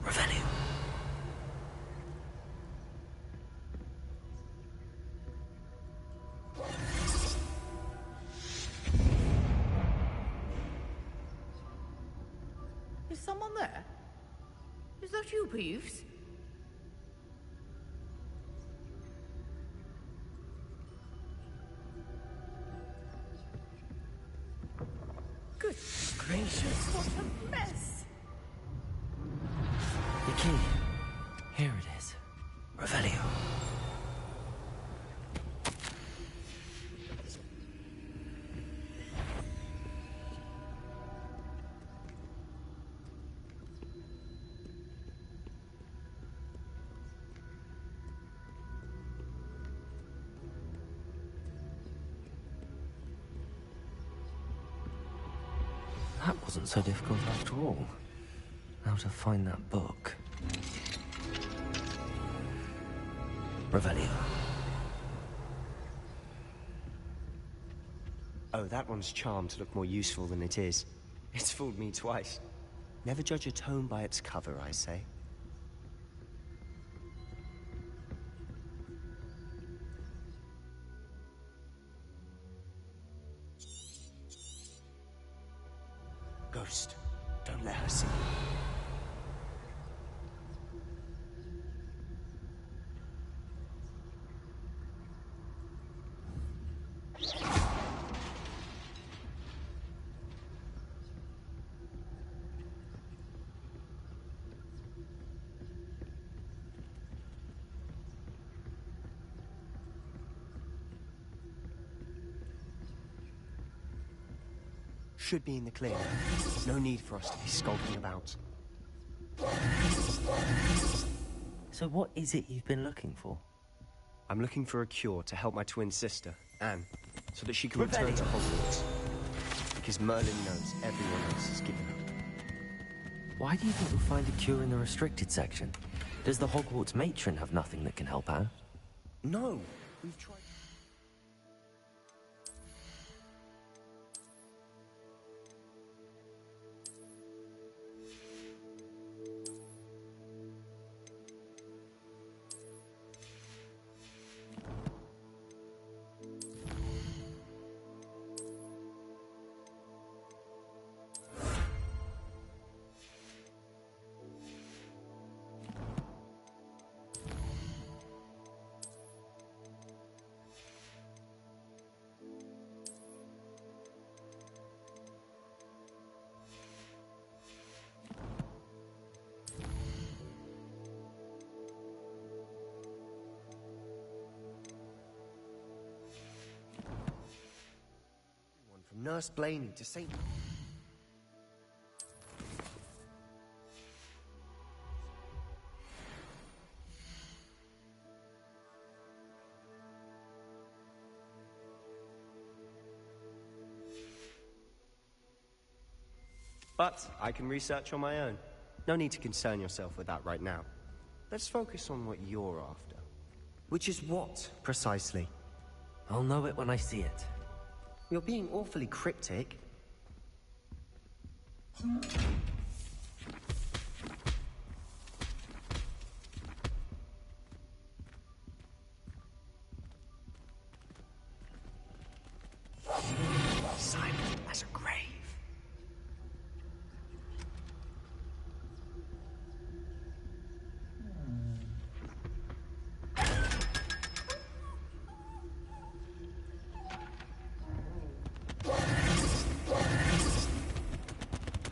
Revelio. Is someone there? Is that you, Peeves? Good gracious, what a mess! The key. Here it is. Revelio. That wasn't so difficult after all. How to find that book. Revelio. Oh, that one's charmed to look more useful than it is. It's fooled me twice. Never judge a tome by its cover, I say. Ghost, don't let her see you. Should be in the clear. No need for us to be skulking about. So what is it you've been looking for? I'm looking for a cure to help my twin sister, Anne, so that she can return to Hogwarts. Because Merlin knows everyone else has given up. Why do you think you'll find a cure in the restricted section? Does the Hogwarts matron have nothing that can help Anne? No, we've tried. Nurse Blaney to St. But I can research on my own. No need to concern yourself with that right now. Let's focus on what you're after. Which is what, precisely? I'll know it when I see it. You're being awfully cryptic. Silent as a grave.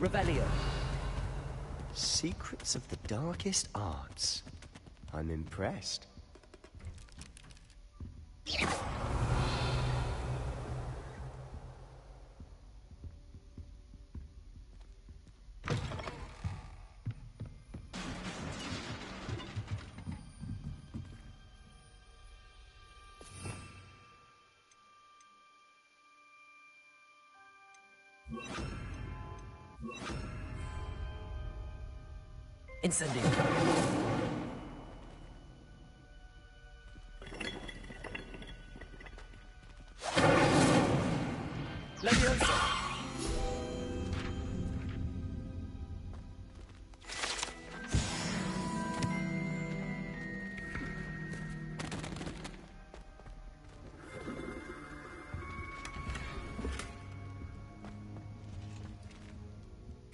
Revelio. Secrets of the darkest arts. I'm impressed. Incendio. Leviosa.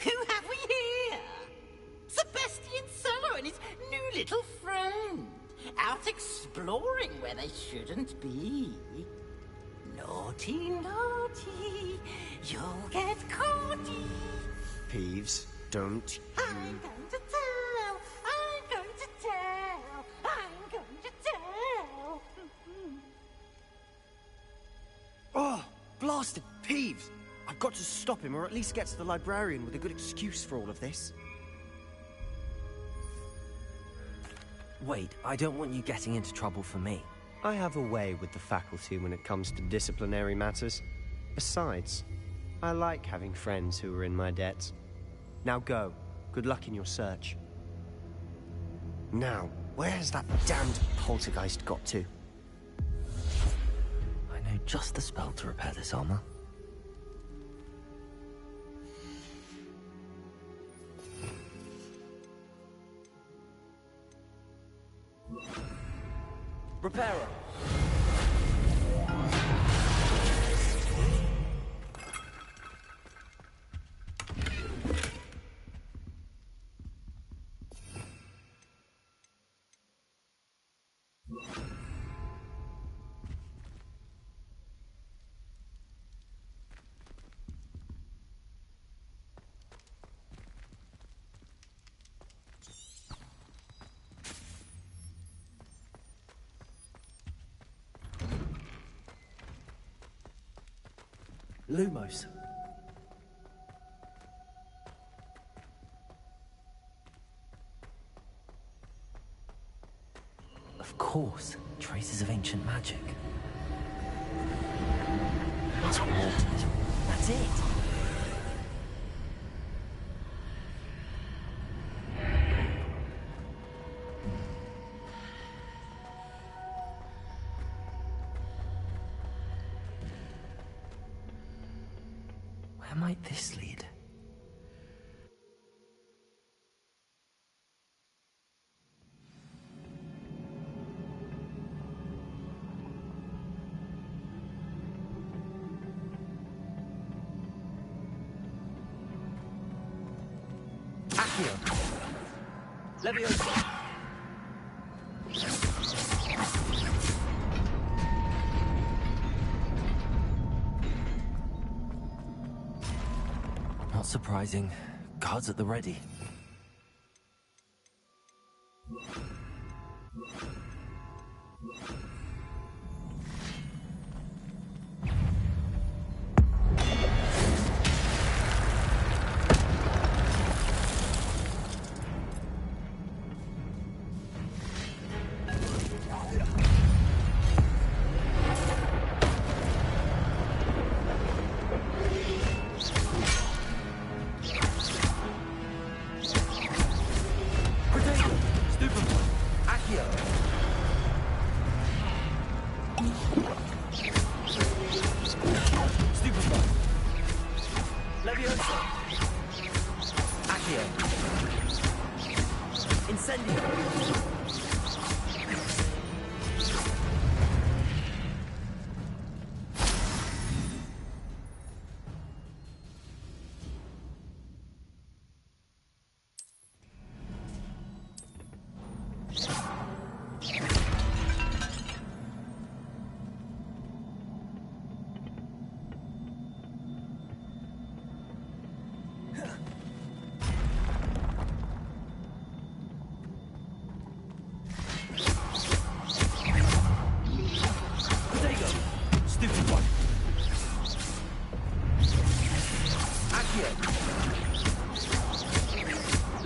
Who have we here? Sebastian Solo and his new little friend. Out exploring where they shouldn't be. Naughty, naughty. You'll get caughty. Peeves, don't you... I'm going to tell. I'm going to tell. I'm going to tell. Oh, blasted Peeves! I've got to stop him, or at least get to the librarian with a good excuse for all of this. Wait, I don't want you getting into trouble for me. I have a way with the faculty when it comes to disciplinary matters. Besides, I like having friends who are in my debt. Now go. Good luck in your search. Now, where's that damned poltergeist got to? I know just the spell to repair this armor. Reparo. Lumos. Of course, traces of ancient magic. It's water. That's it. Where might this lead? Accio. Leviosa. Not surprising. Guards at the ready.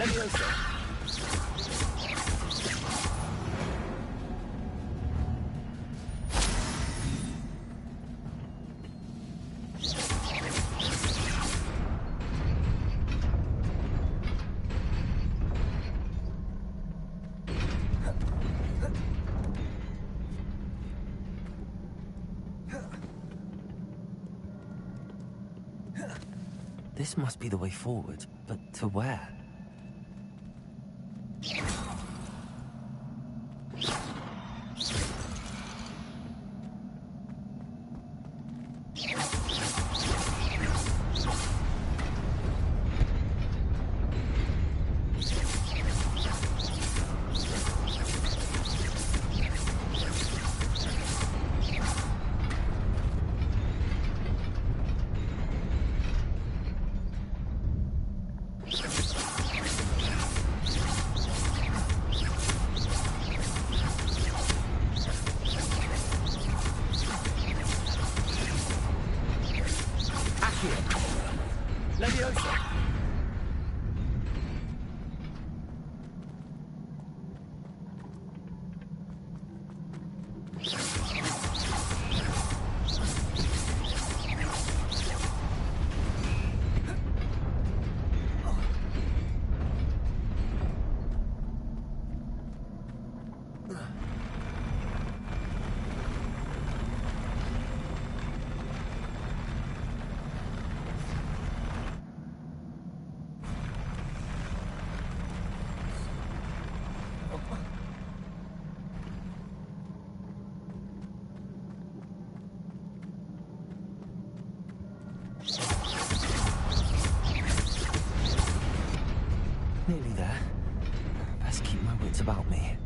Leviosa. This must be the way forward, but to where? Leviosa. Nearly there. Best keep my wits about me.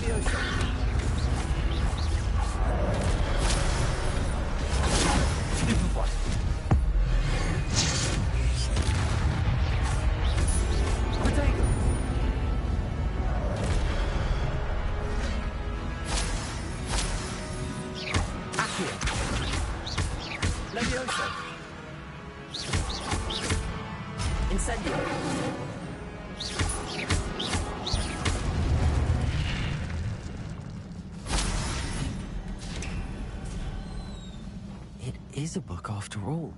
Leviosa! Stupefy! Protego! Accio! Leviosa! Incendio! It is a book after all.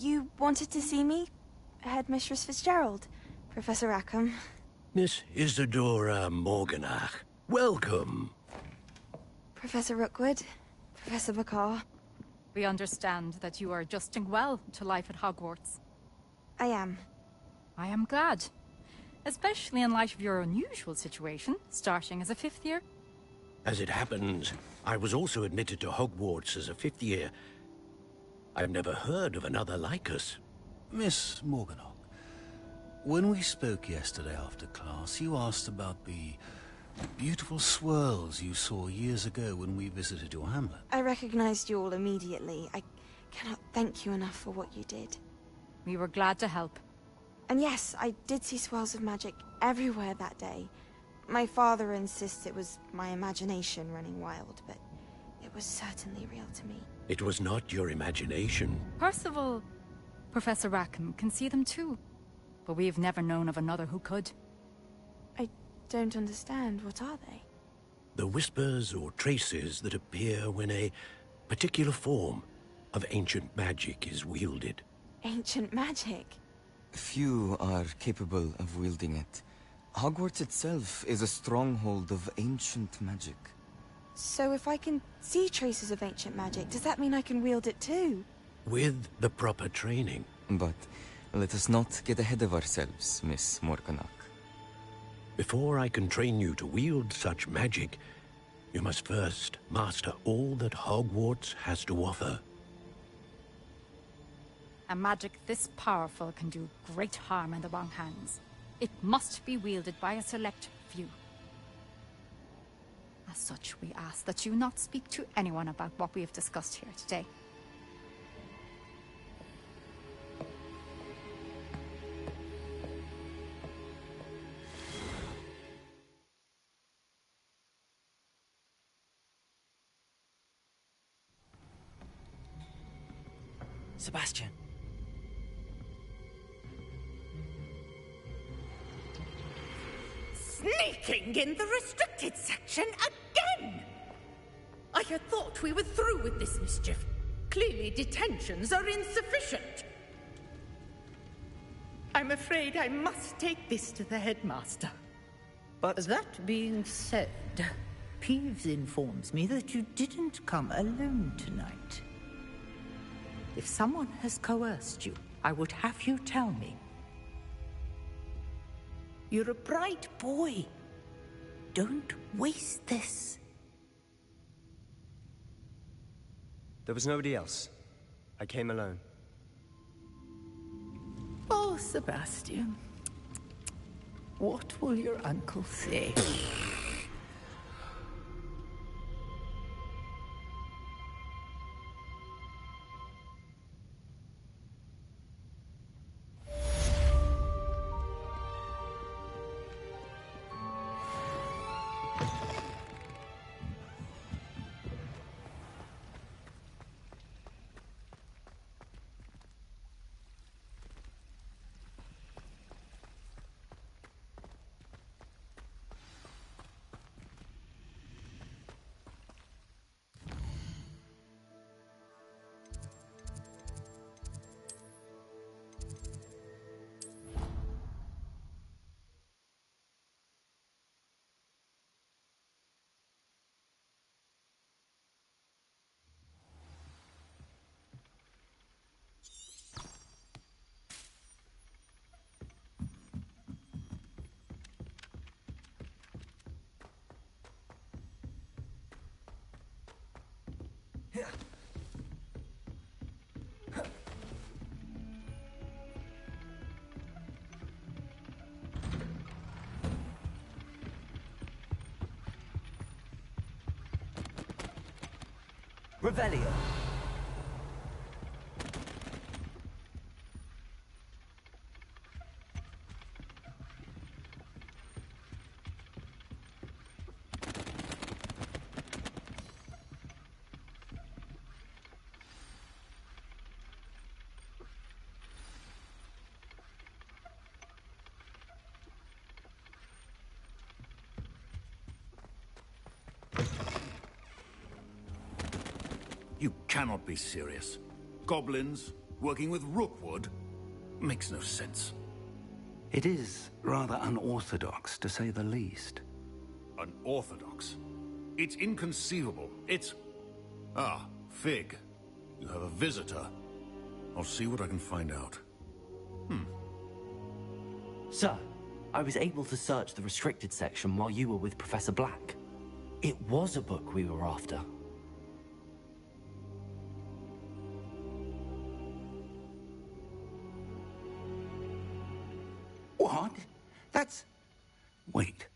You wanted to see me? Headmistress Fitzgerald? Professor Rackham? Miss Isadora Morganach, welcome. Professor Rookwood? Professor Bakar? We understand that you are adjusting well to life at Hogwarts. I am. I am glad. Especially in light of your unusual situation, starting as a 5th year. As it happens, I was also admitted to Hogwarts as a 5th year. I've never heard of another like us. Miss Morganach, when we spoke yesterday after class, you asked about the beautiful swirls you saw years ago when we visited your hamlet. I recognized you all immediately. I cannot thank you enough for what you did. We were glad to help. And yes, I did see swirls of magic everywhere that day. My father insists it was my imagination running wild, but it was certainly real to me. It was not your imagination. Percival, Professor Rackham can see them too. But we've never known of another who could. I don't understand. What are they? The whispers or traces that appear when a particular form of ancient magic is wielded. Ancient magic? Few are capable of wielding it. Hogwarts itself is a stronghold of ancient magic. So if I can see traces of ancient magic, does that mean I can wield it too? With the proper training. But let us not get ahead of ourselves, Miss Morganach. Before I can train you to wield such magic, you must first master all that Hogwarts has to offer. A magic this powerful can do great harm in the wrong hands. It must be wielded by a select few. As such, we ask that you not speak to anyone about what we have discussed here today. Sebastian. Sneaking in the restricted section again! I had thought we were through with this mischief. Clearly detentions are insufficient. I'm afraid I must take this to the headmaster. But that being said, Peeves informs me that you didn't come alone tonight. If someone has coerced you, I would have you tell me. You're a bright boy. Don't waste this. There was nobody else. I came alone. Oh, Sebastian. What will your uncle say? Revelio. You cannot be serious. Goblins working with Rookwood? Makes no sense. It is rather unorthodox, to say the least. Unorthodox? It's inconceivable. It's... Ah, Fig. You have a visitor. I'll see what I can find out. Sir, I was able to search the restricted section while you were with Professor Black. It was a book we were after. What? That's... Wait.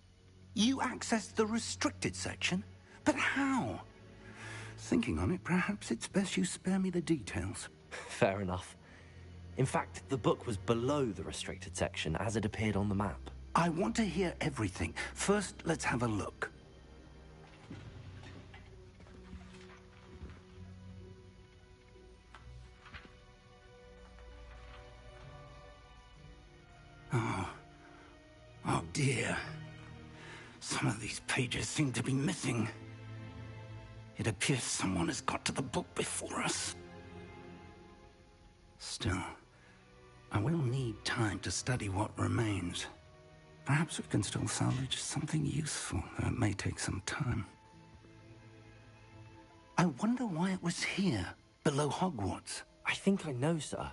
You accessed the restricted section? But how? Thinking on it, perhaps it's best you spare me the details. Fair enough. In fact, the book was below the restricted section as it appeared on the map. I want to hear everything. First, let's have a look. Oh dear. Some of these pages seem to be missing. It appears someone has got to the book before us. Still, I will need time to study what remains. Perhaps we can still salvage something useful, though it may take some time. I wonder why it was here, below Hogwarts. I think I know, sir.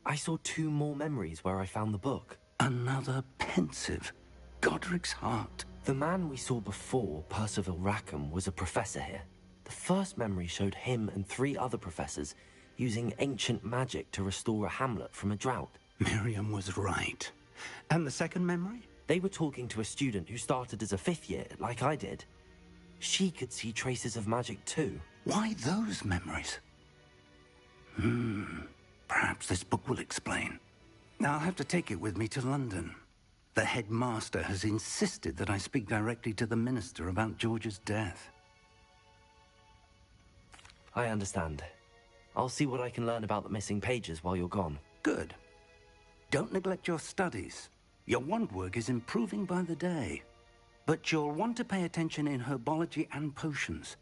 I saw 2 more memories where I found the book. Another pensive. Godric's heart. The man we saw before, Percival Rackham, was a professor here. The first memory showed him and 3 other professors using ancient magic to restore a hamlet from a drought. Miriam was right. And the second memory? They were talking to a student who started as a 5th year, like I did. She could see traces of magic too. Why those memories? Perhaps this book will explain. Now I'll have to take it with me to London. The headmaster has insisted that I speak directly to the minister about George's death. I understand. I'll see what I can learn about the missing pages while you're gone. Good. Don't neglect your studies. Your wand work is improving by the day. But you'll want to pay attention in herbology and potions.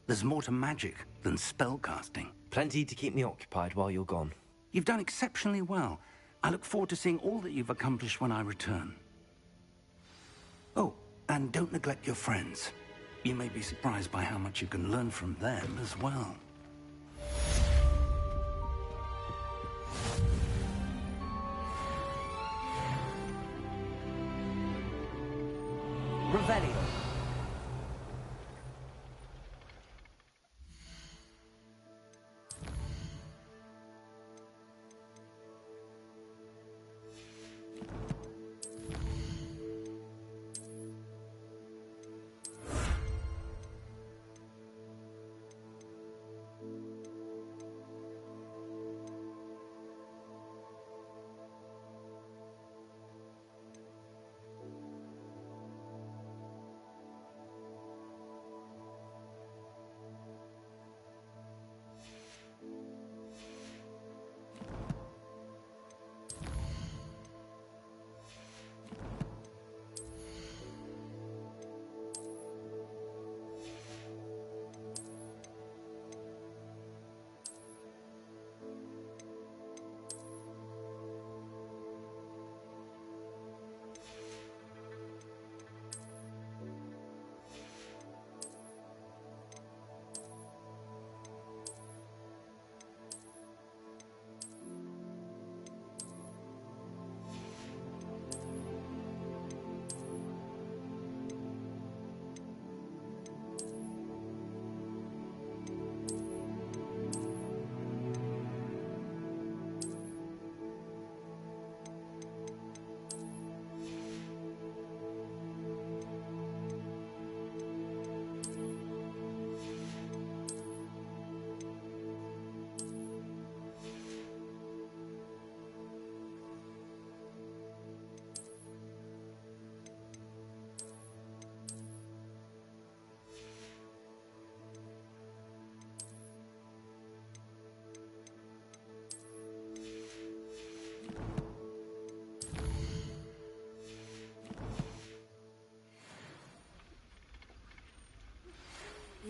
There's more to magic than spellcasting. Plenty to keep me occupied while you're gone. You've done exceptionally well. I look forward to seeing all that you've accomplished when I return. Oh, and don't neglect your friends. You may be surprised by how much you can learn from them as well. Revelio.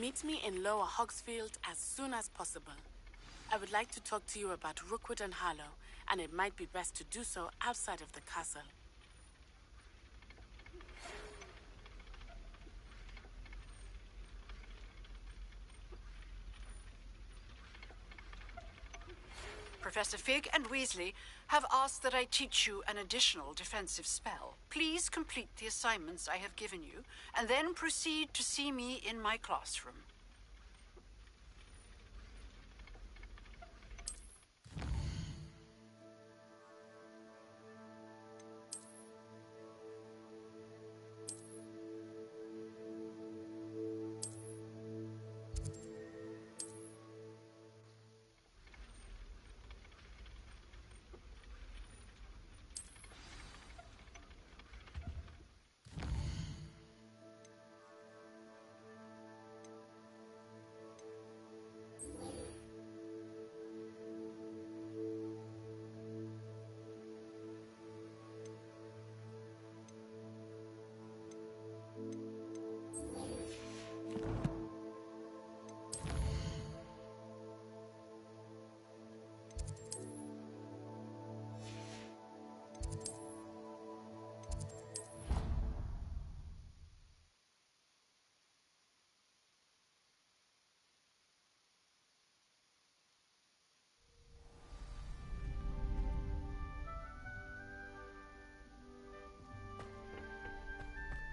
Meet me in Lower Hogsfield as soon as possible. I would like to talk to you about Rookwood and Harlow, and it might be best to do so outside of the castle. Professor Fig and Weasley have asked that I teach you an additional defensive spell. Please complete the assignments I have given you, and then proceed to see me in my classroom.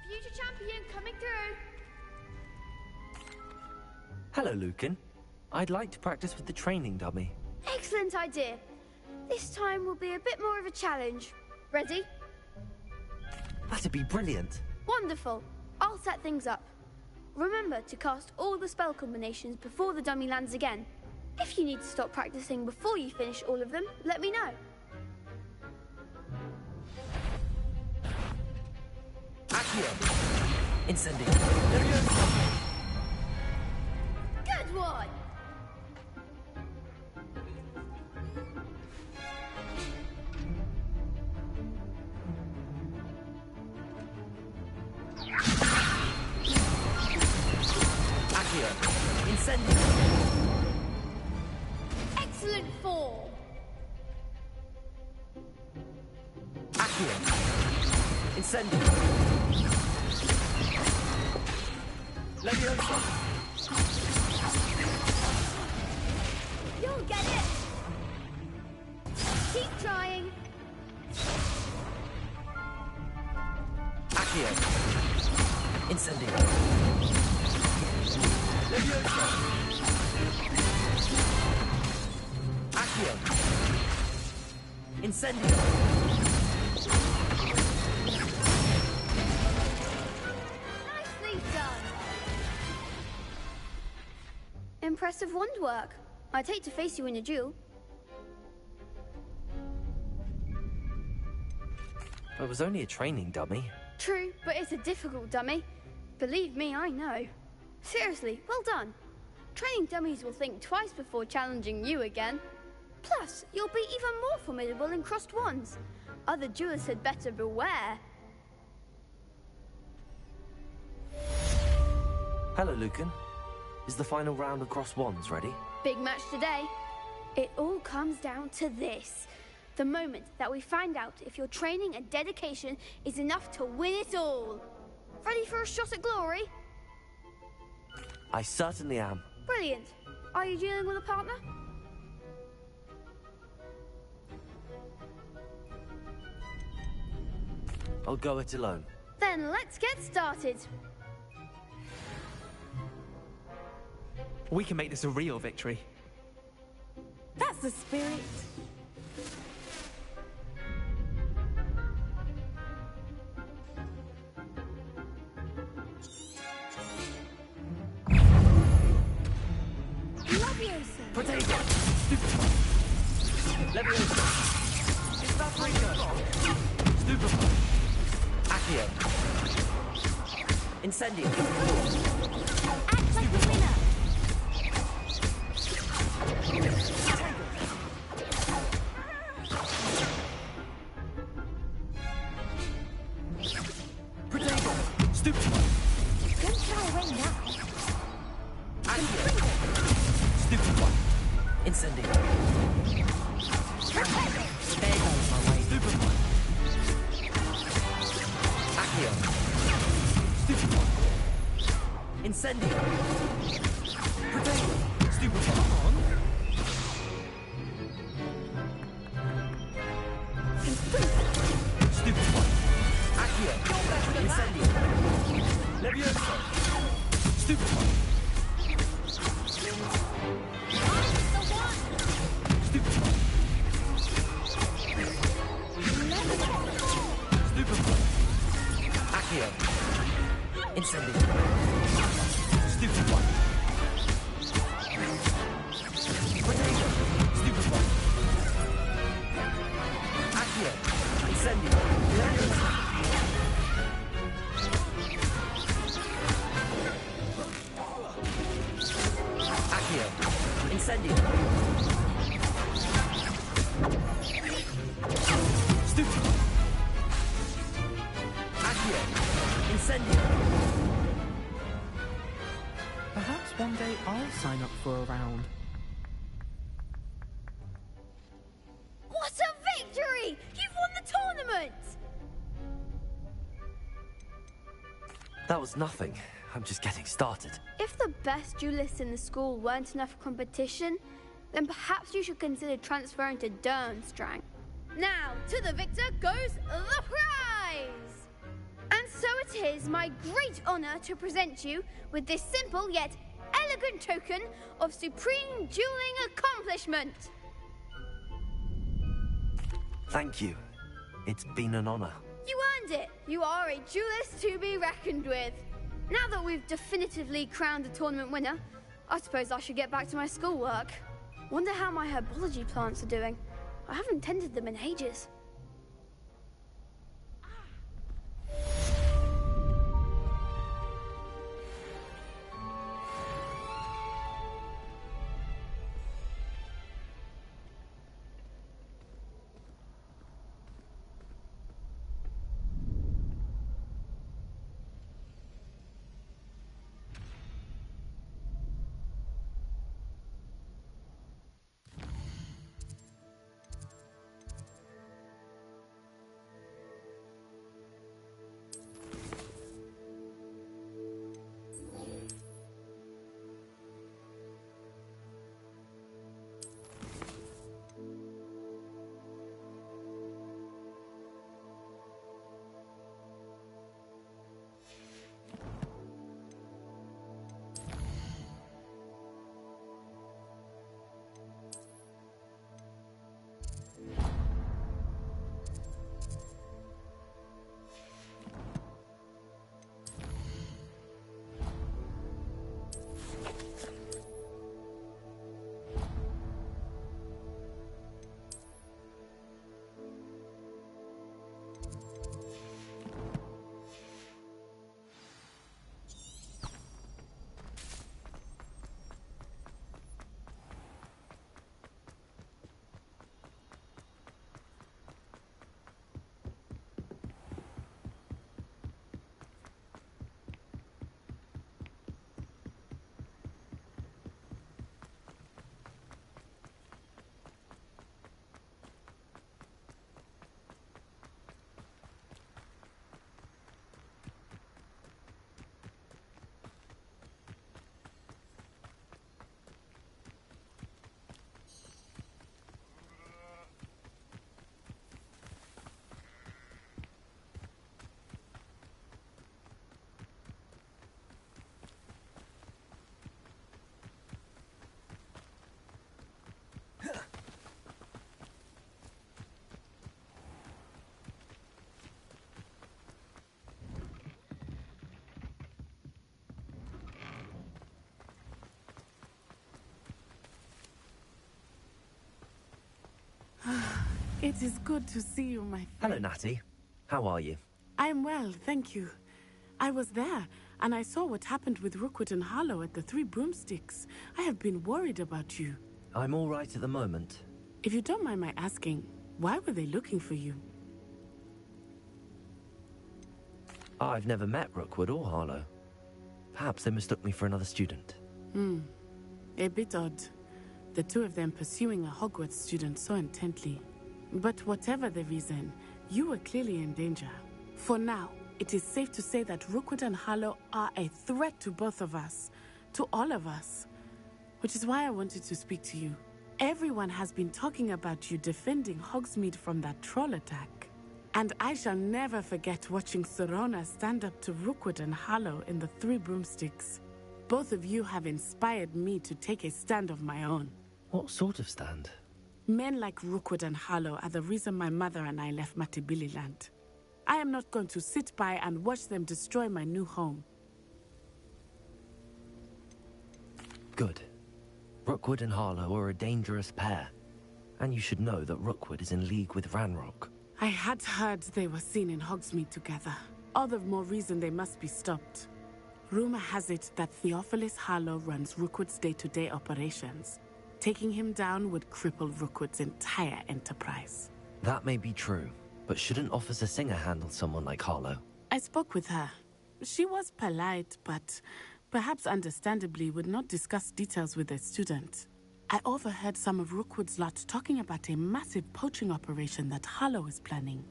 Future champion coming through. Hello, Lucan. I'd like to practice with the training dummy. Excellent idea. This time will be a bit more of a challenge. Ready? That'd be brilliant. Wonderful. I'll set things up. Remember to cast all the spell combinations before the dummy lands again. If you need to stop practicing before you finish all of them, let me know. Accio! Incendio! Good one! Accio. Incendio. Leviosa. You'll get it! Keep trying. Accio. Incendio. Leviosa. Accio. Incendio. Nicely done. Impressive wand work. I'd hate to face you in a duel. It was only a training dummy. True, but it's a difficult dummy. Believe me, I know. Seriously, well done. Training dummies will think twice before challenging you again. Plus, you'll be even more formidable in crossed wands. Other duelists had better beware. Hello, Lucan. Is the final round of cross wands ready? Big match today. It all comes down to this. The moment that we find out if your training and dedication is enough to win it all. Ready for a shot at glory? I certainly am. Brilliant. Are you dealing with a partner? I'll go it alone. Then let's get started. We can make this a real victory. That's the spirit. Leviosa. Potato. Stupefy. Leviosa. Evaporator. Stupefy. Accio. Incendio. Act like a winner. Potato. Stupefy. Don't shy away now. Accio. Stupefy. Incendio. There goes my way. Stupefy. Accio. Stupefy. Incendio. Potato. Stupefy. Come on. Stupefy. Accio. Incendio. Leviosa. Stupefy. Stupefy. Stupefy. Accio. Incendio. Stupefy. Potato. Stupefy. Accio. Incendio. Leviosa. Accio. Incendio. Stupefy. Accio. Incendio. Perhaps one day I'll sign up for a round. What a victory! You've won the tournament! That was nothing. I'm just getting started. If the best duelists in the school weren't enough for competition, then perhaps you should consider transferring to Durmstrang. Now, to the victor goes the prize! And so it is my great honor to present you with this simple yet elegant token of supreme dueling accomplishment. Thank you. It's been an honor. You earned it. You are a duelist to be reckoned with. Now that we've definitively crowned the tournament winner, I suppose I should get back to my schoolwork. Wonder how my herbology plants are doing. I haven't tended them in ages. It is good to see you, my friend. Hello, Natty. How are you? I am well, thank you. I was there, and I saw what happened with Rookwood and Harlow at the Three Broomsticks. I have been worried about you. I'm all right at the moment. If you don't mind my asking, why were they looking for you? I've never met Rookwood or Harlow. Perhaps they mistook me for another student. A bit odd. The two of them pursuing a Hogwarts student so intently. But whatever the reason, you were clearly in danger. For now, it is safe to say that Rookwood and Harlow are a threat to both of us. To all of us. Which is why I wanted to speak to you. Everyone has been talking about you defending Hogsmeade from that troll attack. And I shall never forget watching Serona stand up to Rookwood and Harlow in the Three Broomsticks. Both of you have inspired me to take a stand of my own. What sort of stand? Men like Rookwood and Harlow are the reason my mother and I left Matibili-land. I am not going to sit by and watch them destroy my new home. Good. Rookwood and Harlow are a dangerous pair. And you should know that Rookwood is in league with Ranrock. I had heard they were seen in Hogsmeade together. All the more reason they must be stopped. Rumor has it that Theophilus Harlow runs Rookwood's day-to-day operations. Taking him down would cripple Rookwood's entire enterprise. That may be true, but shouldn't Officer Singer handle someone like Harlow? I spoke with her. She was polite, but perhaps understandably would not discuss details with a student. I overheard some of Rookwood's lot talking about a massive poaching operation that Harlow is planning.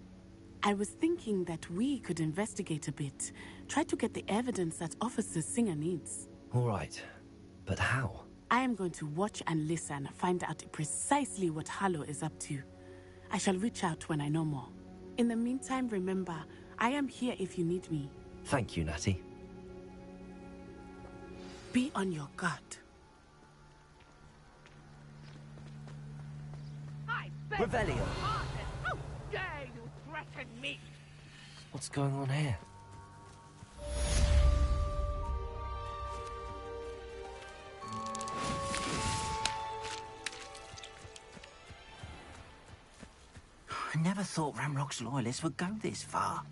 I was thinking that we could investigate a bit, try to get the evidence that Officer Singer needs. All right, but how? I am going to watch and listen, find out precisely what Harlow is up to. I shall reach out when I know more. In the meantime, remember, I am here if you need me. Thank you, Natty. Be on your guard. Revelio! How dare you threaten me? What's going on here? I never thought Ranrock's loyalists would go this far.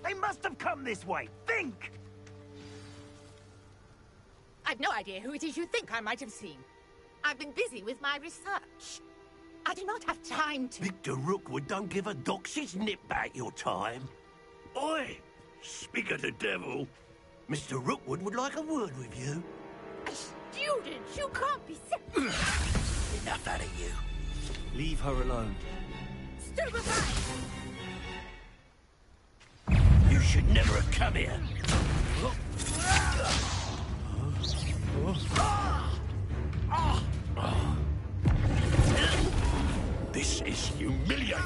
They must have come this way. Think! I've no idea who it is you think I might have seen. I've been busy with my research. I do not have time to... Victor Rookwood don't give a doxy's nip back your time. Oi! Speak of the devil. Mr. Rookwood would like a word with you. A student? You can't be sick. Enough out of you. Leave her alone. Stupefy! You should never have come here. This is humiliating.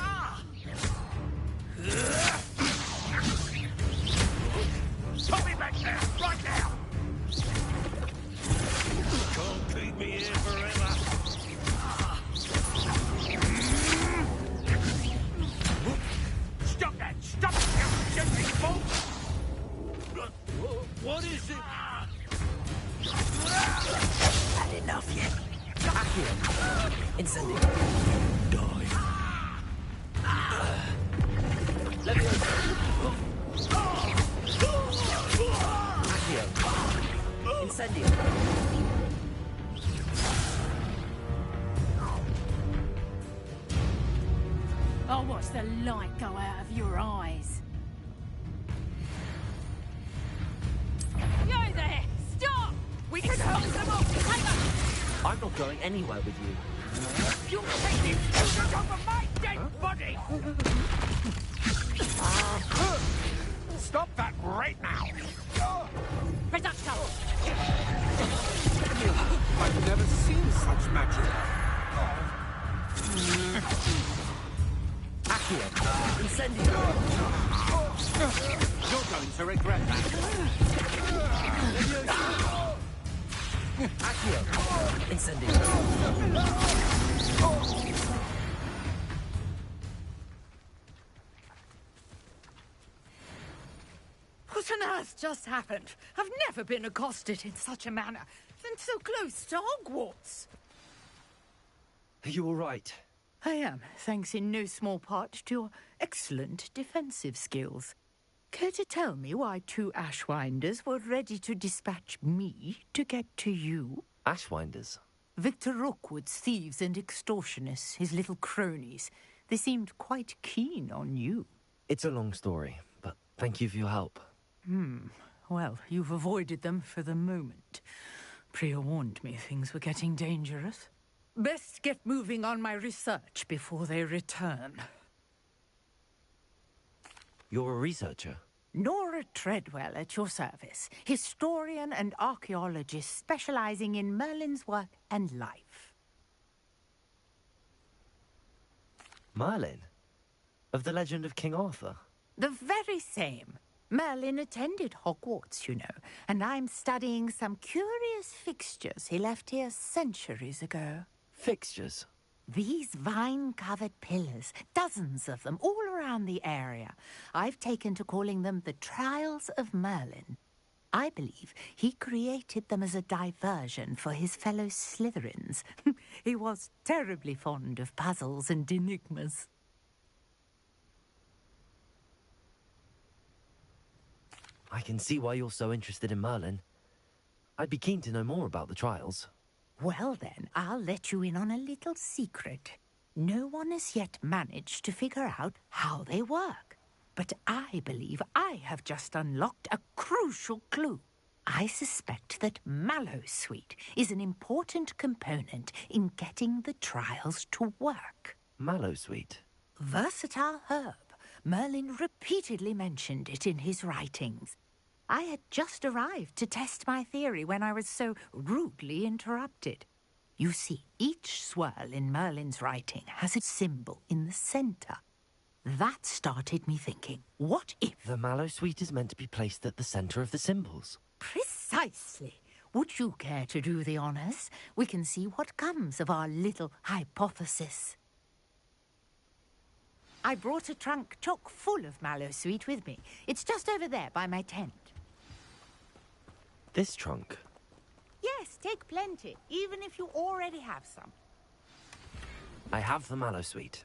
Put me back there, right now! Can't keep me here forever. Stop that! Stop it, you gently folk! What is it? Had enough yet? Accio! Incendio! Die. Levioso! Accio! Incendio! I'll watch the light go out of your eyes. You there! Stop! We can hold them off! I'm not going anywhere with you. You take these children over my dead body! Stop that right now! Reducto! I've never seen such magic. Accio! Incendio! You're going to regret that. Accio! Incendio! What on earth just happened? I've never been accosted in such a manner, and so close to Hogwarts. Are you all right? I am, thanks in no small part to your excellent defensive skills. Care to tell me why 2 Ashwinders were ready to dispatch me to get to you? Ashwinders? Victor Rookwood's thieves and extortionists, his little cronies. They seemed quite keen on you. It's a long story, but thank you for your help. Well, you've avoided them for the moment. Priya warned me things were getting dangerous. Best get moving on my research before they return. You're a researcher? Nora Treadwell at your service, historian and archaeologist specializing in Merlin's work and life. Merlin? Of the legend of King Arthur? The very same. Merlin attended Hogwarts, you know, and I'm studying some curious fixtures he left here centuries ago. Fixtures? These vine-covered pillars, dozens of them, all around the area. I've taken to calling them the Trials of Merlin. I believe he created them as a diversion for his fellow Slytherins. He was terribly fond of puzzles and enigmas. I can see why you're so interested in Merlin. I'd be keen to know more about the trials. Well then, I'll let you in on a little secret. No one has yet managed to figure out how they work. But I believe I have just unlocked a crucial clue. I suspect that Mallowsweet is an important component in getting the trials to work. Mallowsweet? Versatile herb. Merlin repeatedly mentioned it in his writings. I had just arrived to test my theory when I was so rudely interrupted. You see, each swirl in Merlin's writing has a symbol in the center. That started me thinking, what if... The Mallowsweet is meant to be placed at the center of the symbols. Precisely. Would you care to do the honors? We can see what comes of our little hypothesis. I brought a trunk chock full of Mallowsweet with me. It's just over there by my tent. This trunk? Yes, take plenty, even if you already have some. I have the Mallowsweet.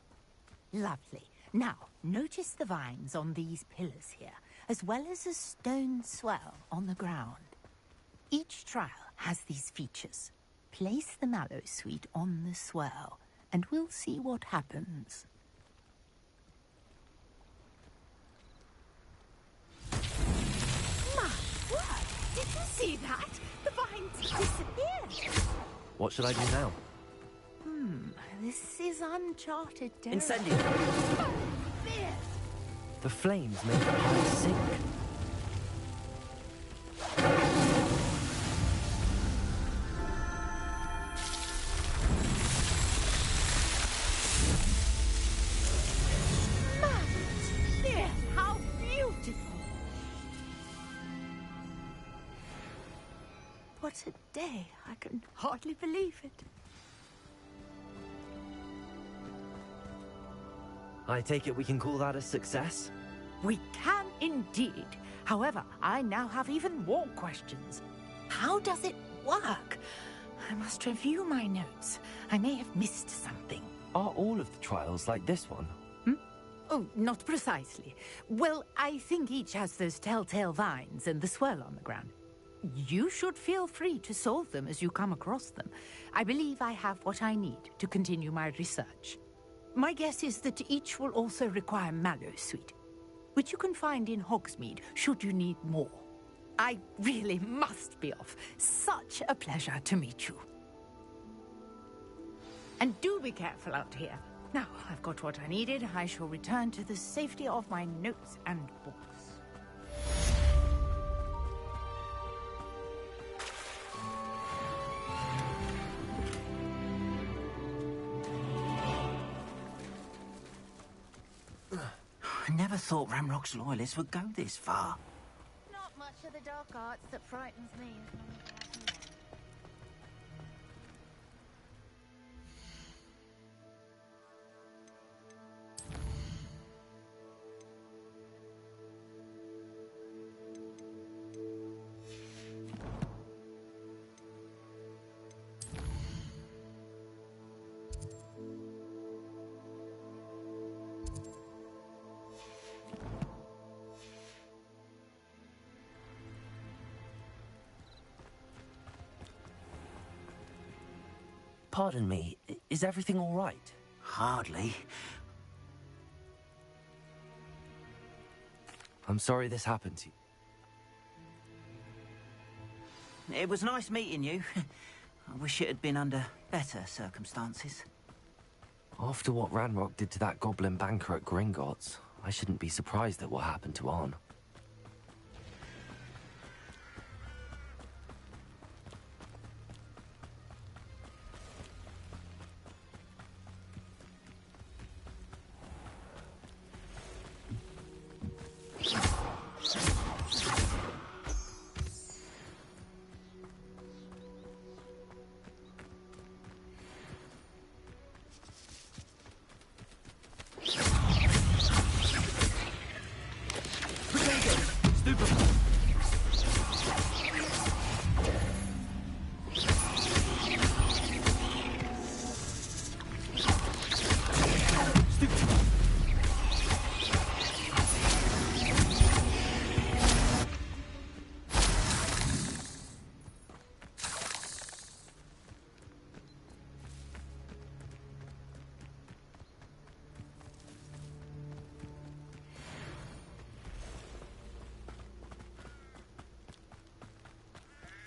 Lovely. Now, notice the vines on these pillars here, as well as a stone swell on the ground. Each trial has these features. Place the Mallowsweet on the swell, and we'll see what happens. Did you see that? The vines disappeared. What should I do now? This is uncharted territory. Incendio! Oh, fear! The flames make the pile sink. Fear, how beautiful! What a day. I can hardly believe it. I take it we can call that a success? We can indeed. However, I now have even more questions. How does it work? I must review my notes. I may have missed something. Are all of the trials like this one? Oh, not precisely. Well, I think each has those telltale vines and the swirl on the ground. You should feel free to solve them as you come across them. I believe I have what I need to continue my research. My guess is that each will also require Mallowsweet, which you can find in Hogsmeade should you need more. I really must be off. Such a pleasure to meet you. And do be careful out here. Now, I've got what I needed. I shall return to the safety of my notes and books. I never thought Ramrock's loyalists would go this far. Not much of the dark arts that frightens me as long as I Pardon me, is everything all right? Hardly. I'm sorry this happened to you. It was nice meeting you. I wish it had been under better circumstances. After what Ranrock did to that goblin banker at Gringotts, I shouldn't be surprised at what happened to Arn.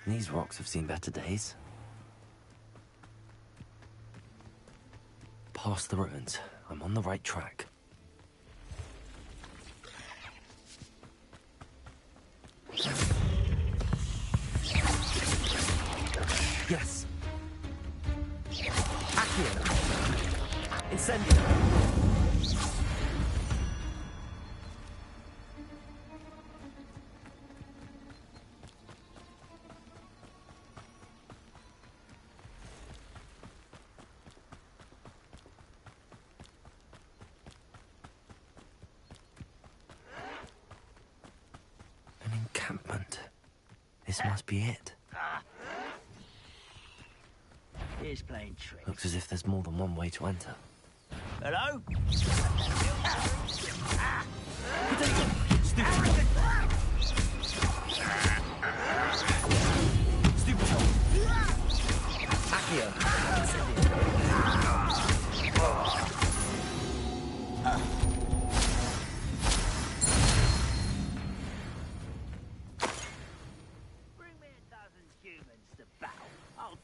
These rocks have seen better days. Past the ruins. I'm on the right track. Yes. Accio. Incendio. This must be it. Here's playing tricks. Looks as if there's more than one way to enter. Hello?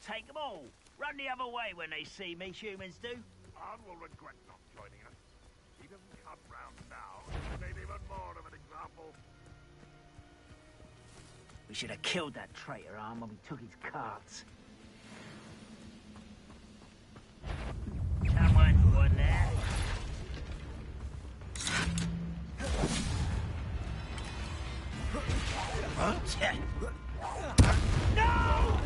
Take them all. Run the other way when they see me, humans do. Arn will regret not joining us. He doesn't come round now. He made even more of an example. We should have killed that traitor, Arn, when we took his carts. Someone's one there. No!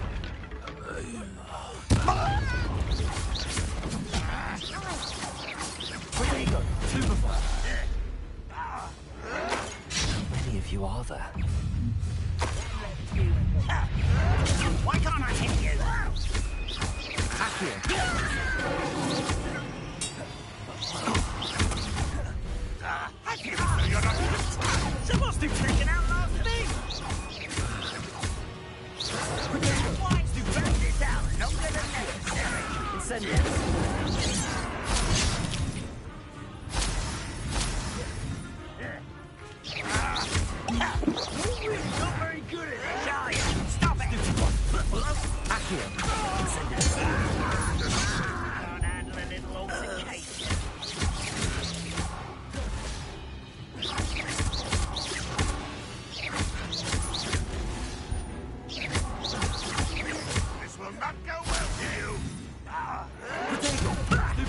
Where you go? Many of you are there. Why can't I hit you? Someone's been taken out last thing! Why to burn this out longer than necessary? Incendiary. You're really not very good at this, are you? Stop it! Accio. Can't handle a little altercation. This will not go well for you. Potato.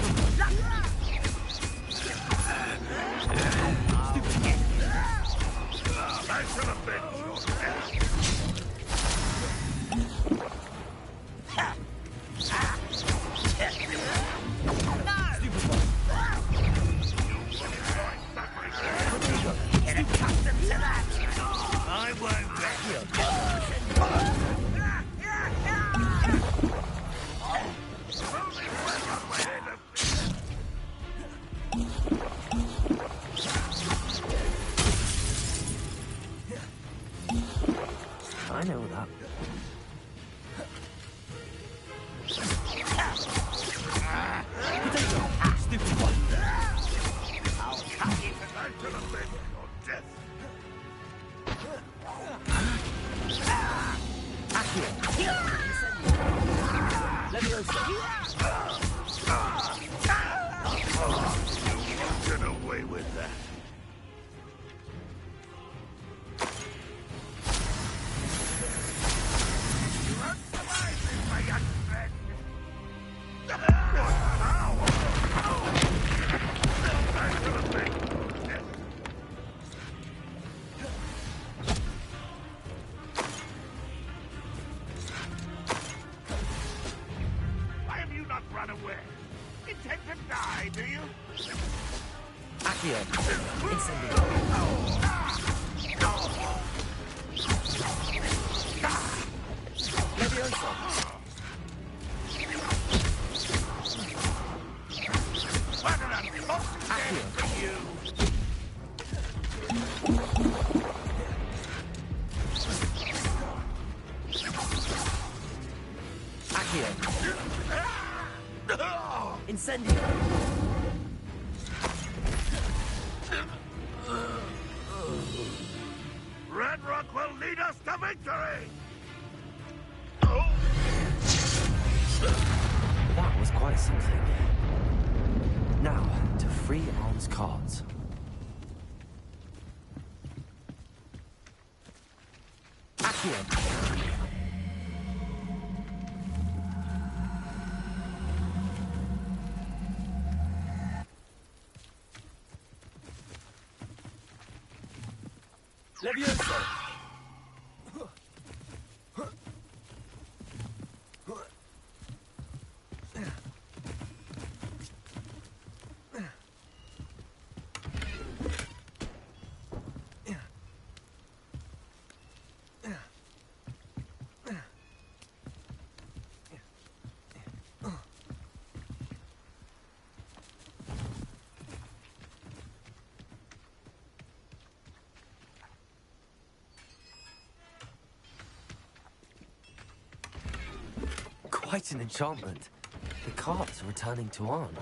Get away with that. Why have you not run away? Intend to die, do you? Accio. Incendio. Levioso. Accio. Incendio. Red Rock will lead us to victory! That was quite something. Now, to free Arm's cards. Accio. Levioso. Quite an enchantment. The cards are returning to Arn.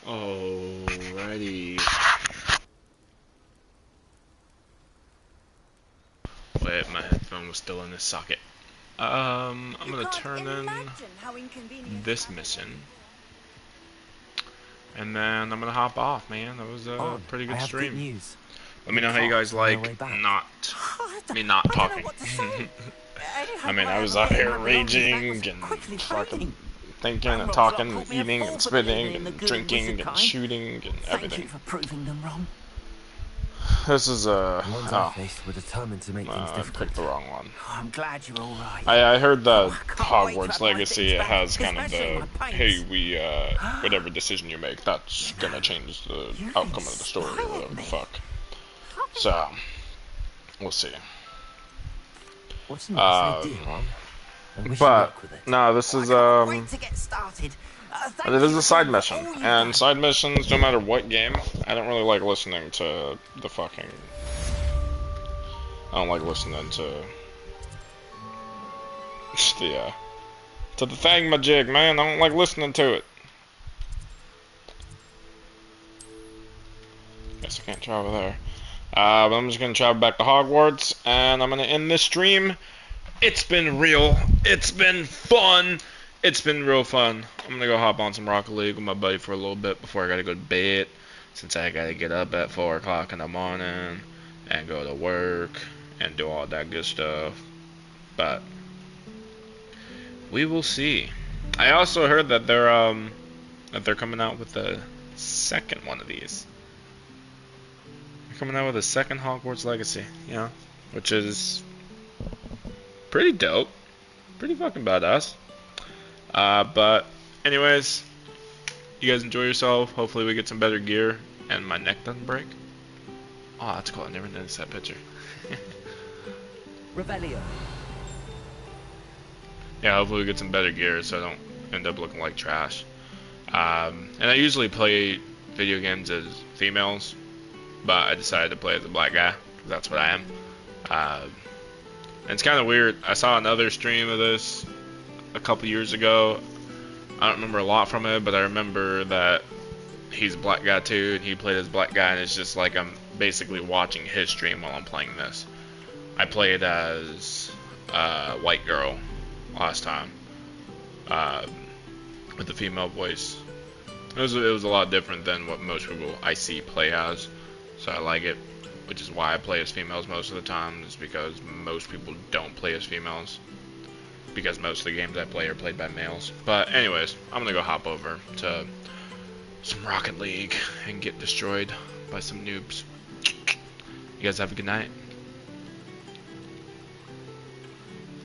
Alrighty. Wait, my headphone was still in this socket. I'm gonna turn in this mission. And then I'm gonna hop off, man. That was a pretty good stream. Good news. Let me know how you guys like not talking. I mean, I was out here raging and fucking thinking and talking and eating and spitting and drinking and shooting and everything. Thank you for proving them wrong. This is We're determined to make things I difficult. picked the wrong one. Oh, I'm glad you're all right. I heard that Hogwarts Legacy it has kind of the hey we whatever decision you make that's gonna change the outcome of the story or whatever the fuck. So we'll see. What's the next idea, Ron? But no, this is Wait to get started. it is a side mission, and side missions, no matter what game, I don't really like listening to the fucking. I don't like listening to the thingamajig, man. I don't like listening to it. Guess I can't travel there. But I'm just gonna travel back to Hogwarts, and I'm gonna end this stream. It's been real. It's been fun. It's been real fun. I'm gonna go hop on some Rocket League with my buddy for a little bit before I gotta go to bed, since I gotta get up at 4 o'clock in the morning and go to work and do all that good stuff. But we will see. I also heard that they're that they're coming out with a second one of these. They're coming out with a second Hogwarts Legacy, you know, which is pretty dope. Pretty fucking badass. But anyways, you guys enjoy yourself. Hopefully we get some better gear and my neck doesn't break. Oh, that's cool. I never noticed that picture. Revelio. Yeah, hopefully we get some better gear so I don't end up looking like trash. And I usually play video games as females, but I decided to play as a black guy, because that's what I am. And it's kind of weird. I saw another stream of this a couple years ago. I don't remember a lot from it, but I remember that he's a black guy too, and he played as a black guy, and it's just like I'm basically watching his stream while I'm playing this. I played as a white girl last time, with the female voice. It was a lot different than what most people I see play as, so I like it, which is why I play as females most of the time, is because most people don't play as females, because most of the games I play are played by males. But anyways, I'm gonna go hop over to some Rocket League and get destroyed by some noobs. You guys have a good night.